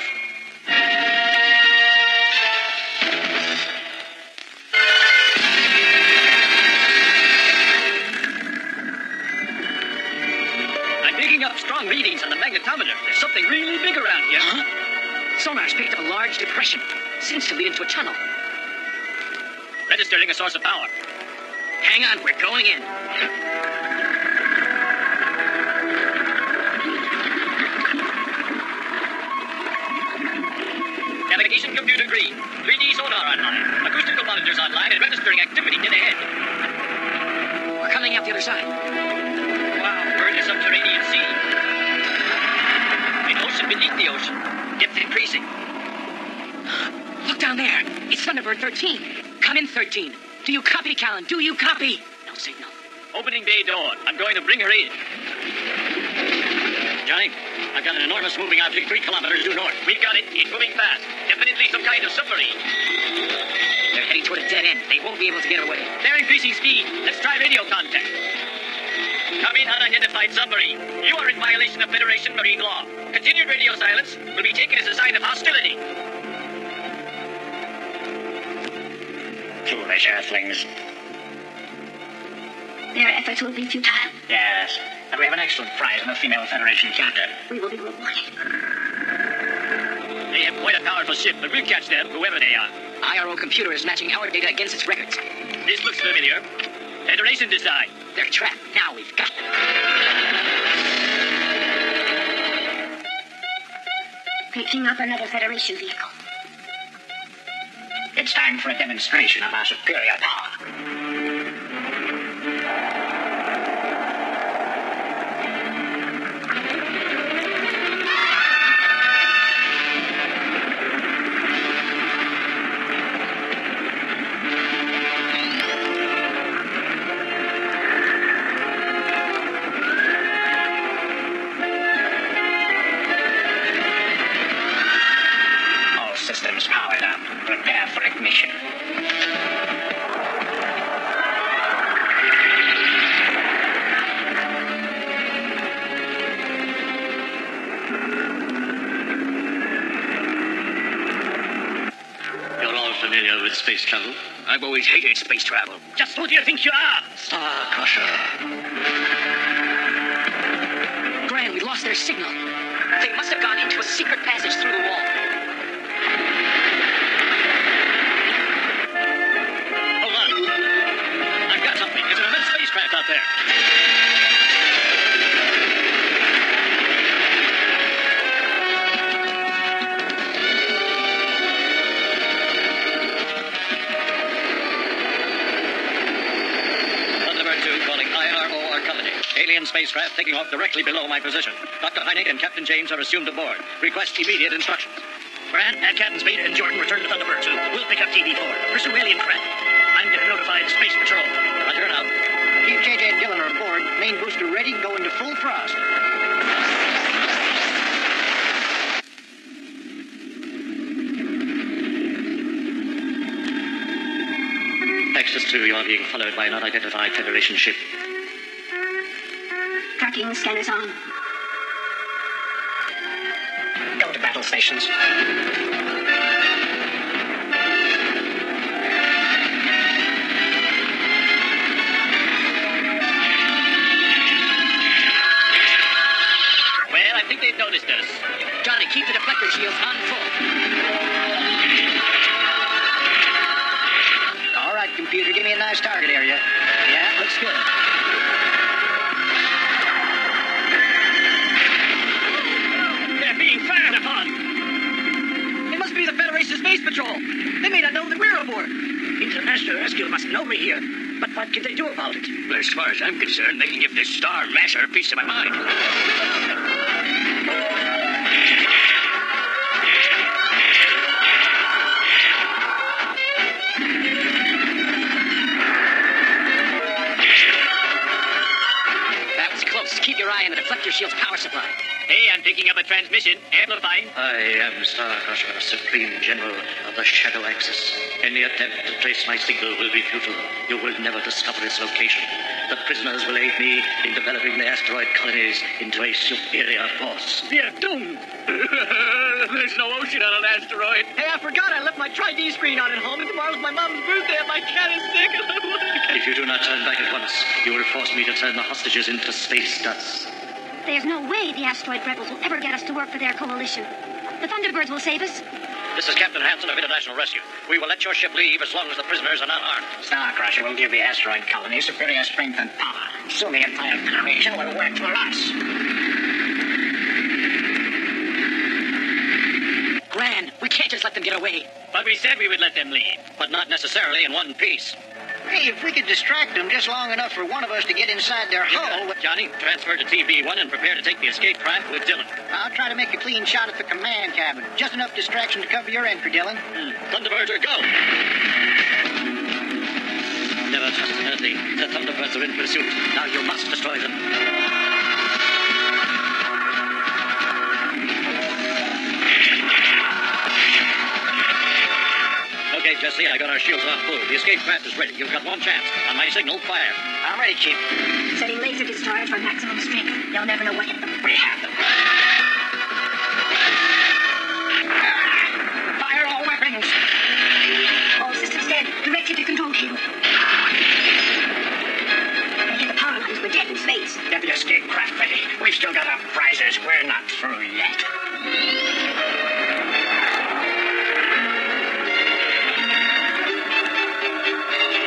[SPEAKER 9] I'm picking up strong readings on the magnetometer. There's something really big around here.
[SPEAKER 4] Huh? Sonar's picked up a large depression. Seems to lead into a tunnel.
[SPEAKER 9] Registering a source of power.
[SPEAKER 4] Hang on, we're going in.
[SPEAKER 9] Navigation computer green. 3D sonar online. Acoustical monitors online and registering activity dead ahead.
[SPEAKER 4] We're coming out the other side.
[SPEAKER 9] Wow, we're in a subterranean sea. An ocean beneath the ocean. Depth increasing.
[SPEAKER 4] Look down there. It's Thunderbird 13. Come in, 13. Do you copy, Callan? Do you copy? No signal.
[SPEAKER 9] Opening bay door. I'm going to bring her in. Johnny, I've got an enormous moving object 3 kilometers due north. We've got it. It's moving fast. Definitely some kind of submarine.
[SPEAKER 4] They're heading toward a dead end. They won't be able to get away.
[SPEAKER 9] They're increasing speed. Let's try radio contact. Come in, unidentified submarine. You are in violation of Federation marine law. Continued radio silence will be taken as a sign of hostility.
[SPEAKER 3] Foolish Earthlings.
[SPEAKER 8] Their efforts will be futile.
[SPEAKER 3] Yes, and we have an excellent prize in the female Federation captain.
[SPEAKER 8] We will be rewarded.
[SPEAKER 9] They have quite a powerful ship, but we'll catch them, whoever they are.
[SPEAKER 4] IRO computer is matching our data against its records.
[SPEAKER 9] This looks familiar. Federation design.
[SPEAKER 4] They're trapped. Now we've got them.
[SPEAKER 8] Picking up another Federation vehicle.
[SPEAKER 3] It's time for a demonstration of our superior power. All systems powered up. Prepare for ignition.
[SPEAKER 7] You're all familiar with space travel.
[SPEAKER 9] I've always hated space travel.
[SPEAKER 3] Just who do you think you are?
[SPEAKER 11] Star Crusher.
[SPEAKER 4] Gran, we lost their signal. They must have gone into a secret passage through the wall.
[SPEAKER 10] Hold on. I've got something. There's an immense spacecraft out there.
[SPEAKER 7] Thunderbird 2 calling IRO our company. Alien spacecraft taking off directly below my position. Dr. Hynek and Captain James are assumed aboard. Request immediate instructions.
[SPEAKER 3] Grant, add Captain Speed and Jordan return to Thunderbird 2. We'll pick up TV4. Pursue alien threat. I'm going to notify the Space Patrol.
[SPEAKER 7] Roger now.
[SPEAKER 2] Keep JJ and Dillon are aboard. Main booster ready, go into full thrust.
[SPEAKER 7] Access 2, you are being followed by an unidentified Federation ship.
[SPEAKER 8] Tracking scanners on.
[SPEAKER 2] Go to battle stations.
[SPEAKER 10] Well, I think they've noticed us.
[SPEAKER 4] Johnny, keep the deflector shields on full.
[SPEAKER 2] All right, computer, give me a nice target area. Yeah, looks good.
[SPEAKER 3] They're being fired upon.
[SPEAKER 1] It must be the Federation Space Patrol. They may not know that we're aboard.
[SPEAKER 3] International Rescue must know we're here. But what can they do about it?
[SPEAKER 9] Well, as far as I'm concerned, they can give this Star Masher a piece of my mind.
[SPEAKER 4] That was close. Keep your eye on the deflector shield's power supply.
[SPEAKER 10] Hey, I'm picking up a transmission. Amplifying.
[SPEAKER 7] I am Star Crusher, Supreme General of the Shadow Axis. Any attempt to trace my signal will be futile. You will never discover its location. The prisoners will aid me in developing the asteroid colonies into a superior force.
[SPEAKER 3] We're doomed.
[SPEAKER 10] There's no ocean on an asteroid.
[SPEAKER 1] Hey, I forgot I left my Tri-D screen on at home, and tomorrow's my mom's birthday, and my cat is sick.
[SPEAKER 7] If you do not turn back at once, you will force me to turn the hostages into space dust.
[SPEAKER 8] There's no way the asteroid rebels will ever get us to work for their coalition. The Thunderbirds will save us.
[SPEAKER 7] This is Captain Hansen of International Rescue. We will let your ship leave as long as the prisoners are not harmed.
[SPEAKER 2] Star Crusher will give the asteroid colony superior strength and power. Soon the entire Federation will work for us.
[SPEAKER 4] Gran, we can't just let them get away.
[SPEAKER 10] But we said we would let them leave.
[SPEAKER 7] But not necessarily in one piece.
[SPEAKER 2] Hey, if we could distract them just long enough for one of us to get inside their hull...
[SPEAKER 7] Johnny, transfer to TB1 and prepare to take the escape craft with Dillon.
[SPEAKER 2] I'll try to make a clean shot at the command cabin. Just enough distraction to cover your entry, Dillon.
[SPEAKER 7] Thunderbirds are go! Never trust anything. The Thunderbirds are in pursuit. Now you must destroy them. Okay, Jesse, I got our shields on full. The escape craft is ready. You've got one chance. On my signal, fire.
[SPEAKER 2] I'm ready, Chief.
[SPEAKER 8] Setting laser discharge for maximum strength. You'll never know what hit them.
[SPEAKER 2] We have them. Fire all weapons.
[SPEAKER 8] All systems dead. Directed to control cable. Get the power lines. We're dead in space.
[SPEAKER 2] Get the escape craft ready. We've still got our prizes. We're not through yet.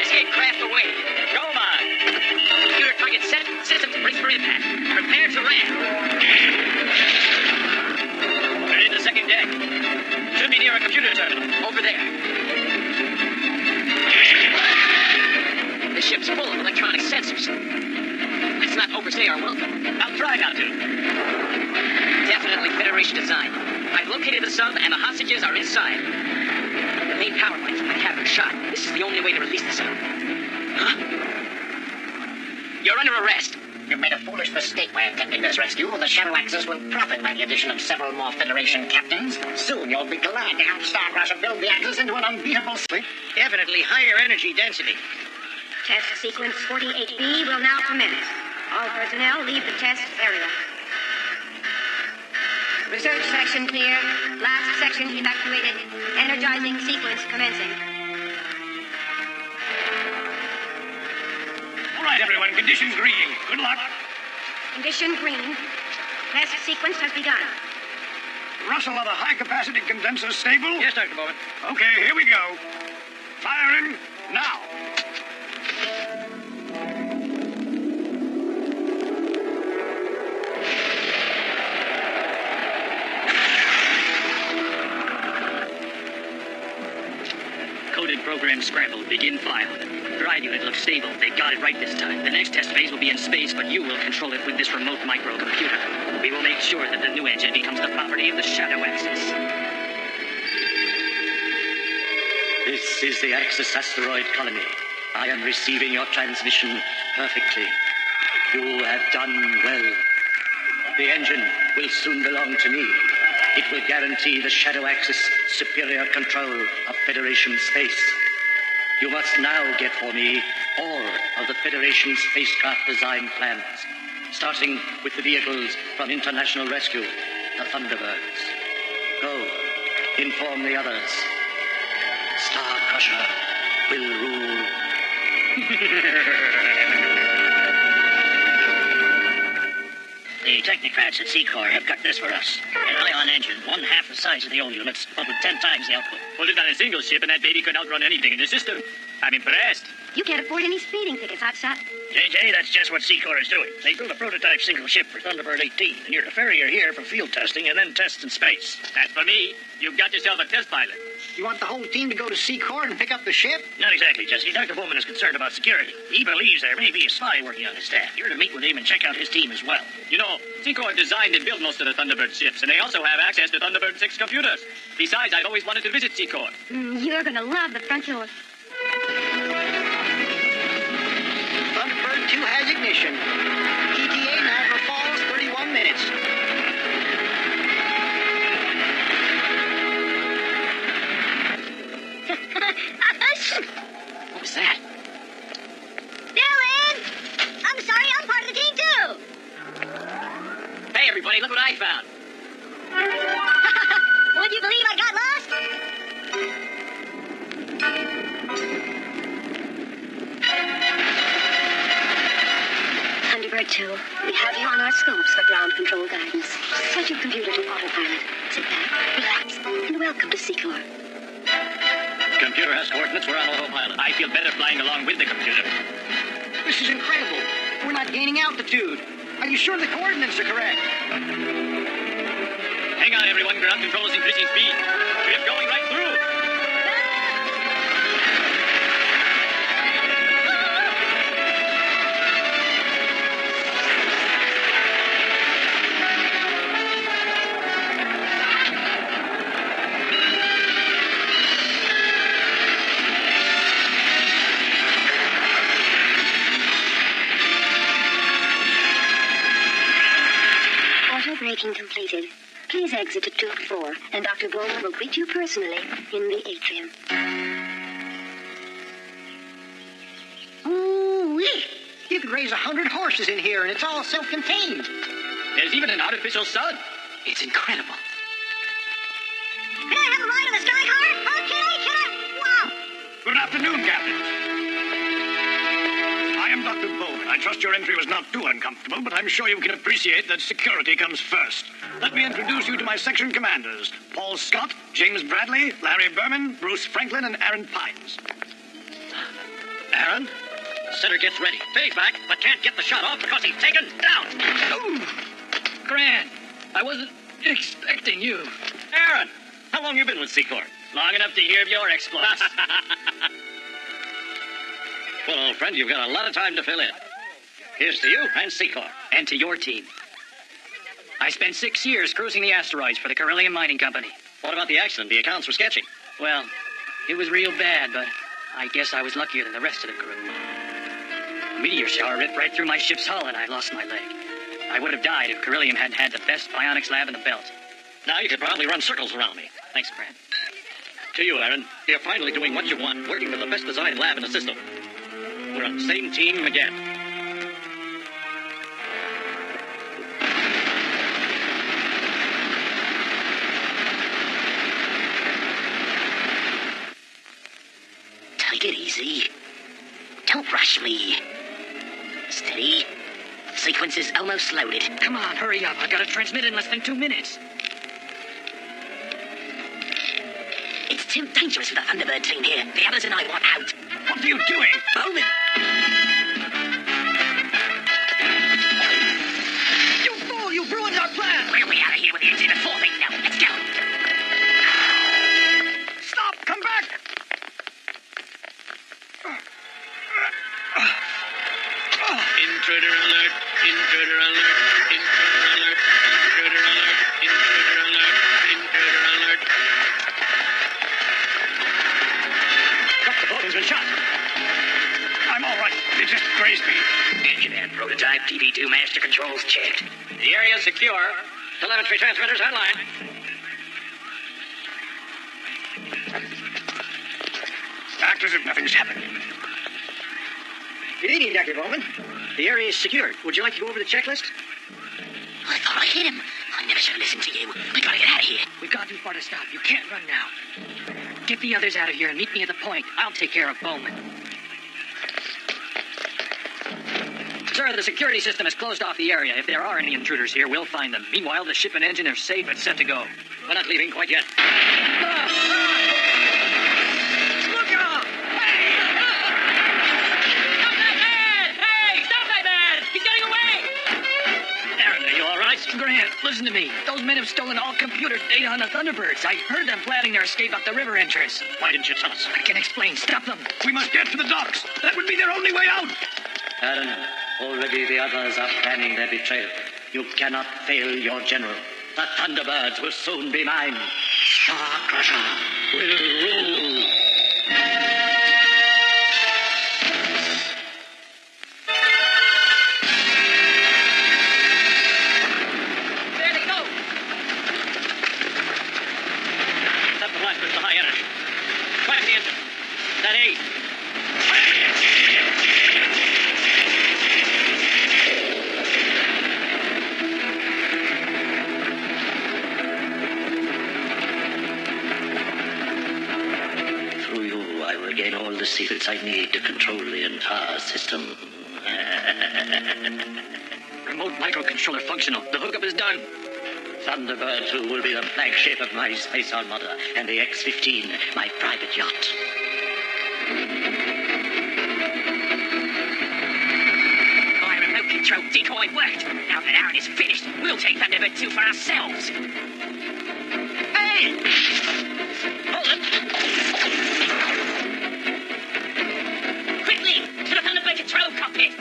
[SPEAKER 4] Escape craft away. Go on. Computer target set. Systems brace for impact. Prepare to land.
[SPEAKER 10] We're in the second deck. Should be near a computer terminal.
[SPEAKER 4] Over there. The ship's full of electronic sensors. Let's not overstay our welcome.
[SPEAKER 10] I'll try not to.
[SPEAKER 4] Definitely Federation design. I've located the sub, and the hostages are inside. The main power line from the cavern shot. This is the only way to release the sub. Huh? You're under arrest.
[SPEAKER 2] You've made a foolish mistake by attempting this rescue. The Shadow Axis will profit by the addition of several more Federation captains. Soon you'll be glad to help Star Crusher build the Axis into an unbeatable sleep.
[SPEAKER 3] Definitely higher energy density.
[SPEAKER 8] Test sequence 48B will now commence. All personnel leave the test area. Research section clear. Last section evacuated. Energizing sequence commencing.
[SPEAKER 12] everyone. Condition green. Good luck.
[SPEAKER 8] Condition green. Test sequence has begun.
[SPEAKER 12] Russell, are the high-capacity condensers stable?
[SPEAKER 9] Yes, Dr. Bowman.
[SPEAKER 12] Okay, here we go. Firing now.
[SPEAKER 10] Coded program scrambled. Begin file. Drive unit looks stable. They got it right this time. The next test phase will be in space, but you will control it with this remote microcomputer. We will make sure that the new engine becomes the property of the Shadow Axis.
[SPEAKER 7] This is the Axis asteroid colony. I am receiving your transmission perfectly. You have done well. The engine will soon belong to me. It will guarantee the Shadow Axis superior control of Federation space. You must now get for me all of the Federation spacecraft design plans, starting with the vehicles from International Rescue, the Thunderbirds. Go, inform the others. Star Crusher will rule.
[SPEAKER 3] The technocrats at Secor have cut this for us. An ion engine, 1/2 the size of the old units, but with 10 times the output.
[SPEAKER 10] Put it on a single ship, and that baby could outrun anything in the system. I'm impressed.
[SPEAKER 8] You can't afford any speeding tickets, Hotshot.
[SPEAKER 3] JJ, that's just what Secor is doing. They built a prototype single ship for Thunderbird 18, and you're to ferry her here for field testing and then tests in space.
[SPEAKER 10] That's for me. You've got yourself a test pilot.
[SPEAKER 2] You want the whole team to go to Secor and pick up the ship?
[SPEAKER 3] Not exactly, Jesse. Dr. Bowman is concerned about security. He believes there may be a spy working on his staff. You're to meet with him and check out his team as well.
[SPEAKER 10] You know, Secor designed and built most of the Thunderbird ships, and they also have access to Thunderbird 6 computers. Besides, I've always wanted to visit Secor.
[SPEAKER 8] You're gonna love the front door.
[SPEAKER 2] Thunderbird 2 has ignition. ETA Niagara Falls, 31 minutes.
[SPEAKER 4] What was that?
[SPEAKER 5] Dylan! I'm sorry, I'm part of the team, too.
[SPEAKER 4] Hey, everybody, look what I found.
[SPEAKER 5] Would you believe I got lost?
[SPEAKER 8] Thunderbird 2, we have you on our scopes for ground control guidance. Set your computer to autopilot. Sit back, relax, and welcome to Secor.
[SPEAKER 7] Computer has coordinates. We're on autopilot.
[SPEAKER 10] I feel better flying along with the computer.
[SPEAKER 2] This is incredible. We're not gaining altitude. Are you sure the coordinates are correct?
[SPEAKER 10] Hang on, everyone. Ground control is increasing speed. We're going right through.
[SPEAKER 8] Braking completed. Please exit to Tube 4, and Dr. Bowman will greet you personally in the atrium.
[SPEAKER 2] Ooh-wee! You could raise 100 horses in here, and it's all self-contained.
[SPEAKER 10] There's even an artificial sun.
[SPEAKER 4] It's incredible.
[SPEAKER 5] Can I have a ride in the sky car? Okay, can I? Wow!
[SPEAKER 12] Good afternoon, Captain. I am Dr. Bowman. I trust your entry was not too uncomfortable, but I'm sure you can appreciate that security comes first. Let me introduce you to my section commanders. Paul Scott, James Bradley, Larry Berman, Bruce Franklin, and Aaron Pines.
[SPEAKER 3] Aaron, the center gets ready. Phase back, but can't get the shot off because he's taken down.
[SPEAKER 4] Ooh, Grant, I wasn't expecting you.
[SPEAKER 3] Aaron, how long you been with Secor?
[SPEAKER 10] Long enough to hear of your exploits.
[SPEAKER 7] Well, old friend, you've got a lot of time to fill in. Here's to you and Secor.
[SPEAKER 4] And to your team. I spent 6 years cruising the asteroids for the Carillion Mining Company.
[SPEAKER 7] What about the accident? The accounts were sketchy.
[SPEAKER 4] Well, it was real bad, but I guess I was luckier than the rest of the crew. A meteor shower ripped right through my ship's hull, and I lost my leg. I would have died if Carillion hadn't had the best bionics lab in the belt.
[SPEAKER 7] Now you could probably run circles around me.
[SPEAKER 4] Thanks, Grant.
[SPEAKER 7] To you, Aaron. You're finally doing what you want, working with the best design lab in the system. We're on the same team again.
[SPEAKER 3] Take it easy. Don't rush me. Steady. Sequence is almost loaded.
[SPEAKER 10] Come on, hurry up. I've got to transmit in less than 2 minutes.
[SPEAKER 3] It's too dangerous for the Thunderbird team here. The others and I want out.
[SPEAKER 12] What are you doing?
[SPEAKER 3] Bowman!
[SPEAKER 2] You fool! You ruined our plan!
[SPEAKER 3] We'll be out of here with the engine before they know. Let's go.
[SPEAKER 12] Stop! Come back!
[SPEAKER 9] Intruder alert! Intruder alert! Intruder alert! Intruder alert! Intruder alert! Intruder alert!
[SPEAKER 12] The button's been shot. I'm all right. It just grazed me.
[SPEAKER 3] Engine and prototype TV2 master controls checked.
[SPEAKER 7] The area is secure. Telemetry transmitters online.
[SPEAKER 12] Act as if nothing's happened.
[SPEAKER 2] Good evening, Dr. Bowman. The area is secured. Would you like to go over the checklist?
[SPEAKER 3] I thought I hit him. I never should have listened to you. We gotta get out of here.
[SPEAKER 10] We've gone too far to stop. You can't run now. Get the others out of here and meet me at the point. I'll take care of Bowman. Sir, the security system has closed off the area. If there are any intruders here, we'll find them. Meanwhile, the ship and engine are safe and set to go.
[SPEAKER 7] We're not leaving quite yet.
[SPEAKER 2] Look out!
[SPEAKER 10] Grant, listen to me. Those men have stolen all computer data on the Thunderbirds. I heard them planning their escape up the river entrance.
[SPEAKER 12] Why didn't you tell us?
[SPEAKER 10] I can explain. Stop them.
[SPEAKER 12] We must get to the docks. That would be their only way out.
[SPEAKER 7] Aaron, already the others are planning their betrayal. You cannot fail your general. The Thunderbirds will soon be mine. Star Crusher will rule.
[SPEAKER 1] There they go.
[SPEAKER 7] That blaster is the high energy. Quiet the engine. Steady. Through you, I will gain all the secrets I need to control the entire system.
[SPEAKER 10] Remote microcontroller functional. The hookup is done.
[SPEAKER 7] Thunderbird 2 will be the flagship of my space armada, and the X-15, my private yacht.
[SPEAKER 3] My remote control decoy worked. Now that Aaron is finished, we'll take Thunderbird 2 for ourselves.
[SPEAKER 2] Hey!
[SPEAKER 3] Hold it. Quickly, to the Thunderbird control cockpit.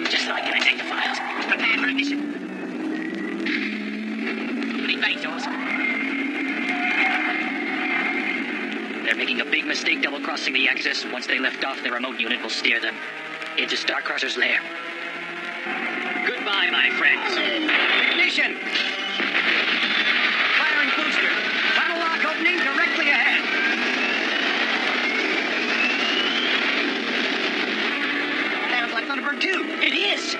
[SPEAKER 3] Just so I can take the files. Prepare for ignition. Opening bay doors.
[SPEAKER 10] They're making a big mistake double-crossing the axis. Once they lift off, the remote unit will steer them into Starcrusher's lair. Goodbye, my friends.
[SPEAKER 2] Ignition! Firing booster. Final lock opening directly ahead. Sounds like Thunderbird 2.
[SPEAKER 3] It is.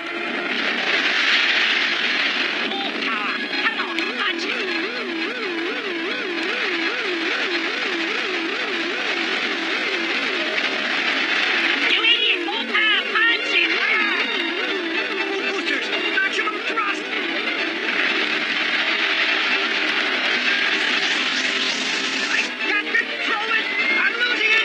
[SPEAKER 3] More power. Come on, punch it. You idiot! More power, punch it.
[SPEAKER 2] Boosters, maximum thrust. I can't control it. I'm losing it.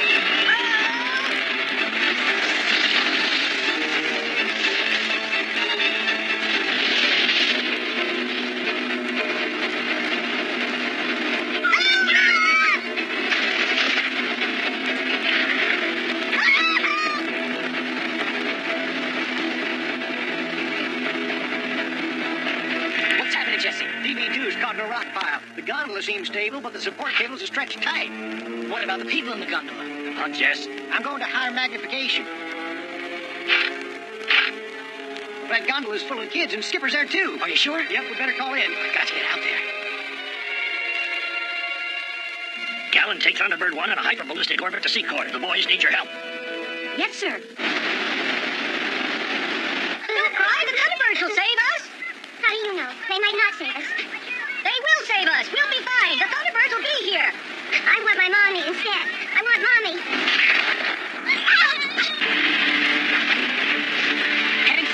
[SPEAKER 10] What's happening, Jesse?
[SPEAKER 2] DB2's caught in a rock pile. The gondola seems stable, but the support cables are stretched tight.
[SPEAKER 10] What about the people in the gondola? On, Jess.
[SPEAKER 2] I'm going to higher magnification. That gondola's full of kids, and Skipper's there, too.
[SPEAKER 10] Are you sure?
[SPEAKER 2] Yep, we better call in.
[SPEAKER 10] I got to get out there.
[SPEAKER 3] Gallon, take Thunderbird 1 in a hyperballistic orbit to Secord. The boys need your help.
[SPEAKER 5] Yes, sir. Don't cry. The Thunderbirds will save us. How do you know? They might not save us. They will save us. We'll be fine. The Thunderbirds will be here. I want my mommy instead. I want mommy.
[SPEAKER 10] Heading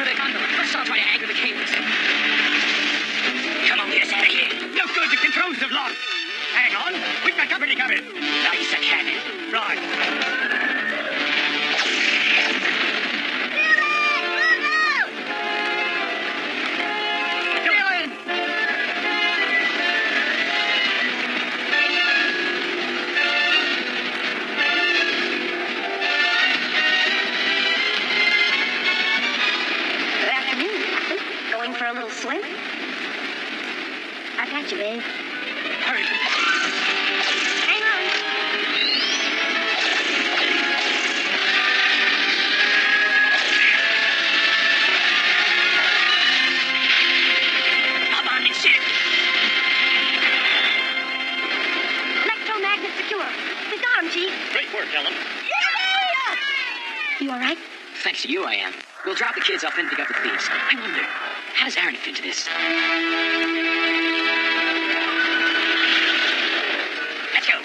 [SPEAKER 11] Hang on. We've got company coming. Nice a cannon. Right.
[SPEAKER 8] Good afternoon, Captain. Going for a little swim? I got you, babe.
[SPEAKER 11] Hurry.
[SPEAKER 8] Hang on.
[SPEAKER 3] Come on, it's it.
[SPEAKER 8] Electromagnet secure. We got him, Chief.
[SPEAKER 7] Great work, Ellen.
[SPEAKER 8] You all right?
[SPEAKER 10] Thanks to you, I am. We'll drop the kids off and pick up the thieves. I wonder, how does Aaron fit into this?
[SPEAKER 3] Let's go.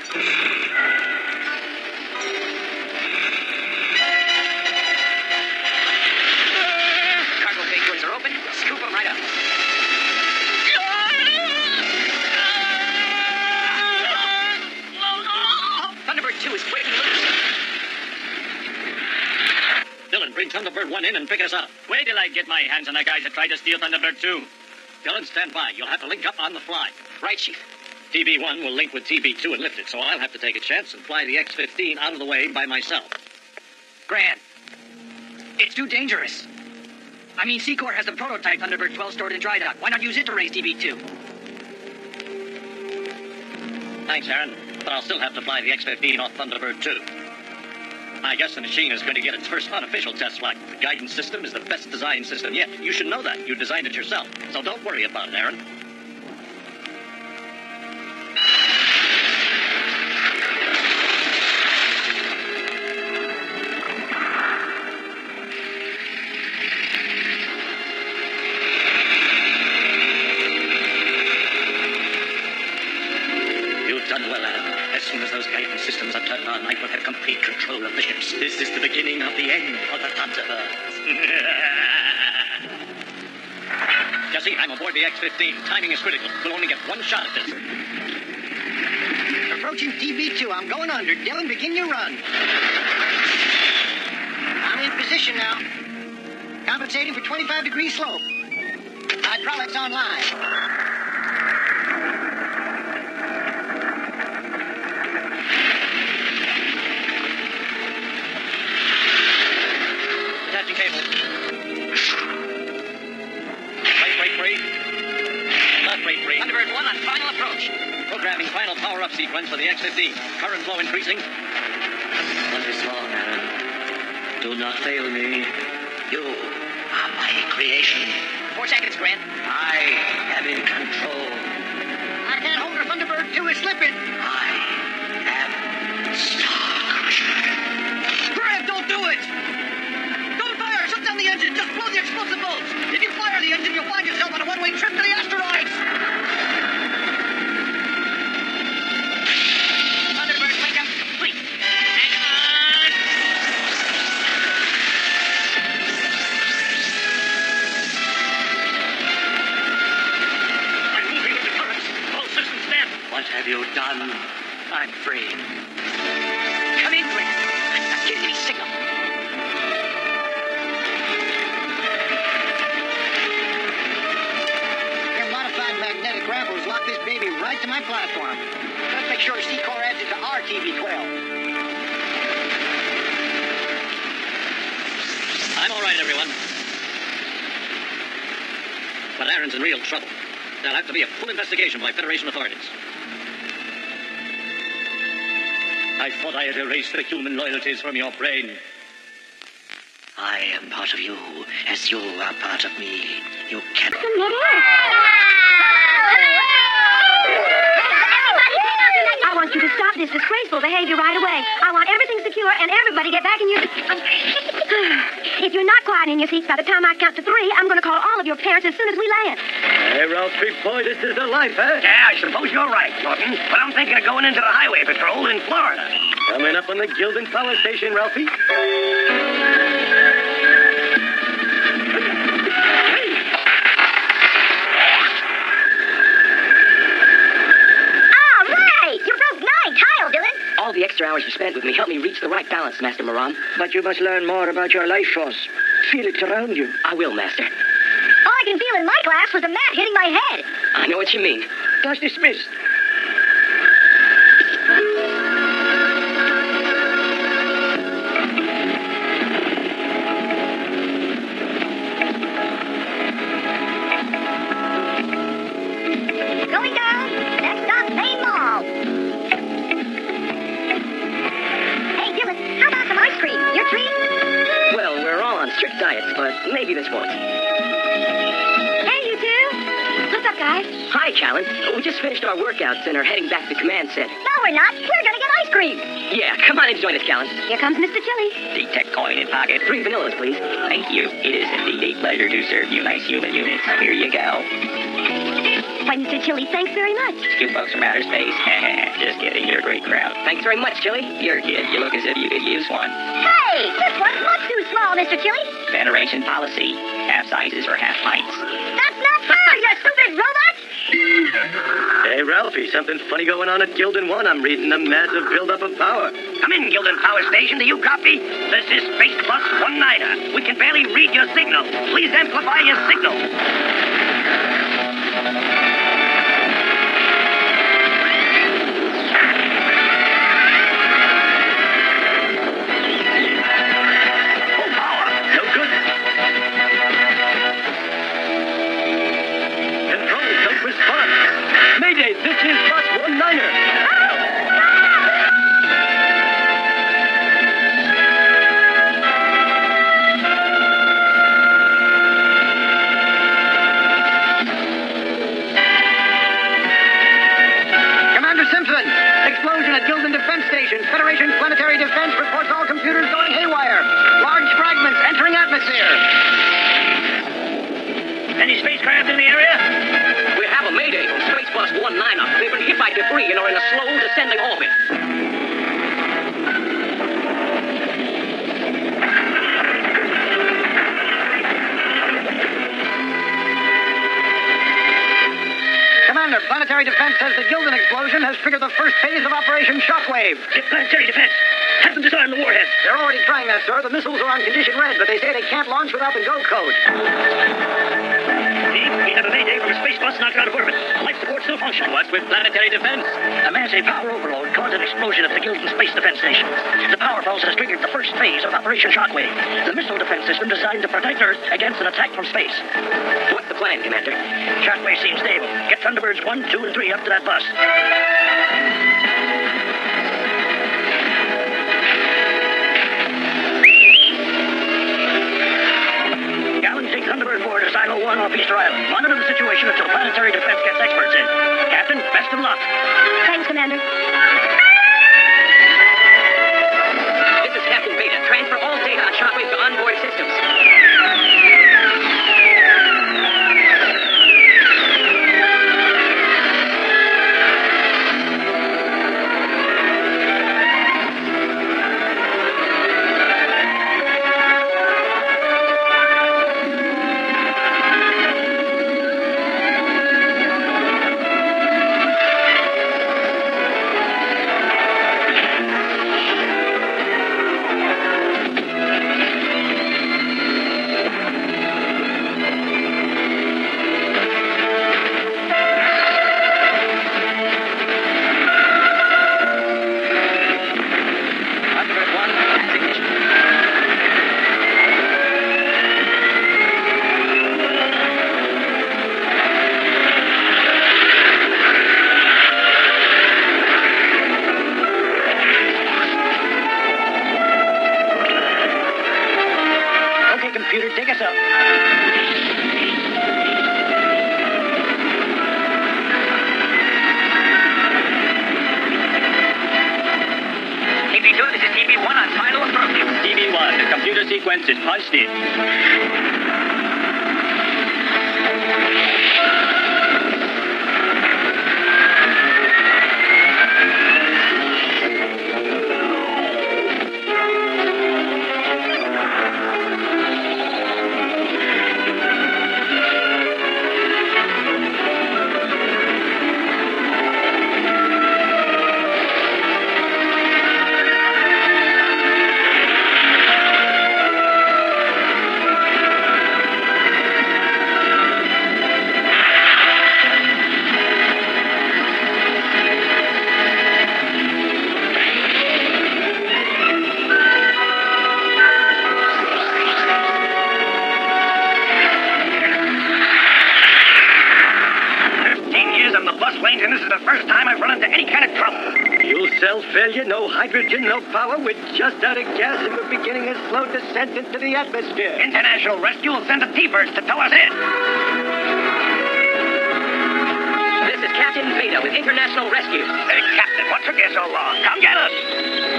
[SPEAKER 10] Cargo bay doors are open. Scoop them right up. Thunderbird 2 is breaking loose.
[SPEAKER 7] Dylan, bring Thunderbird 1 in and pick us up.
[SPEAKER 9] Wait till I get my hands on the guys that tried to steal Thunderbird 2.
[SPEAKER 7] Dylan, stand by. You'll have to link up on the fly.
[SPEAKER 10] Right, Chief.
[SPEAKER 7] TB1 will link with TB2 and lift it, so I'll have to take a chance and fly the X-15 out of the way by myself.
[SPEAKER 4] Grant, it's too dangerous. I mean, Secor has the prototype Thunderbird 12 stored in dry dock. Why not use it to raise TB2?
[SPEAKER 7] Thanks, Aaron, but I'll still have to fly the X-15 off Thunderbird 2. I guess the machine is going to get its first unofficial test flight. The guidance system is the best design system yet. You should know that. You designed it yourself. So don't worry about it, Aaron. You've done well, Aaron. As soon as those guidance systems are turned on, I will have complete control of the ships. This is the beginning of the end for the Thunderbirds. Jesse, I'm aboard the X-15. Timing is critical. We'll only get one shot at this.
[SPEAKER 2] Approaching TB2. I'm going under. Dylan, begin your run. I'm in position now. Compensating for 25-degree slope. Hydraulics online.
[SPEAKER 7] Attaching cable. Rate free. Not rate free.
[SPEAKER 4] Thunderbird 1 on final approach.
[SPEAKER 7] Programming final power-up sequence for the X-15. Current flow increasing. What is wrong, Aaron? Do not fail me. You are my creation.
[SPEAKER 4] 4 seconds, Grant.
[SPEAKER 7] I am in control.
[SPEAKER 2] I can't hold her. Thunderbird 2 is slipping.
[SPEAKER 7] I am Star Crusher.
[SPEAKER 2] Grant, don't do it! Don't fire! Shut down the engine! Just blow the explosive bolts! If you fire the engine, you'll find yourself on a one-way trip to the asteroids!
[SPEAKER 4] Thunderbird wake-up complete. Hang on.
[SPEAKER 7] I'm moving with the currents. All systems dead. What have you done?
[SPEAKER 4] I'm free. Come in, Grant. I'm getting any signal.
[SPEAKER 2] Your modified magnetic grapples lock this baby right to my platform. Let's make sure Secor adds it to our TB12.
[SPEAKER 7] I'm all right, everyone. But Aaron's in real trouble. There'll have to be a full investigation by Federation authorities. I thought I had erased the human loyalties from your brain. I am part of you, as you are part of me. You cannot...
[SPEAKER 8] I want you to stop this disgraceful behavior right away. I want everything secure and everybody get back in your... If you're not quiet in your seats by the time I count to 3, I'm going to call all of your parents as soon as we land.
[SPEAKER 7] Hey, Ralphie, boy, this is the life, huh?
[SPEAKER 3] Yeah, I suppose you're right, Norton. But I'm thinking of going into the highway patrol in Florida.
[SPEAKER 7] Coming up on the Gildan Power Station, Ralphie.
[SPEAKER 8] All right!
[SPEAKER 4] extra hours you spent with me helped me reach the right balance, Master Moran.
[SPEAKER 7] But you must learn more about your life force. Feel it around you.
[SPEAKER 4] I will, Master.
[SPEAKER 8] All I can feel in my class was a mat hitting my head.
[SPEAKER 4] I know what you mean.
[SPEAKER 7] Class dismissed.
[SPEAKER 8] Going down. Next stop, Main Mall. Hey, Dylan, how about some ice cream? Your treat?
[SPEAKER 4] Well, we're all on strict diets, but maybe this won't.
[SPEAKER 8] Hey, you two. What's up, guys?
[SPEAKER 4] Hi, Callan. We just finished our workouts and are heading back to Command Center.
[SPEAKER 8] No, we're not. We're gonna get ice cream.
[SPEAKER 4] Yeah, come on and join us, Callan.
[SPEAKER 8] Here comes Mr. Chili.
[SPEAKER 7] Detect coin in pocket.
[SPEAKER 4] 3 vanillas, please.
[SPEAKER 7] Thank you. It is indeed a pleasure to serve you nice human units. Here you go.
[SPEAKER 8] Why, Mr. Chili, thanks very much.
[SPEAKER 7] You folks from outer space. Just kidding. You're a great crowd.
[SPEAKER 4] Thanks very much, Chili.
[SPEAKER 7] You're a kid. You look as if you could use one.
[SPEAKER 8] Hey, this one's much too small, Mr. Chili.
[SPEAKER 7] Veneration policy. Half sizes for half pints.
[SPEAKER 8] That's not fair, you stupid robot.
[SPEAKER 13] Hey, Ralphie, something funny going on at Gildan 1. I'm reading a massive buildup of power.
[SPEAKER 3] Come in, Gildan Power Station. Do you copy? This is Space Bus 1-Nighter. We can barely read your signal. Please amplify your signal.
[SPEAKER 13] Full power. No good. Control, don't respond. Mayday, this is Bus 1-Niner.
[SPEAKER 2] Commander Simpson, explosion at Gildan Defense Station. Federation Planetary Defense reports all computers going haywire. Large fragments entering atmosphere.
[SPEAKER 3] Any spacecraft in the area?
[SPEAKER 4] We have a mayday from Space Bus 1-Niner. They've been hit by debris and are in a slow descending orbit.
[SPEAKER 2] Commander, Planetary Defense says the Gildan explosion has triggered the first phase of Operation Shockwave.
[SPEAKER 3] Get Planetary Defense. Have them disarm the warhead.
[SPEAKER 2] They're already trying that, sir. The missiles are on condition red, but they say they can't launch without the go code.
[SPEAKER 3] See, we have a mayday from a space bus knocked out of orbit. Life support still functioning.
[SPEAKER 7] What's with planetary defense?
[SPEAKER 3] A massive power overload caused an explosion at the Gildan Space Defense Station. The power pulse has triggered the first phase of Operation Shockwave, the missile defense system designed to protect Earth against an attack from space.
[SPEAKER 4] What's the plan, Commander?
[SPEAKER 3] Shockwave seems stable. Get Thunderbirds 1, 2, and 3 up to that bus. Gallen, take Thunderbird 4 to Silo 1 off Easter Island. Monitor the situation until Planetary Defense gets experts in. Captain, best of luck.
[SPEAKER 8] Thanks, Commander.
[SPEAKER 4] This is Captain Beta. Transfer all data on Shockwave to onboard systems.
[SPEAKER 3] Computer, take us up.
[SPEAKER 4] TB2, this is TB1 on final approach.
[SPEAKER 7] TB1, the computer sequence is punched in.
[SPEAKER 3] is the first time I've run into any kind of trouble.
[SPEAKER 13] Fuel cell failure, no hydrogen, no power. We're just out of gas and we're beginning a slow descent into the atmosphere.
[SPEAKER 3] International Rescue will send the T-Birds to tow us in.
[SPEAKER 4] This is Captain Veda with International Rescue.
[SPEAKER 3] Captain, what took you so long? Come get us.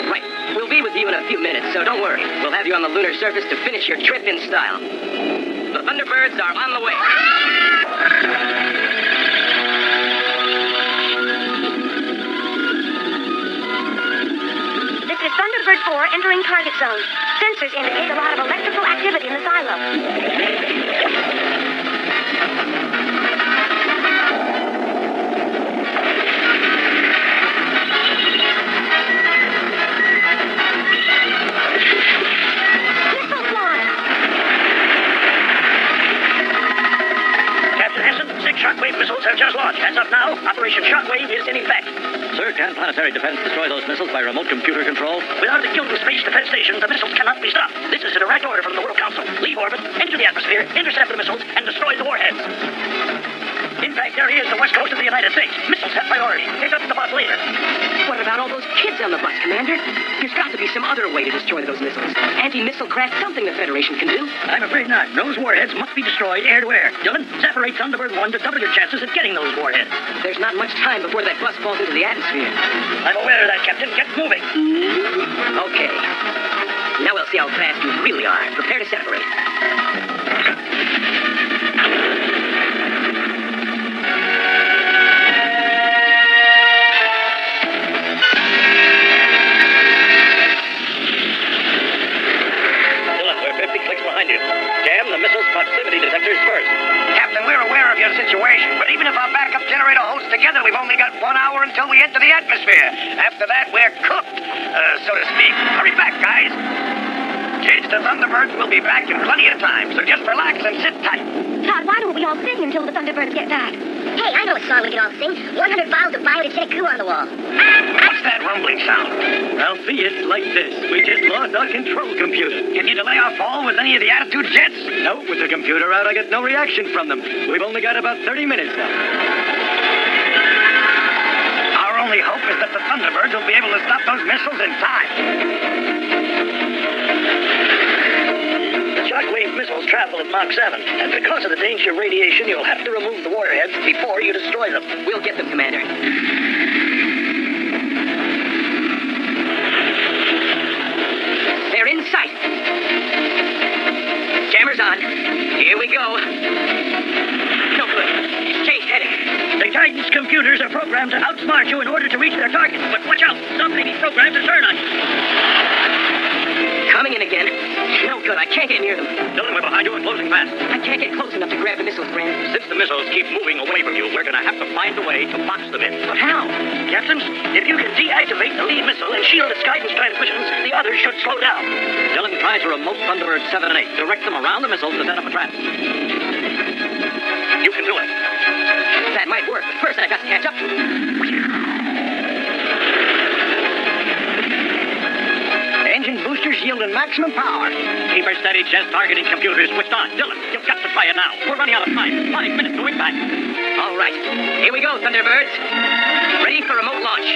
[SPEAKER 4] Right. We'll be with you in a few minutes, so don't worry. We'll have you on the lunar surface to finish your trip in style. The Thunderbirds are on the way.
[SPEAKER 8] This is Thunderbird 4 entering target zone. Sensors indicate a lot of electrical activity in the silo.
[SPEAKER 3] Shockwave missiles have just launched. Hands up now. Operation Shockwave is in effect.
[SPEAKER 7] Sir, can planetary defense destroy those missiles by remote computer control?
[SPEAKER 3] Without the Gildan Space Defense Station, the missiles cannot be stopped. This is a direct order from the World Council. Leave orbit, enter the atmosphere, intercept the missiles, and destroy the warheads. In fact, there he is, the west coast of the United States. Missiles have priority. Take up the bus later.
[SPEAKER 4] What about all those kids on the bus, Commander? There's got to be some other way to destroy those missiles. Anti-missile craft, something the Federation can do.
[SPEAKER 3] I'm afraid not. Those warheads must be destroyed air to air. Dylan, separate Thunderbird 1 to double your chances of getting those warheads.
[SPEAKER 4] There's not much time before that bus falls into the atmosphere.
[SPEAKER 3] I'm aware of that, Captain. Get moving.
[SPEAKER 4] Okay. Now we'll see how fast you really are. Prepare to separate.
[SPEAKER 7] Behind you. Jam the missile's proximity detectors first.
[SPEAKER 3] Captain, we're aware of your situation, but even if our backup generator holds together, we've only got 1 hour until we enter the atmosphere. After that, we're cooked, so to speak. Hurry back, guys. Kids, the Thunderbirds will be back in plenty of time, so just relax and sit tight.
[SPEAKER 8] Todd, why don't we all sing until the Thunderbirds get back?
[SPEAKER 5] Hey, I know a song we can all sing. 100 vials of biotechnic goo on the wall.
[SPEAKER 3] What's that rumbling sound?
[SPEAKER 13] Ralphie, it's like this. We just lost our control computer.
[SPEAKER 3] Can you delay our fall with any of the attitude jets?
[SPEAKER 13] No, with the computer out, I get no reaction from them. We've only got about 30 minutes now.
[SPEAKER 3] Our only hope is that the Thunderbirds will be able to stop those missiles in time.
[SPEAKER 7] The shockwave missiles travel at Mach 7, and because of the danger of radiation, you'll have to remove the warheads before you destroy them.
[SPEAKER 4] We'll get them, Commander. They're in sight. Jammers on. Here we go. No good. It's changed heading.
[SPEAKER 3] The guidance computers are programmed to outsmart you in order to reach their target. But watch out. Some may be programmed to turn on you.
[SPEAKER 4] Coming in again. No good. I can't get near them.
[SPEAKER 7] Dylan, we're behind you and closing fast.
[SPEAKER 4] I can't get close enough to grab the missiles, Brand.
[SPEAKER 7] Since the missiles keep moving away from you, we're going to have to find a way to box them in.
[SPEAKER 4] But how?
[SPEAKER 3] Captain, if you can deactivate the lead missile and shield its guidance transmissions, the others should slow down.
[SPEAKER 7] Dylan, try to remote Thunderbird 7 and 8. Direct them around the missiles to set up a trap. You can do it.
[SPEAKER 4] That might work, but first I've got to catch up to them.
[SPEAKER 2] Engine boosters yielding maximum power.
[SPEAKER 7] Keep her steady, chest targeting computers switched on. Dylan, you've got to try it now. We're running out of time. 5 minutes to impact.
[SPEAKER 4] All right. Here we go, Thunderbirds. Ready for remote launch.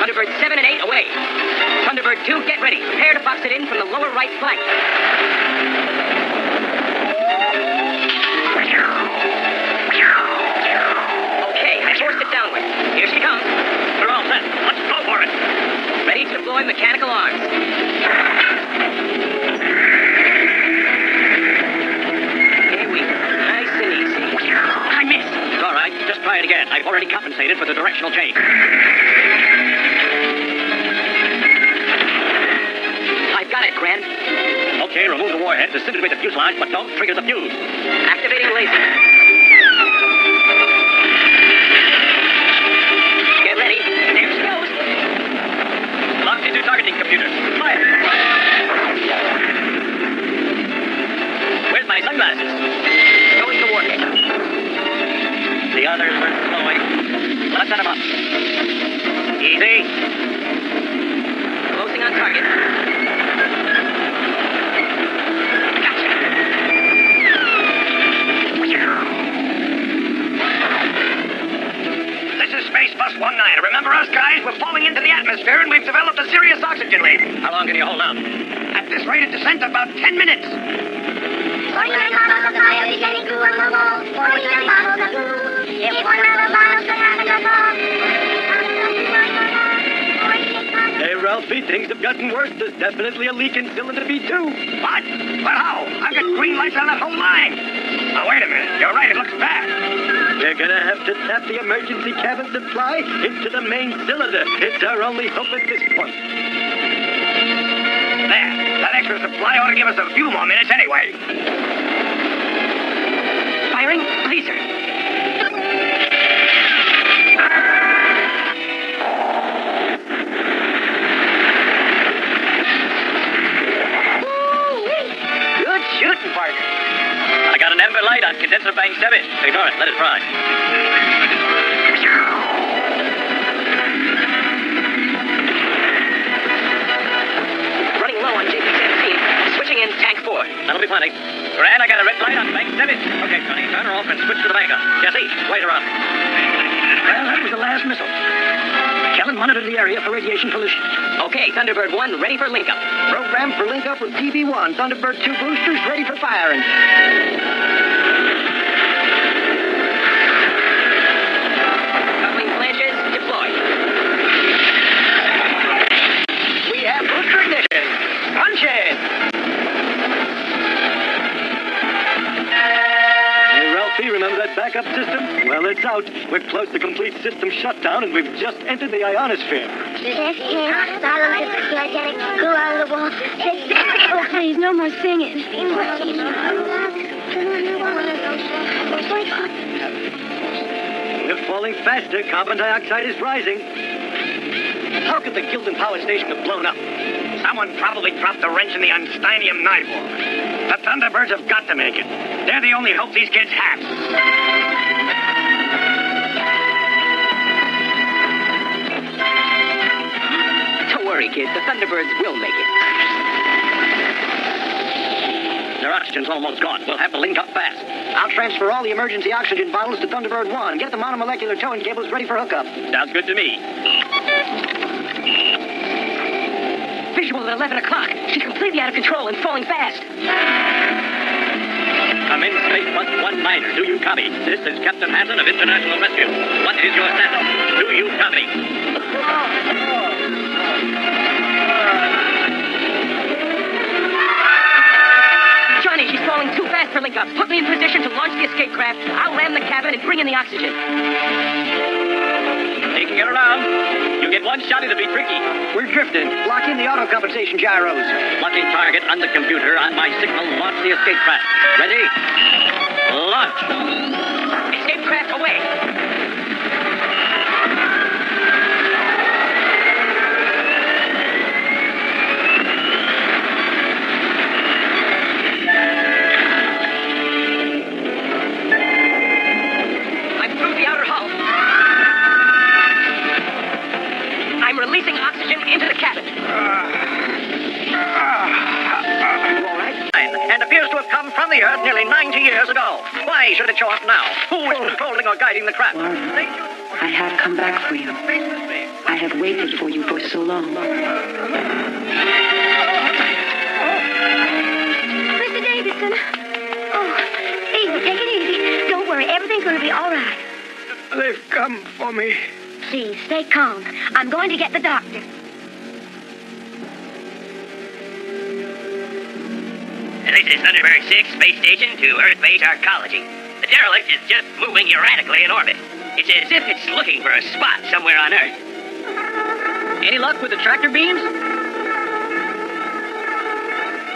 [SPEAKER 4] Thunderbird 7 and 8 away. Thunderbird 2, get ready. Prepare to box it in from the lower right flank. Okay, I forced it downward. Here she comes.
[SPEAKER 7] We're all set. Let's go for it.
[SPEAKER 4] Ready to deploy mechanical arms. Here we go. Nice and easy. I missed.
[SPEAKER 7] It's all right. Just try it again. I've already compensated for the directional change.
[SPEAKER 4] I've got it, Gran.
[SPEAKER 7] Okay, remove the warhead, disintegrate the fuselage, but don't trigger the fuse.
[SPEAKER 4] Activating laser. Get ready. There she goes.
[SPEAKER 7] Locked into targeting computer. Fire. Where's my sunglasses?
[SPEAKER 4] Going to warhead.
[SPEAKER 7] The others were slowing. Let's set them up. Easy.
[SPEAKER 4] Closing on target. Gotcha.
[SPEAKER 3] 9. Remember us, guys? We're falling into the atmosphere, and we've developed a serious oxygen leak.
[SPEAKER 7] How long can you hold out?
[SPEAKER 3] At this rate of descent, about 10 minutes.
[SPEAKER 5] 49 bottles of biogenic goo on the wall. 49 bottles of goo. If one of the bottles could happen to fall.
[SPEAKER 13] Hey, Ralphie, things have gotten worse. There's definitely a leak in cylinder B2.
[SPEAKER 3] What? But how? I've got green lights on that whole line. Oh, wait a minute. You're right. It looks bad.
[SPEAKER 13] We're gonna have to tap the emergency cabin supply into the main cylinder. It's our only hope at this point.
[SPEAKER 3] There. That extra supply ought to give us a few more minutes anyway.
[SPEAKER 1] Firing? Laser.
[SPEAKER 2] Good shooting, partner.
[SPEAKER 7] I got an amber light on condenser bank 7. Ignore it. Let it fry.
[SPEAKER 1] Running low on JP-17. Switching in tank 4.
[SPEAKER 7] That'll be plenty. Grant, I got a red light on bank 7. Okay, Johnny, turn her off and switch to the backup. Jesse, wait her up.
[SPEAKER 11] Well, that was the last missile. Kellen, monitor the area for radiation pollution.
[SPEAKER 1] Okay, Thunderbird 1, ready for link-up.
[SPEAKER 2] Program for link up with TB1. Thunderbird 2 boosters ready for firing.
[SPEAKER 1] Coupling flanges deployed.
[SPEAKER 2] We have booster ignition. Punch in.
[SPEAKER 13] Hey, Ralphie, remember that backup system? Well, it's out. We're close to complete system shutdown, and we've just entered the ionosphere.
[SPEAKER 8] Oh, please, no more singing.
[SPEAKER 13] We're falling faster. Carbon dioxide is rising. How could the Gildan power station have blown up?
[SPEAKER 3] Someone probably dropped a wrench in the unstynium nightwalk. The Thunderbirds have got to make it. They're the only hope these kids have.
[SPEAKER 1] Don't worry, kids. The Thunderbirds will make it.
[SPEAKER 7] Their oxygen's almost gone. We'll have to link up fast.
[SPEAKER 2] I'll transfer all the emergency oxygen bottles to Thunderbird 1 and get the monomolecular towing cables ready for hookup.
[SPEAKER 7] Sounds good to me.
[SPEAKER 1] Visual at 11 o'clock. She's completely out of control and falling fast.
[SPEAKER 7] Come in, Space Bus 19er. Do you copy? This is Captain Hansen of International Rescue. What is your status? Do you copy?
[SPEAKER 1] Johnny, she's falling too fast for link-up. Put me in position to launch the escape craft. I'll ram the cabin and bring in the oxygen.
[SPEAKER 7] Taking it around. You get one shot, it'll be tricky.
[SPEAKER 2] We're drifting. Lock in the auto compensation gyros.
[SPEAKER 7] Locking target on the computer. On my signal, launch the escape craft. Ready? Launch.
[SPEAKER 1] Escape craft away. I'm through the outer hull. I'm releasing oxygen into the cabin.
[SPEAKER 7] And appears to have come from the Earth nearly 90 years ago. Why should it show up now? Who is controlling or guiding the craft?
[SPEAKER 14] I have come back for you. I have waited for you for so long.
[SPEAKER 8] Mr. Davidson. Oh, easy, take it easy. Don't worry, everything's going to be all right.
[SPEAKER 11] They've come for me.
[SPEAKER 8] Please, stay calm. I'm going to get the doctor.
[SPEAKER 3] This is Thunderbird 6 Space Station to Earth Base Arcology. The derelict is just moving erratically in orbit. It's as if it's looking for a spot somewhere on Earth.
[SPEAKER 1] Any luck with the tractor beams?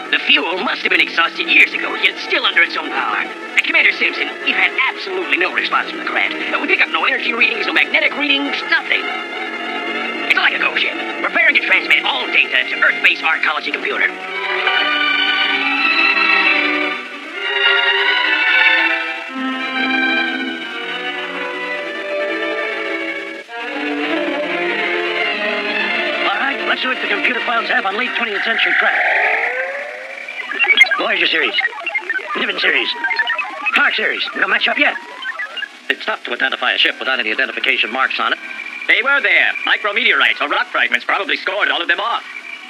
[SPEAKER 3] The fuel must have been exhausted years ago, yet still under its own power. Commander Simpson, we've had absolutely no response from the craft. We pick up no energy readings, no magnetic readings, nothing. It's like a ghost ship, preparing to transmit all data to Earth Base Arcology computer.
[SPEAKER 11] Let's see what the computer files have on late 20th century craft. Voyager series. Niven series. Clark series. We don't match up yet.
[SPEAKER 7] It's tough to identify a ship without any identification marks on it.
[SPEAKER 10] They were there. Micrometeorites or rock fragments probably scored all of them off.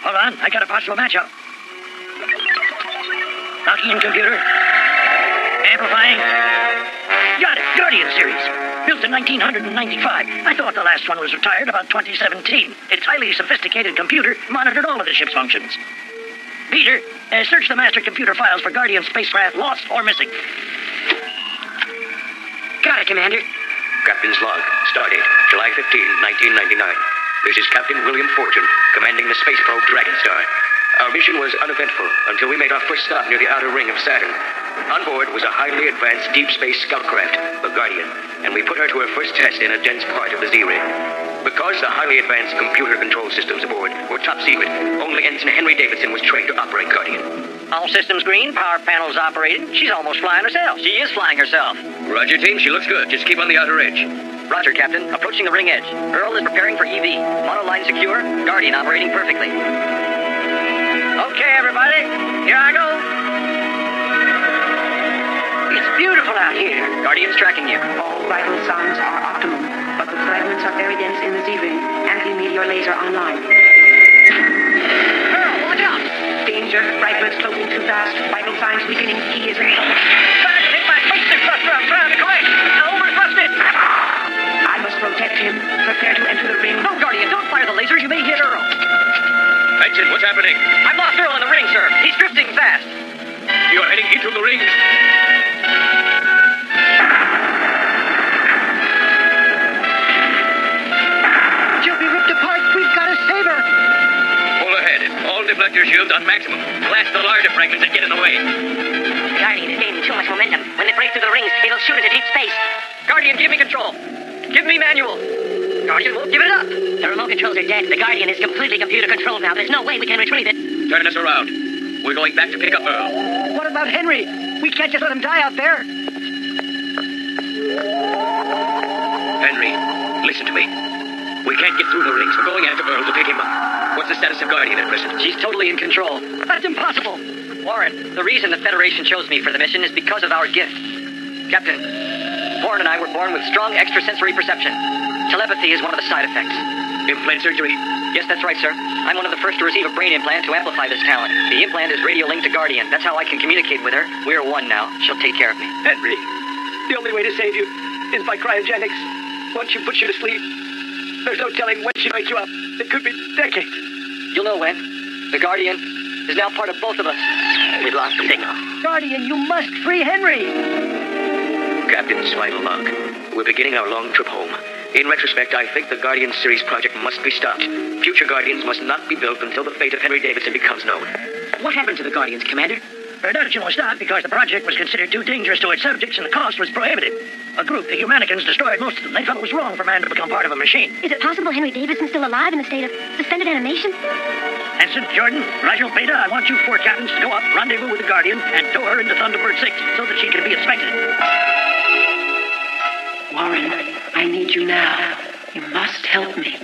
[SPEAKER 3] Hold on, I got a possible matchup. Locking in computer. Amplifying. Got it, Guardian series. Built in 1995. I thought the last one was retired about 2017. Its highly sophisticated computer monitored all of the ship's functions. Peter, search the master computer files for Guardian spacecraft lost or missing.
[SPEAKER 2] Got it, Commander.
[SPEAKER 15] Captain's log. Stardate, July 15, 1999. This is Captain William Fortune, commanding the space probe Dragonstar. Our mission was uneventful until we made our first stop near the outer ring of Saturn. On board was a highly advanced deep space scout craft, the Guardian, and we put her to her first test in a dense part of the Z-ring. Because the highly advanced computer control systems aboard were top secret, only Ensign Henry Davidson was trained to operate Guardian.
[SPEAKER 3] All systems green, power panels operating. She's almost flying herself.
[SPEAKER 10] She is flying herself.
[SPEAKER 15] Roger, team. She looks good. Just keep on the outer edge.
[SPEAKER 1] Roger, Captain. Approaching the ring edge. Earl is preparing for EV. Monoline secure. Guardian operating perfectly.
[SPEAKER 3] Okay, everybody. Here I go. It's beautiful out here.
[SPEAKER 1] Guardian's tracking you.
[SPEAKER 14] All vital signs are optimum, but the fragments are very dense in the Z-ring. Anti-meteor laser online.
[SPEAKER 3] Earl, watch out!
[SPEAKER 14] Danger. Fragments closing too fast. Vital signs weakening. Key is in trouble.
[SPEAKER 3] Hit my basic thruster. I'm trying to correct. Overthrusted.
[SPEAKER 14] I must protect him. Prepare to enter the ring.
[SPEAKER 1] No, Guardian, don't fire the lasers. You may hit Earl.
[SPEAKER 15] Ensign, what's happening?
[SPEAKER 1] I've lost Earl in the ring, sir. He's drifting fast.
[SPEAKER 15] You're heading into the ring.
[SPEAKER 2] She'll be ripped apart. We've got to save her.
[SPEAKER 15] Pull ahead. All deflector shields on maximum. Blast the larger fragments that get in the way.
[SPEAKER 3] Guardian is gaining too much momentum. When they break through the rings, it'll shoot into deep space.
[SPEAKER 1] Guardian, give me control. Give me manual. Guardian won't give it up.
[SPEAKER 3] The remote controls are dead. The Guardian is completely computer controlled now. There's no way we can retrieve it.
[SPEAKER 15] Turn us around. We're going back to pick up Earl.
[SPEAKER 2] What about Henry? We can't just let him die out there.
[SPEAKER 15] Henry, listen to me. We can't get through the rings. We're going after Earl to pick him up. What's the status of Guardian at present?
[SPEAKER 1] She's totally in control. That's impossible. Warren, the reason the Federation chose me for the mission is because of our gift. Captain, Warren and I were born with strong extrasensory perception. Telepathy is one of the side effects.
[SPEAKER 15] Implant surgery?
[SPEAKER 1] Yes, that's right, sir. I'm one of the first to receive a brain implant to amplify this talent. The implant is radio linked to Guardian. That's how I can communicate with her. We're one now. She'll take care of me.
[SPEAKER 2] Henry, the only way to save you is by cryogenics. Once she puts you to sleep, there's no telling when she wakes you up. It could be decades.
[SPEAKER 1] You'll know when. The Guardian is now part of both of us.
[SPEAKER 3] We've lost the signal.
[SPEAKER 2] Guardian, you must free Henry.
[SPEAKER 15] Captain's final log. We're beginning our long trip home. In retrospect, I think the Guardian series project must be stopped. Future Guardians must not be built until the fate of Henry Davidson becomes known.
[SPEAKER 2] What happened to the Guardians, Commander?
[SPEAKER 3] Production was stopped because the project was considered too dangerous to its subjects and the cost was prohibitive. A group, the Humanicans, destroyed most of them. They felt it was wrong for man to become part of a machine.
[SPEAKER 8] Is it possible Henry Davidson's still alive in a state of suspended animation?
[SPEAKER 3] Ensign, Jordan, Rigel, Beta, I want you four captains to go up, rendezvous with the Guardian, and tow her into Thunderbird 6 so that she can be inspected.
[SPEAKER 14] Warren, I need you now. You must help me.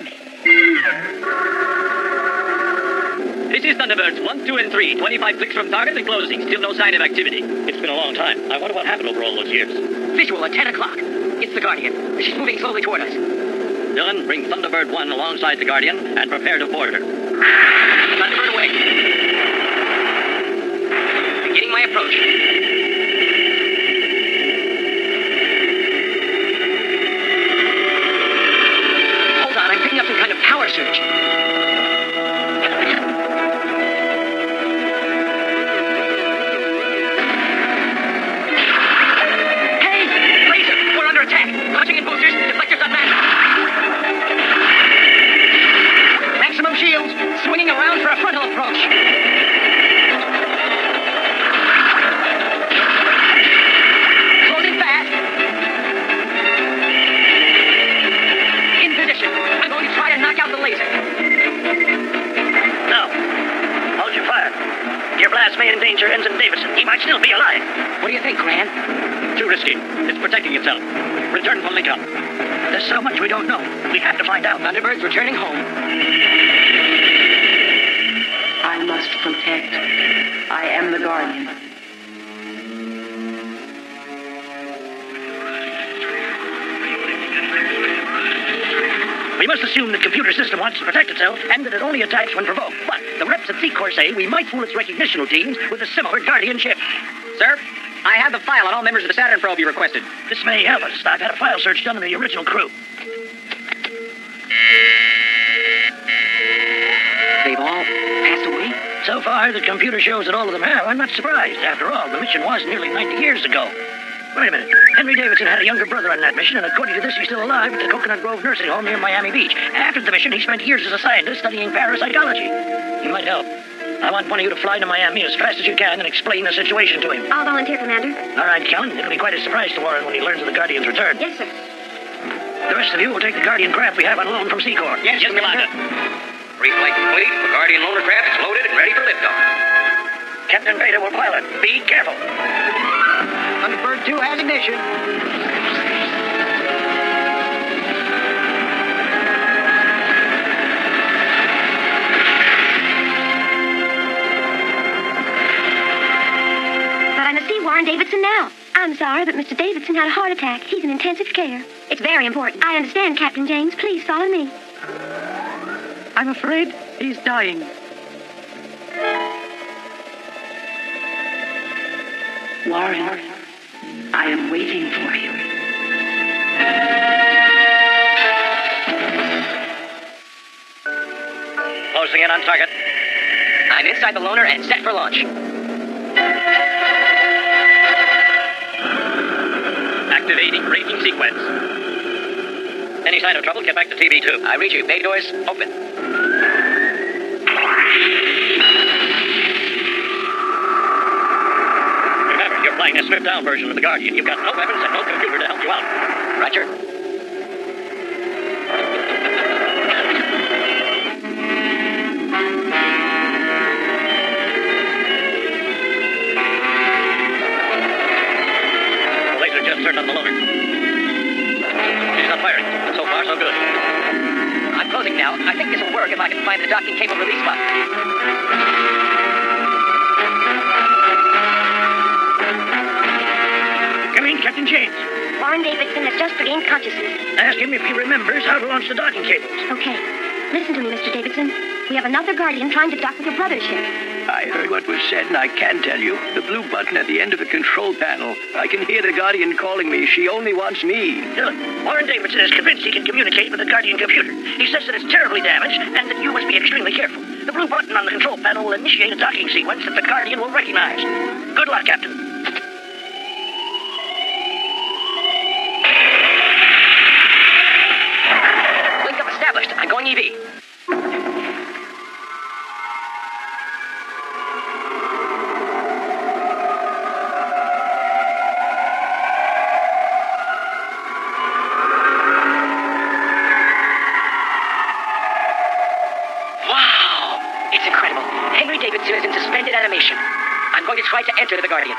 [SPEAKER 10] This is Thunderbirds 1, 2, and 3. 25 clicks from target and closing. Still no sign of activity.
[SPEAKER 7] It's been a long time. I wonder what happened over all those years.
[SPEAKER 1] Visual at 10 o'clock. It's the Guardian. She's moving slowly toward us.
[SPEAKER 7] Dylan, bring Thunderbird 1 alongside the Guardian and prepare to board her.
[SPEAKER 1] Thunderbird away. Beginning my approach. Hold on, I'm picking up some kind of power surge. Launching in boosters, deflectors unmatched. Maximum shields, swinging around for a frontal approach. Closing fast. In position. I'm going to try to knock out the laser.
[SPEAKER 3] No. Hold your fire. Your blast may endanger Ensign Davidson. He might still be alive.
[SPEAKER 1] What do you think, Gran?
[SPEAKER 10] Too risky. It's protecting itself. Return for link-up.
[SPEAKER 3] There's so much we don't know. We have to find out.
[SPEAKER 1] Thunderbird's returning home.
[SPEAKER 14] I must protect. I am the Guardian.
[SPEAKER 3] We must assume the computer system wants to protect itself and that it only attacks when provoked. But the reps at Secor say we might fool its recognition routines with a similar Guardian chip.
[SPEAKER 2] Sir, I have the file on all members of the Saturn probe you requested.
[SPEAKER 3] This may help us. I've had a file search done on the original crew.
[SPEAKER 2] They've all passed away?
[SPEAKER 3] So far, the computer shows that all of them have. I'm not surprised. After all, the mission was nearly 90 years ago. Wait a minute. Henry Davidson had a younger brother on that mission, and according to this, he's still alive at the Coconut Grove Nursing Home near Miami Beach. After the mission, he spent years as a scientist studying parapsychology. He might help. I want one of you to fly to Miami as fast as you can and explain the situation to him.
[SPEAKER 8] I'll volunteer, Commander.
[SPEAKER 3] All right, Kellen. It'll be quite a surprise to Warren when he learns of the Guardian's return.
[SPEAKER 8] Yes, sir.
[SPEAKER 3] The rest of you will take the Guardian craft we have on loan from Secor.
[SPEAKER 2] Yes, Commander.
[SPEAKER 15] Reflight complete. The Guardian loaner craft is loaded and ready for liftoff.
[SPEAKER 3] Captain Beta will pilot. Be careful.
[SPEAKER 2] Thunderbird 2 has ignition.
[SPEAKER 8] But I must see Warren Davidson now. I'm sorry, but Mr. Davidson had a heart attack. He's in intensive care. It's very important. I understand, Captain James. Please follow me.
[SPEAKER 14] I'm afraid he's dying. Warren, I am waiting for you.
[SPEAKER 7] Closing in on target.
[SPEAKER 1] I'm inside the loaner and set for launch.
[SPEAKER 7] Activating braking sequence. Any sign of trouble, get back to TV2.
[SPEAKER 1] I read you. Bay doors open.
[SPEAKER 7] Remember, you're flying a stripped-down version of the Guardian. You've got no weapons and no computer to help you out.
[SPEAKER 1] Roger.
[SPEAKER 7] The laser just turned on the loaner. She's not firing. So far, so good.
[SPEAKER 1] I'm closing now. I think this will work if I can find the docking cable release button.
[SPEAKER 3] Come in, Captain James.
[SPEAKER 8] Warren Davidson has just regained consciousness.
[SPEAKER 3] Ask him if he remembers how to launch the docking cables.
[SPEAKER 8] Okay. Listen to me, Mr. Davidson. We have another Guardian trying to dock with your brother's ship.
[SPEAKER 11] I heard what was said, and I can tell you. The blue button at the end of the control panel. I can hear the Guardian calling me. She only wants me.
[SPEAKER 3] Look, Warren Davidson is convinced he can communicate with the Guardian computer. He says that it's terribly damaged and that you must be extremely careful. The blue button on the control panel will initiate a docking sequence that the Guardian will recognize. Good luck, Captain.
[SPEAKER 1] Link up established. I'm going EV. It's incredible. Henry Davidson is in suspended animation. I'm going to try to enter the Guardian.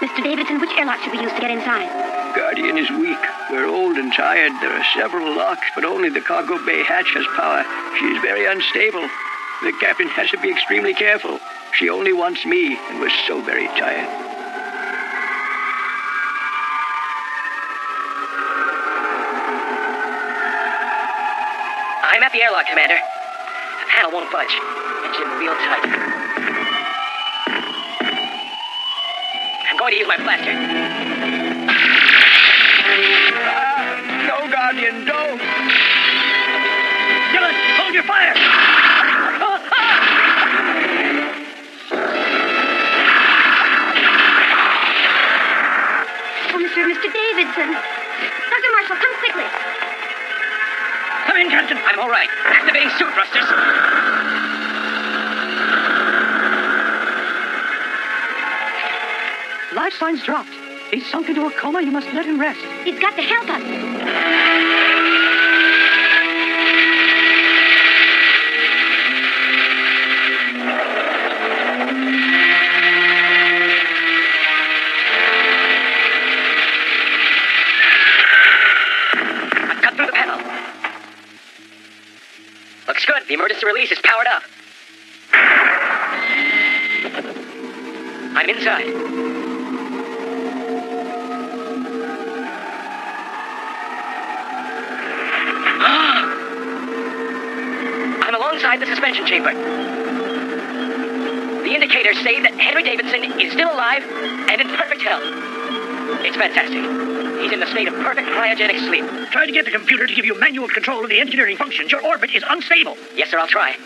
[SPEAKER 8] Mr. Davidson, which airlock should we use to get inside?
[SPEAKER 11] Guardian is weak. We're old and tired. There are several locks, but only the cargo bay hatch has power. She is very unstable. The captain has to be extremely careful. She only wants me, and we're so very tired.
[SPEAKER 1] I'm at the airlock, Commander. The panel won't budge. Engine real tight. I'm going to use my blaster.
[SPEAKER 11] No, Guardian, don't!
[SPEAKER 3] Dylan, hold your fire!
[SPEAKER 8] Oh, Mr. Davidson. Dr. Marshall, come quickly.
[SPEAKER 3] Come in, Captain.
[SPEAKER 1] I'm all right. Activating suit thrusters.
[SPEAKER 14] Life signs dropped. He's sunk into a coma. You must let him rest.
[SPEAKER 8] He's got to help us.
[SPEAKER 1] I've cut through the panel. Looks good. The emergency release is powered up. I'm inside.
[SPEAKER 4] inside the suspension chamber. The indicators say that Henry Davidson is still alive and in perfect health. It's fantastic. He's in the state of perfect cryogenic sleep.
[SPEAKER 3] Try to get the computer to give you manual control of the engineering functions. Your orbit is unstable.
[SPEAKER 4] Yes, sir, I'll try.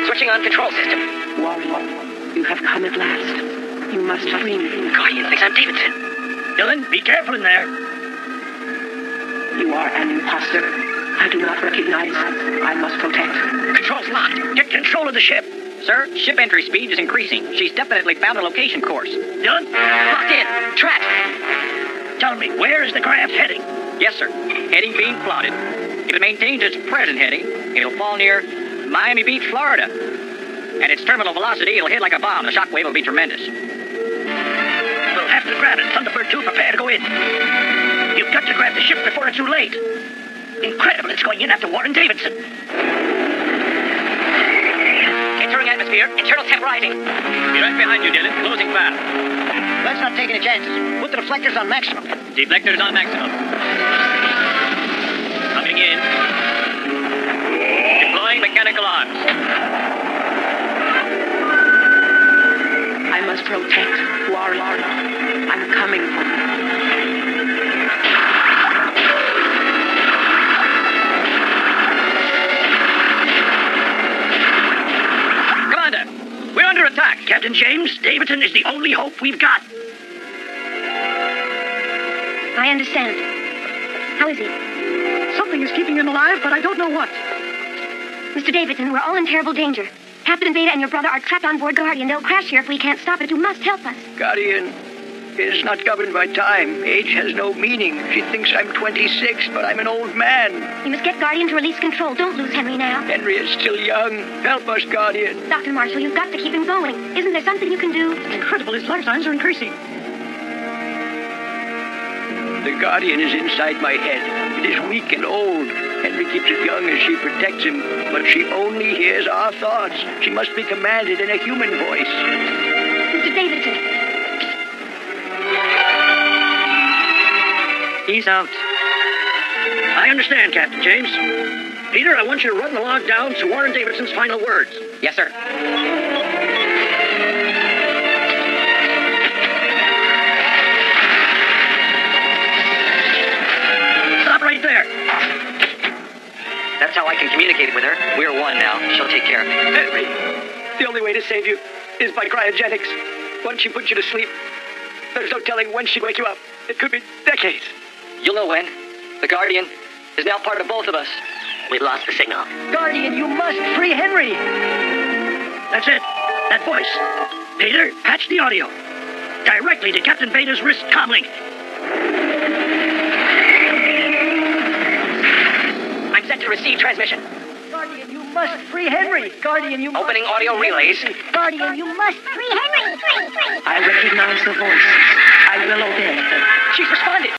[SPEAKER 4] Switching on control system.
[SPEAKER 14] Warrior, you have come at last. You must free me.
[SPEAKER 4] The Guardian thinks I'm Davidson.
[SPEAKER 3] Dylan, be careful in there.
[SPEAKER 14] You are an imposter. I do not recognize. I must protect.
[SPEAKER 3] Control's locked. Get control of the ship.
[SPEAKER 4] Sir, ship entry speed is increasing. She's definitely found a location course.
[SPEAKER 3] Dylan?
[SPEAKER 4] Locked in. Trapped.
[SPEAKER 3] Tell me, where is the craft heading?
[SPEAKER 4] Yes, sir. Heading being plotted. If it maintains its present heading, it'll fall near Miami Beach, Florida. At its terminal velocity, it'll hit like a bomb. The shockwave will be tremendous.
[SPEAKER 3] We'll have to grab it. Thunderbird 2, prepare to go in. You've got to grab the ship before it's too late. Incredible, it's going in after Warren Davidson.
[SPEAKER 4] Entering atmosphere, internal temp rising.
[SPEAKER 10] Be right behind you, Dylan. Closing fast.
[SPEAKER 2] Let's not take any chances. Put the deflectors on maximum.
[SPEAKER 10] Deflectors on maximum. Coming in. Deploying mechanical arms.
[SPEAKER 14] I must protect Warrior. I'm coming for you.
[SPEAKER 4] Commander, we're under attack.
[SPEAKER 3] Captain James, Davidson is the only hope we've got.
[SPEAKER 8] I understand. How is he?
[SPEAKER 2] Something is keeping him alive, but I don't know what.
[SPEAKER 8] Mr. Davidson, we're all in terrible danger. Captain Beta and your brother are trapped on board Guardian. They'll crash here if we can't stop it. You must help us.
[SPEAKER 11] Guardian is not governed by time. Age has no meaning. She thinks I'm 26, but I'm an old man.
[SPEAKER 8] You must get Guardian to release control. Don't lose Henry now.
[SPEAKER 11] Henry is still young. Help us, Guardian.
[SPEAKER 8] Dr. Marshall, you've got to keep him going. Isn't there something you can do?
[SPEAKER 2] Incredible, his life signs are increasing.
[SPEAKER 11] The Guardian is inside my head. It is weak and old. Henry keeps it young as she protects him, but she only hears our thoughts. She must be commanded in a human voice.
[SPEAKER 8] Mr. Davidson.
[SPEAKER 3] He's out. I understand, Captain James. Peter, I want you to run the log down to Warren Davidson's final words.
[SPEAKER 4] Yes, sir.
[SPEAKER 3] Stop right there.
[SPEAKER 4] That's how I can communicate with her. We're one now. She'll take care of me.
[SPEAKER 11] Henry, the only way to save you is by cryogenics. Once she puts you to sleep, there's no telling when she'd wake you up. It could be decades.
[SPEAKER 4] You'll know when. The Guardian is now part of both of us.
[SPEAKER 3] We lost the signal.
[SPEAKER 2] Guardian, you must free Henry.
[SPEAKER 3] That's it. That voice. Peter, patch the audio. Directly to Captain Beta's wrist comlink.
[SPEAKER 4] I'm set to receive transmission.
[SPEAKER 2] Guardian, you must free Henry. Guardian, you must...
[SPEAKER 4] Opening audio relays.
[SPEAKER 2] Guardian, you must free Henry.
[SPEAKER 14] I recognize the voice. I will obey.
[SPEAKER 4] She's responded.